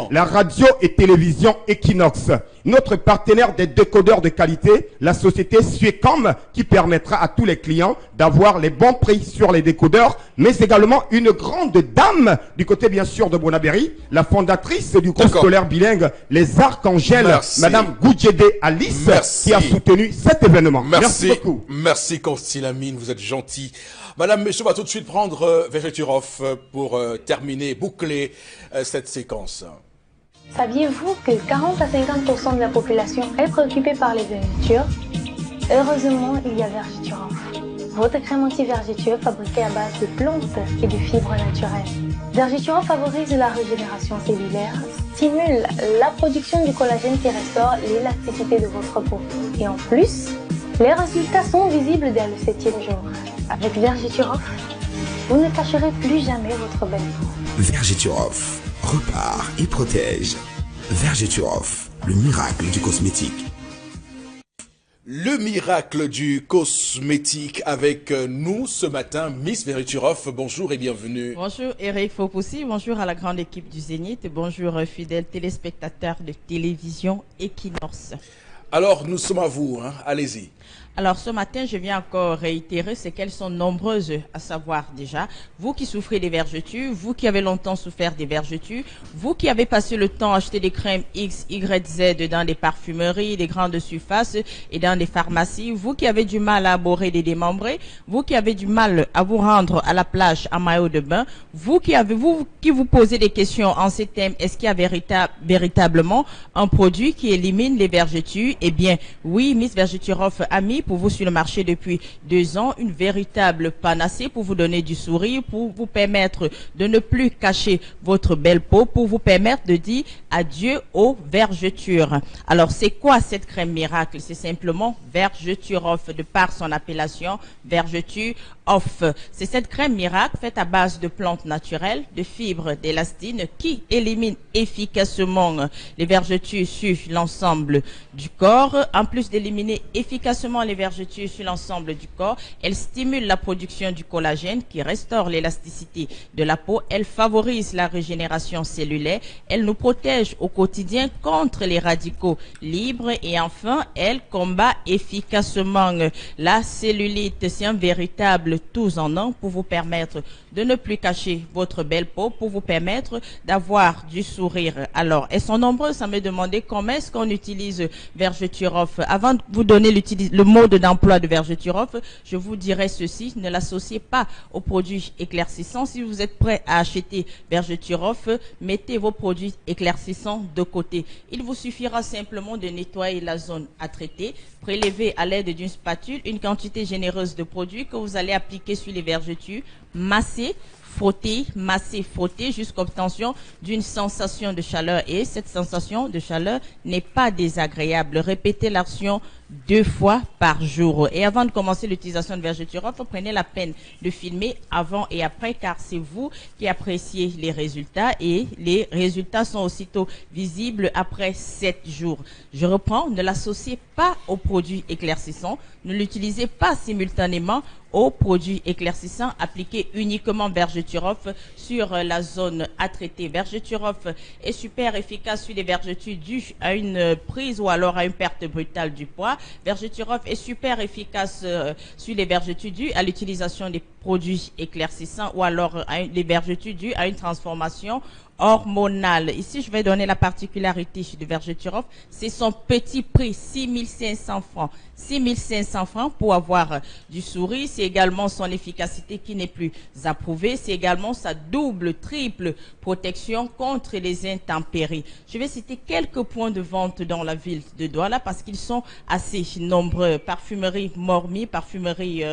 la radio et télévision Equinox. Notre partenaire des décodeurs de qualité, la société Suecom, qui permettra à tous les clients d'avoir les bons prix sur les décodeurs, mais également une grande dame du côté bien sûr de Bonaberry, la fondatrice du groupe scolaire bilingue Les Arcangels, Madame Goudjedé Alice, qui a soutenu cet événement. Merci beaucoup. Merci Constilamine, vous êtes gentil. Madame, monsieur, on va tout de suite prendre Vergeturov pour terminer, boucler cette séquence. Saviez-vous que 40 à 50% de la population est préoccupée par les vergetures? Heureusement, il y a Vergeturov, votre crème anti-vergeture fabriquée à base de plantes et de fibres naturelles. Vergeturov favorise la régénération cellulaire, stimule la production du collagène qui restaure l'élasticité de votre peau. Et en plus, les résultats sont visibles dès le 7e jour. Avec Vergeturov, vous ne cacherez plus jamais votre belle peau. Vergeturov repart et protège. Vergeturov, le miracle du cosmétique. Le miracle du cosmétique avec nous ce matin, Miss Vergeturov. Bonjour et bienvenue. Bonjour Eric Fopoussi, bonjour à la grande équipe du Zénith, bonjour fidèles téléspectateurs de télévision Equinox. Alors nous sommes à vous, hein? Allez-y. Alors ce matin, je viens encore réitérer, c'est qu'elles sont nombreuses à savoir déjà. Vous qui souffrez des vergetures, vous qui avez longtemps souffert des vergetures, vous qui avez passé le temps à acheter des crèmes X, Y, Z dans des parfumeries, des grandes surfaces et dans des pharmacies, vous qui avez du mal à aborder des démembrés, vous qui avez du mal à vous rendre à la plage en maillot de bain, vous qui vous posez des questions en ces thèmes, est-ce qu'il y a véritablement un produit qui élimine les vergetures? Eh bien, oui, Miss Vergeturov a mis pour vous sur le marché depuis 2 ans, une véritable panacée pour vous donner du sourire, pour vous permettre de ne plus cacher votre belle peau, pour vous permettre de dire adieu aux vergetures. Alors, c'est quoi cette crème miracle? C'est simplement Vergeturov, de par son appellation, Vergeture Off. C'est cette crème miracle faite à base de plantes naturelles, de fibres d'élastine qui élimine efficacement les vergetures sur l'ensemble du corps. En plus d'éliminer efficacement les vergetures sur l'ensemble du corps, elle stimule la production du collagène qui restaure l'élasticité de la peau. Elle favorise la régénération cellulaire. Elle nous protège au quotidien contre les radicaux libres. Et enfin, elle combat efficacement la cellulite. C'est un véritable tous en un pour vous permettre de ne plus cacher votre belle peau, pour vous permettre d'avoir du sourire. Alors, elles sont nombreuses à me demander comment est-ce qu'on utilise Vergeturov. Avant de vous donner le mode d'emploi de Vergeturov, je vous dirais ceci: ne l'associez pas aux produits éclaircissants. Si vous êtes prêt à acheter Vergeturov, mettez vos produits éclaircissants de côté. Il vous suffira simplement de nettoyer la zone à traiter, prélever à l'aide d'une spatule une quantité généreuse de produits que vous allez appliquer sur les vergetures, masser, frotter jusqu'à obtention d'une sensation de chaleur. Et cette sensation de chaleur n'est pas désagréable. Répétez l'action 2 fois par jour. Et avant de commencer l'utilisation de Vergeturov, prenez la peine de filmer avant et après, car c'est vous qui appréciez les résultats et les résultats sont aussitôt visibles après 7 jours. Je reprends: ne l'associez pas aux produits éclaircissants, ne l'utilisez pas simultanément aux produits éclaircissants. Appliquez uniquement Vergeturov sur la zone à traiter. Vergeturov est super efficace sur les vergetures dues à une prise ou alors à une perte brutale du poids. Vergeturov est super efficace sur les vergetures dues à l'utilisation des produits éclaircissants ou alors les vergetures dues à une transformation hormonale. Ici, je vais donner la particularité de Vergeturov, c'est son petit prix, 6 500 francs. 6 500 francs pour avoir du souris. C'est également son efficacité qui n'est plus approuvée. C'est également sa double, triple protection contre les intempéries. Je vais citer quelques points de vente dans la ville de Douala parce qu'ils sont assez nombreux. Parfumerie Mormi, parfumerie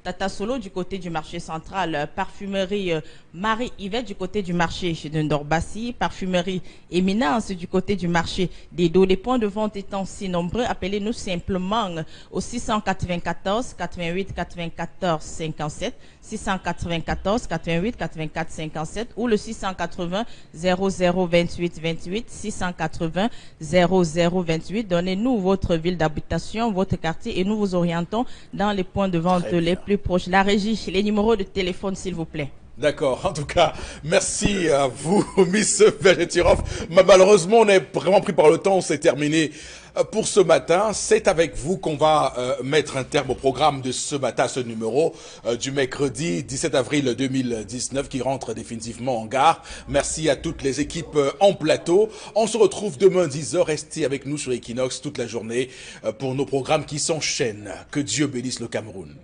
Tata Solo du côté du marché central, parfumerie Marie-Yvette du côté du marché de Ndorbassi, parfumerie Éminence du côté du marché des Dos. Les points de vente étant si nombreux, appelez-nous simplement au 694 88 94 57, 694 88 84 57 ou le 680 00 28 28, 680 00 28. Donnez-nous votre ville d'habitation, votre quartier et nous vous orientons dans les points de vente les plus proches. La régie, les numéros de téléphone s'il vous plaît. D'accord. En tout cas, merci à vous, Miss Vergeturov. Malheureusement, on est vraiment pris par le temps. C'est terminé pour ce matin. C'est avec vous qu'on va mettre un terme au programme de ce matin, ce numéro du mercredi 17 avril 2019 qui rentre définitivement en gare. Merci à toutes les équipes en plateau. On se retrouve demain 10h. Restez avec nous sur Equinox toute la journée pour nos programmes qui s'enchaînent. Que Dieu bénisse le Cameroun.